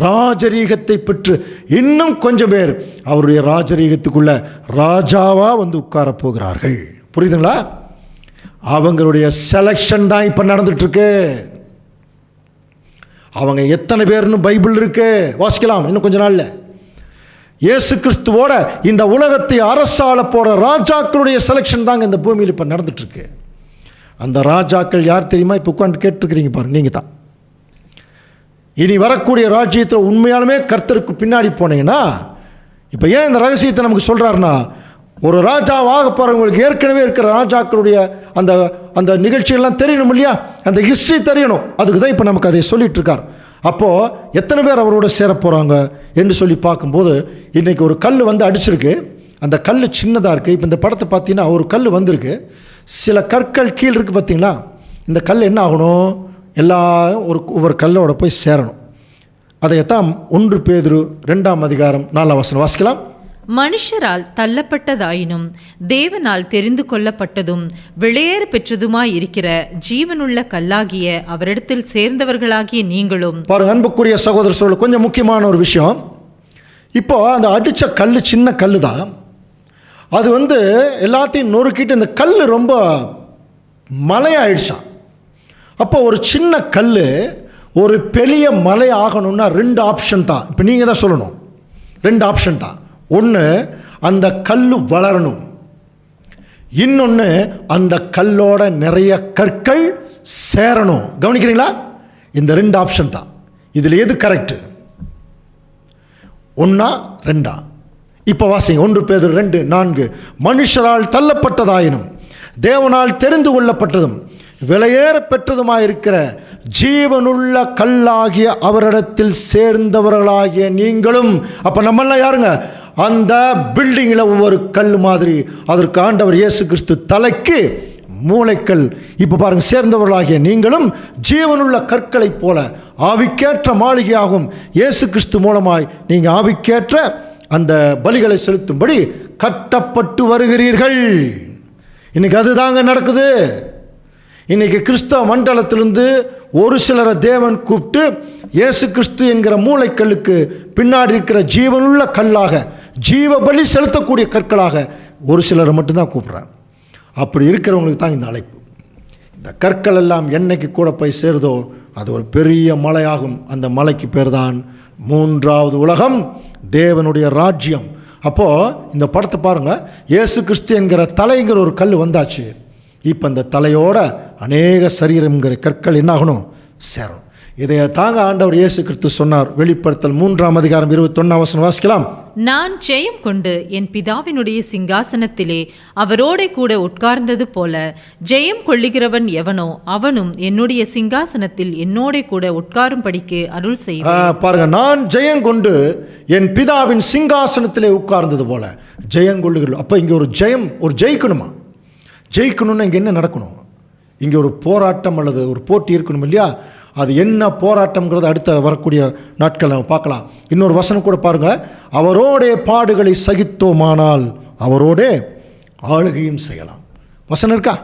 ராஜரீகத்தை பெற்று இன்னும் கொஞ்சம் பேர் அவருடைய ராஜரீகத்துக்குள்ள ராஜாவா வந்து உட்கார போகிறார்கள். புரியுதுங்களா? அவங்களுடைய செலக்ஷன் தான் இப்போ நடந்துட்டுருக்கு. அவங்க எத்தனை பேர்னு பைபிள் இருக்கு, வாசிக்கலாம் இன்னும் கொஞ்ச நாளில். இயேசு கிறிஸ்துவோட இந்த உலகத்தை அரசாள போகிற ராஜாக்களுடைய செலெக்ஷன் தாங்க இந்த பூமியில் இப்போ நடந்துட்டுருக்கு. அந்த ராஜாக்கள் யார் தெரியுமா? இப்போ உட்காந்து கேட்டுருக்கிறீங்க பாருங்க, நீங்கள் தான். இனி வரக்கூடிய ராஜ்யத்தில் உண்மையாலுமே கர்த்தருக்கு பின்னாடி போனீங்கன்னா, இப்போ ஏன் இந்த ரகசியத்தை நமக்கு சொல்கிறாருன்னா, ஒரு ராஜாவாக போகிறவங்களுக்கு ஏற்கனவே இருக்கிற ராஜாக்களுடைய அந்த அந்த நிகழ்ச்சிகள்லாம் தெரியணும் இல்லையா? அந்த ஹிஸ்ட்ரி தெரியணும். அதுக்கு தான் இப்போ நமக்கு அதை சொல்லிட்டு இருக்கார். அப்போது எத்தனை பேர் அவரோட சேர போகிறாங்க என்று சொல்லி பார்க்கும்போது, இன்றைக்கி ஒரு கல் வந்து அடிச்சிருக்கு. அந்த கல் சின்னதாக இருக்குது. இப்போ இந்த படத்தை பார்த்தீங்கன்னா ஒரு கல் வந்திருக்கு, சில கற்கள் கீழே இருக்குது பார்த்தீங்களா? இந்த கல் என்ன ஆகணும்? எல்லாரும் ஒவ்வொரு கல்லோட போய் சேரணும். அதைத்தான் 1 பேதுரு 2ஆம் அதிகாரம் 4ஆம் வசனம் வாசிக்கலாம். மனுஷரால் தள்ளப்பட்டதாயினும் தேவனால் தெரிந்து கொள்ளப்பட்டதும் விளையேற பெற்றதுமாய் இருக்கிற ஜீவனுள்ள கல்லாகிய அவரிடத்தில் சேர்ந்தவர்களாகிய நீங்களும். பாருங்க அன்புக்குரிய சகோதர சகோதரர்களே, கொஞ்சம் முக்கியமான ஒரு விஷயம். இப்போ அந்த அடித்த கல் சின்ன கல் தான். அது வந்து எல்லாத்தையும் நொறுக்கிட்டு இந்த கல் ரொம்ப மலையாயிடுச்சான். அப்போ ஒரு சின்ன கல் ஒரு பெரிய மலை ஆகணும்னா 2 ஆப்ஷன் தான். இப்போ நீங்கள் தான் சொல்லணும். 2 ஆப்ஷன் தான். ஒன்று, அந்த கல் வளரணும். இன்னொன்று, அந்த கல்லோட நிறைய கற்கள் சேரணும். கவனிக்கிறீங்களா? இந்த 2 ஆப்ஷன் தான். இதில் எது கரெக்டு? 1 2? இப்போ வாசிங்க 1 பேதுரு 2:4. மனுஷரால் தள்ளப்பட்டதாயினும் தேவனால் தெரிந்து கொள்ளப்பட்டதும் விலையேற பெற்றதுமாயிருக்கிற ஜீவனுள்ள கல்லாகிய அவரிடத்தில் சேர்ந்தவர்களாகிய நீங்களும். அப்போ நம்மெல்லாம் யாருங்க? அந்த பில்டிங்கில் ஒவ்வொரு கல் மாதிரி. அதற்கு ஆண்டவர் இயேசு கிறிஸ்து தலைக்கு மூளைக்கல். இப்போ பாருங்கள், சேர்ந்தவர்களாகிய நீங்களும் ஜீவனுள்ள கற்களைப் போல ஆவிக்கேற்ற மாளிகையாகும் இயேசு கிறிஸ்து மூலமாய் நீங்கள் ஆவிக்கேற்ற அந்த பலிகளை செலுத்தும்படி கட்டப்பட்டு வருகிறீர்கள். இன்றைக்கி அதுதாங்க நடக்குது. இன்றைக்கி கிறிஸ்தவ மண்டலத்திலிருந்து ஒரு சிலரை தேவன் கூப்பிட்டு இயேசு கிறிஸ்து என்கிற மூளைக்கல்லுக்கு பின்னாடி இருக்கிற ஜீவனுள்ள கல்லாக, ஜீவ பலி செலுத்தக்கூடிய கற்களாக ஒரு சிலரை மட்டும்தான் கூப்பிட்றாங்க. அப்படி இருக்கிறவங்களுக்கு தான் இந்த அழைப்பு. இந்த கற்கள் எல்லாம் என்னைக்கு கூட போய் சேருதோ அது ஒரு பெரிய மலையாகும். அந்த மலைக்கு பேர் தான் மூன்றாவது உலகம், தேவனுடைய ராஜ்யம். அப்போது இந்த படத்தை பாருங்கள், இயேசு கிறிஸ்து என்கிற தலைங்கிற ஒரு கல் வந்தாச்சு. இப்போ இந்த தலையோட அநேக சரீரம்ங்கிற கற்கள் என்னாகணும்? சேரணும். இதை தாங்க ஆண்டவர் இயேசு கிறிஸ்து சொன்னார். வெளிப்படுத்தல் 3:21 வாசிக்கலாம். நான் ஜெயம் கொண்டு என் பிதாவினுடைய சிங்காசனத்திலே அவரோட கூட உட்கார்ந்தது போல ஜெயம் கொள்ளுகிறவன் எவனோ அவனும் என்னுடைய சிங்காசனத்தில் என்னோட கூட உட்காரும்படிக்கு அருள் செய்வார். பாருங்க, நான் ஜெயம் கொண்டு என் பிதாவின் சிங்காசனத்திலே உட்கார்ந்தது போல ஜெயம் கொள்ளுகிறோம். அப்போ இங்கே ஒரு ஜெயம், ஒரு ஜெயிக்கணுமா? ஜெயிக்கணும்னா இங்கே என்ன நடக்கணும்? இங்கே ஒரு போராட்டம் அல்லது ஒரு போட்டி இருக்கணும் இல்லையா? அது என்ன போராட்டம்ங்கிறது அடுத்த வரக்கூடிய நாட்கள் நம்ம பார்க்கலாம். இன்னொரு வசனம் கூட பாருங்கள், அவரோடைய பாடுகளை சகித்தோமானால் அவரோட ஆளுகையும் செய்யலாம். வசனம் இருக்கா?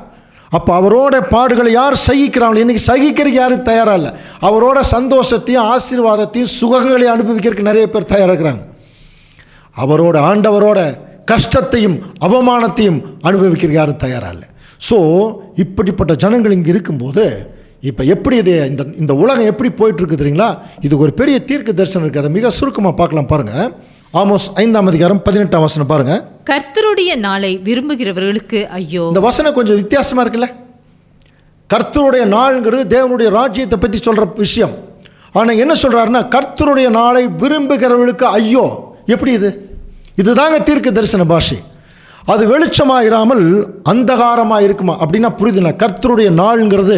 அப்போ அவரோட பாடுகளை யார் சகிக்கிறாங்களோ, இன்றைக்கி சகிக்கிறதுக்கு யாரும் தயாராக இல்லை. அவரோட சந்தோஷத்தையும் ஆசீர்வாதத்தையும் சுகங்களையும் அனுபவிக்கிறதுக்கு நிறைய பேர் தயாராக இருக்கிறாங்க. அவரோட ஆண்டவரோட கஷ்டத்தையும் அவமானத்தையும் அனுபவிக்கிறதுக்கு யாரும் தயாராக இல்லை. ஸோ இப்படிப்பட்ட ஜனங்கள் இங்கே இருக்கும்போது இப்போ எப்படி இது இந்த உலகம் எப்படி போயிட்டுருக்கு தெரியுங்களா? இதுக்கு ஒரு பெரிய தீர்க்க தரிசனம் இருக்குது. அதை மிக சுருக்கமாக பார்க்கலாம். பாருங்கள், ஆமோஸ் 5:18 பாருங்கள். கர்த்தருடைய நாளை விரும்புகிறவர்களுக்கு ஐயோ. இந்த வசனம் கொஞ்சம் வித்தியாசமாக இருக்குல்ல? கர்த்தருடைய நாள்ங்கிறது தேவனுடைய ராஜ்யத்தை பற்றி சொல்கிற விஷயம். ஆனால் என்ன சொல்கிறாருன்னா, கர்த்தருடைய நாளை விரும்புகிறவர்களுக்கு ஐயோ. எப்படி இதுதாங்க தீர்க்க தரிசன பாஷை. அது வெளிச்சமாக இராமல் அந்தகாரமாக இருக்குமா அப்படின்னா புரியுதுங்களா? கர்த்தருடைய நாள்ங்கிறது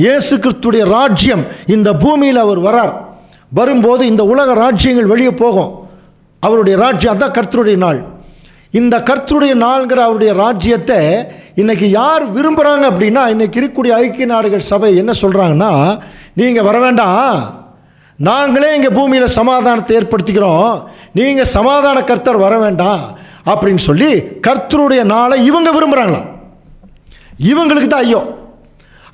இயேசு கிறிஸ்துடைய ராஜ்யம். இந்த பூமியில் அவர் வரார். வரும்போது இந்த உலக ராஜ்யங்கள் வெளியே போகும். அவருடைய ராஜ்யம் அதுதான் கர்த்தருடைய நாள். இந்த கர்த்தருடைய நாள்ங்கிற அவருடைய ராஜ்யத்தை இன்றைக்கி யார் விரும்புகிறாங்க அப்படின்னா, இன்றைக்கி இருக்கக்கூடிய ஐக்கிய நாடுகள் சபை என்ன சொல்கிறாங்கன்னா, நீங்கள் வர வேண்டாம், நாங்களே இங்கே பூமியில் சமாதானத்தை ஏற்படுத்திக்கிறோம், நீங்கள் சமாதான கர்த்தர் வர வேண்டாம் அப்படின்னு சொல்லி கர்த்தருடைய நாளை இவங்க விரும்புகிறாங்களா? இவங்களுக்கு தான் ஐயோ.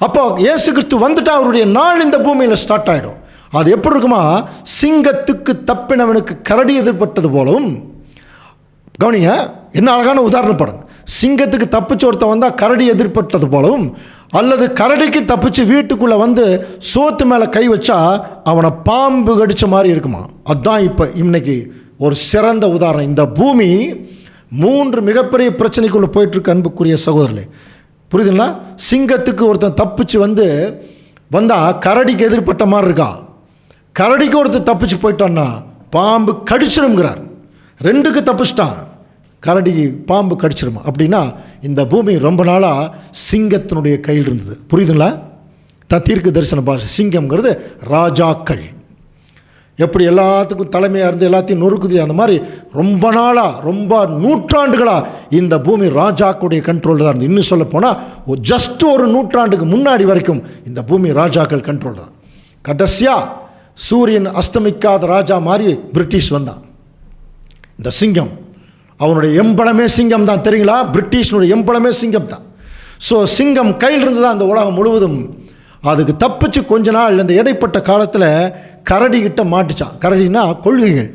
அப்போ இயேசு கிறிஸ்து வந்துட்டு அவருடைய நாள் இந்த பூமியில் ஸ்டார்ட் ஆகிடும். அது எப்படி இருக்குமா? சிங்கத்துக்கு தப்பினவனுக்கு கரடி எதிர்பட்டது போலவும். கவனிங்க, என்ன அழகான உதாரணம் பாருங்க. சிங்கத்துக்கு தப்பிச்சு ஒருத்தன் வந்தால் கரடி எதிர்பட்டது போலவும், அல்லது கரடிக்கு தப்பிச்சு வீட்டுக்குள்ளே வந்து சோத்து மேலே கை வச்சா அவனை பாம்பு கடித்த மாதிரி இருக்குமா? அதுதான் இப்போ இன்னைக்கு ஒரு சிறந்த உதாரணம். இந்த பூமி 3 மிகப்பெரிய பிரச்சனைக்குள்ளே போயிட்டுருக்கு அன்புக்குரிய சகோதரர்களே. புரியுதுங்களா? சிங்கத்துக்கு ஒருத்தன் தப்பிச்சு வந்தால் கரடிக்கு எதிர்பட்ட மாதிரி இருக்கான். கரடிக்கு ஒருத்தர் தப்பிச்சு போயிட்டான்னா பாம்பு கடிச்சிருங்கிறார். 2க்கு தப்பிச்சிட்டான், கரடிக்கு பாம்பு கடிச்சிருமா? அப்படின்னா இந்த பூமி ரொம்ப நாளாக சிங்கத்தினுடைய கையில் இருந்தது. புரியுதுங்களா? தீர்க்க தரிசன பாஷை. சிங்கம்ங்கிறது ராஜாக்கள். எப்படி எல்லாத்துக்கும் தலைமையாக இருந்து எல்லாத்தையும் நொறுக்குது, அந்த மாதிரி ரொம்ப நாளாக, ரொம்ப நூற்றாண்டுகளாக இந்த பூமி ராஜாக்களுடைய கண்ட்ரோலில் தான் இருந்தது. இன்னும் சொல்ல போனால் ஜஸ்ட் ஒரு நூற்றாண்டுக்கு முன்னாடி வரைக்கும் இந்த பூமி ராஜாக்கள் கண்ட்ரோல் தான். கடைசியாக சூரியன் அஸ்தமிக்காத ராஜா மாதிரி பிரிட்டிஷ் வந்தான். இந்த சிங்கம் அவனுடைய எம்பளமே சிங்கம் தான், தெரியுங்களா? பிரிட்டிஷனுடைய எம்பளமே சிங்கம் தான். ஸோ சிங்கம் கையில் இருந்து தான் அந்த உலகம் முழுவதும். அதுக்கு தப்பிச்சு கொஞ்ச நாள் இந்த இடைப்பட்ட காலத்தில் கரடிக்கிட்ட மாட்டுச்சான். கரடினா கொள்கைகள்.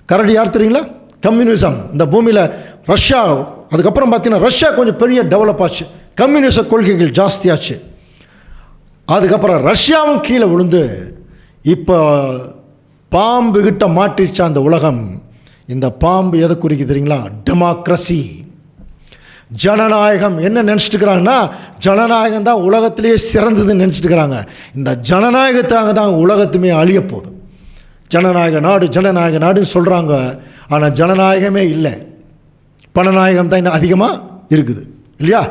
கரடி யார் தெரியுங்களா? கம்யூனிசம். இந்த பூமியில் ரஷ்யா, அதுக்கப்புறம் பார்த்தீங்கன்னா ரஷ்யா கொஞ்சம் பெரிய டெவலப் ஆச்சு, கம்யூனிச கொள்கைகள் ஜாஸ்தியாச்சு. அதுக்கப்புறம் ரஷ்யாவும் கீழே விழுந்து இப்போ பாம்பு கிட்ட மாட்டிடுச்சா அந்த உலகம். இந்த பாம்பு எதை குறிக்குது தெரியுங்களா? டெமோக்ரஸி, ஜனநாயகம். என்ன நினச்சிட்டு இருக்கிறாங்கன்னா, ஜனநாயகம் தான் உலகத்திலேயே சிறந்ததுன்னு நினச்சிட்டு இருக்கிறாங்க. இந்த ஜனநாயகத்தாக தான் உலகத்துமே அழிய போகுது. ஜனநாயக நாடு ஜனநாயக நாடுன்னு சொல்கிறாங்க, ஆனால் ஜனநாயகமே இல்லை, பணநாயகம் தான் இன்னும் அதிகமாக இருக்குது இல்லையா?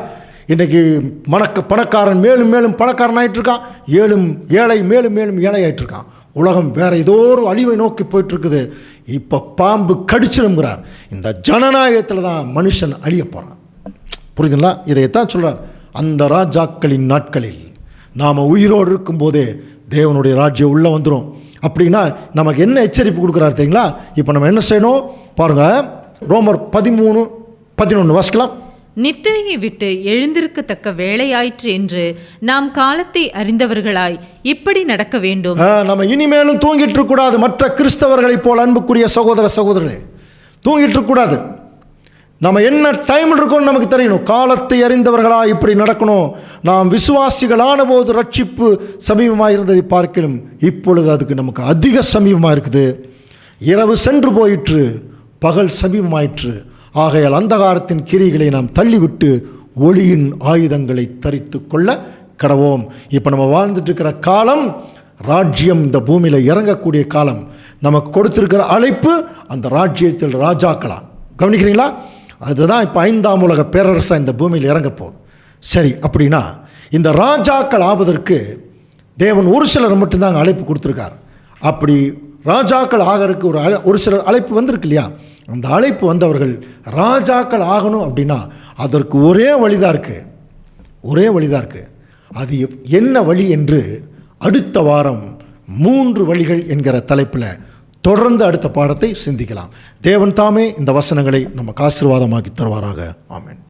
இன்றைக்கி பணக்காரன் மேலும் மேலும் பணக்காரன் ஆகிட்டுருக்கான், ஏழை மேலும் மேலும் ஏழை ஆகிட்டுருக்கான். உலகம் வேறு ஏதோ ஒரு அழிவை நோக்கி போயிட்டுருக்குது. இப்போ பாம்பு கடிச்சிடுங்கிறார். இந்த ஜனநாயகத்தில் தான் மனுஷன் அழிய போகிறான். புரியுதுங்களா? இதைத்தான் சொல்கிறார், அந்த ராஜாக்களின் நாட்களில் நாம் உயிரோடு இருக்கும்போதே தேவனுடைய ராஜ்யம் உள்ளே வந்துடும். அப்படின்னா நமக்கு என்ன எச்சரிப்பு கொடுக்குறாரு தெரியுங்களா? இப்போ நம்ம என்ன செய்யணும் பாருங்கள், ரோமர் 13:11 வாசிக்கலாம். நித்திரையை விட்டு எழுந்திருக்கத்தக்க வேளையாயிற்று என்று நாம் காலத்தை அறிந்தவர்களாய் இப்படி நடக்க வேண்டும். நம்ம இனிமேலும் தூங்கிட்டு இருக்கக்கூடாது. மற்ற கிறிஸ்தவர்களைப் போல் அன்புக்குரிய சகோதரர்களே, தூங்கிட்டு இருக்கக்கூடாது. நம்ம என்ன டைமில் இருக்கோம்னு நமக்கு தெரியணும். காலத்தை அறிந்தவர்களாக இப்படி நடக்கணும். நாம் விசுவாசிகளான போது ரட்சிப்பு சமீபமாக இருந்ததை பார்க்கலும் இப்பொழுது அதுக்கு நமக்கு அதிக சமீபமாக இருக்குது. இரவு சென்று போயிற்று, பகல் சமீபமாயிற்று. ஆகையால் அந்தகாரத்தின் கிரிகளை நாம் தள்ளிவிட்டு ஒளியின் ஆயுதங்களை தரித்து கொள்ள கடவோம். இப்போ நம்ம வாழ்ந்துட்டு இருக்கிற காலம் ராஜ்யம் இந்த பூமியில் இறங்கக்கூடிய காலம். நமக்கு கொடுத்துருக்கிற அழைப்பு அந்த ராஜ்யத்தில் ராஜாக்களா. கவனிக்கிறீங்களா? அதுதான் இப்போ 5ஆம் உலக பேரரசாக இந்த பூமியில் இறங்க போகுது. சரி, அப்படின்னா இந்த ராஜாக்கள் ஆவதற்கு தேவன் ஒரு சிலர் மட்டும்தான் அழைப்பு கொடுத்துருக்கார். அப்படி ராஜாக்கள் ஆகிறதுக்கு ஒரு சிலர் அழைப்பு வந்திருக்கு இல்லையா? அந்த அழைப்பு வந்தவர்கள் ராஜாக்கள் ஆகணும் அப்படின்னா அதற்கு ஒரே வழிதான் இருக்குது. அது என்ன வழி என்று அடுத்த வாரம் 3 வழிகள் என்கிற தலைப்பில் தொடர்ந்து அடுத்த பாடத்தை சிந்திக்கலாம். தேவன் தாமே இந்த வசனங்களை நமக்கு ஆசீர்வாதமாக்கி தருவாராக. ஆமென்.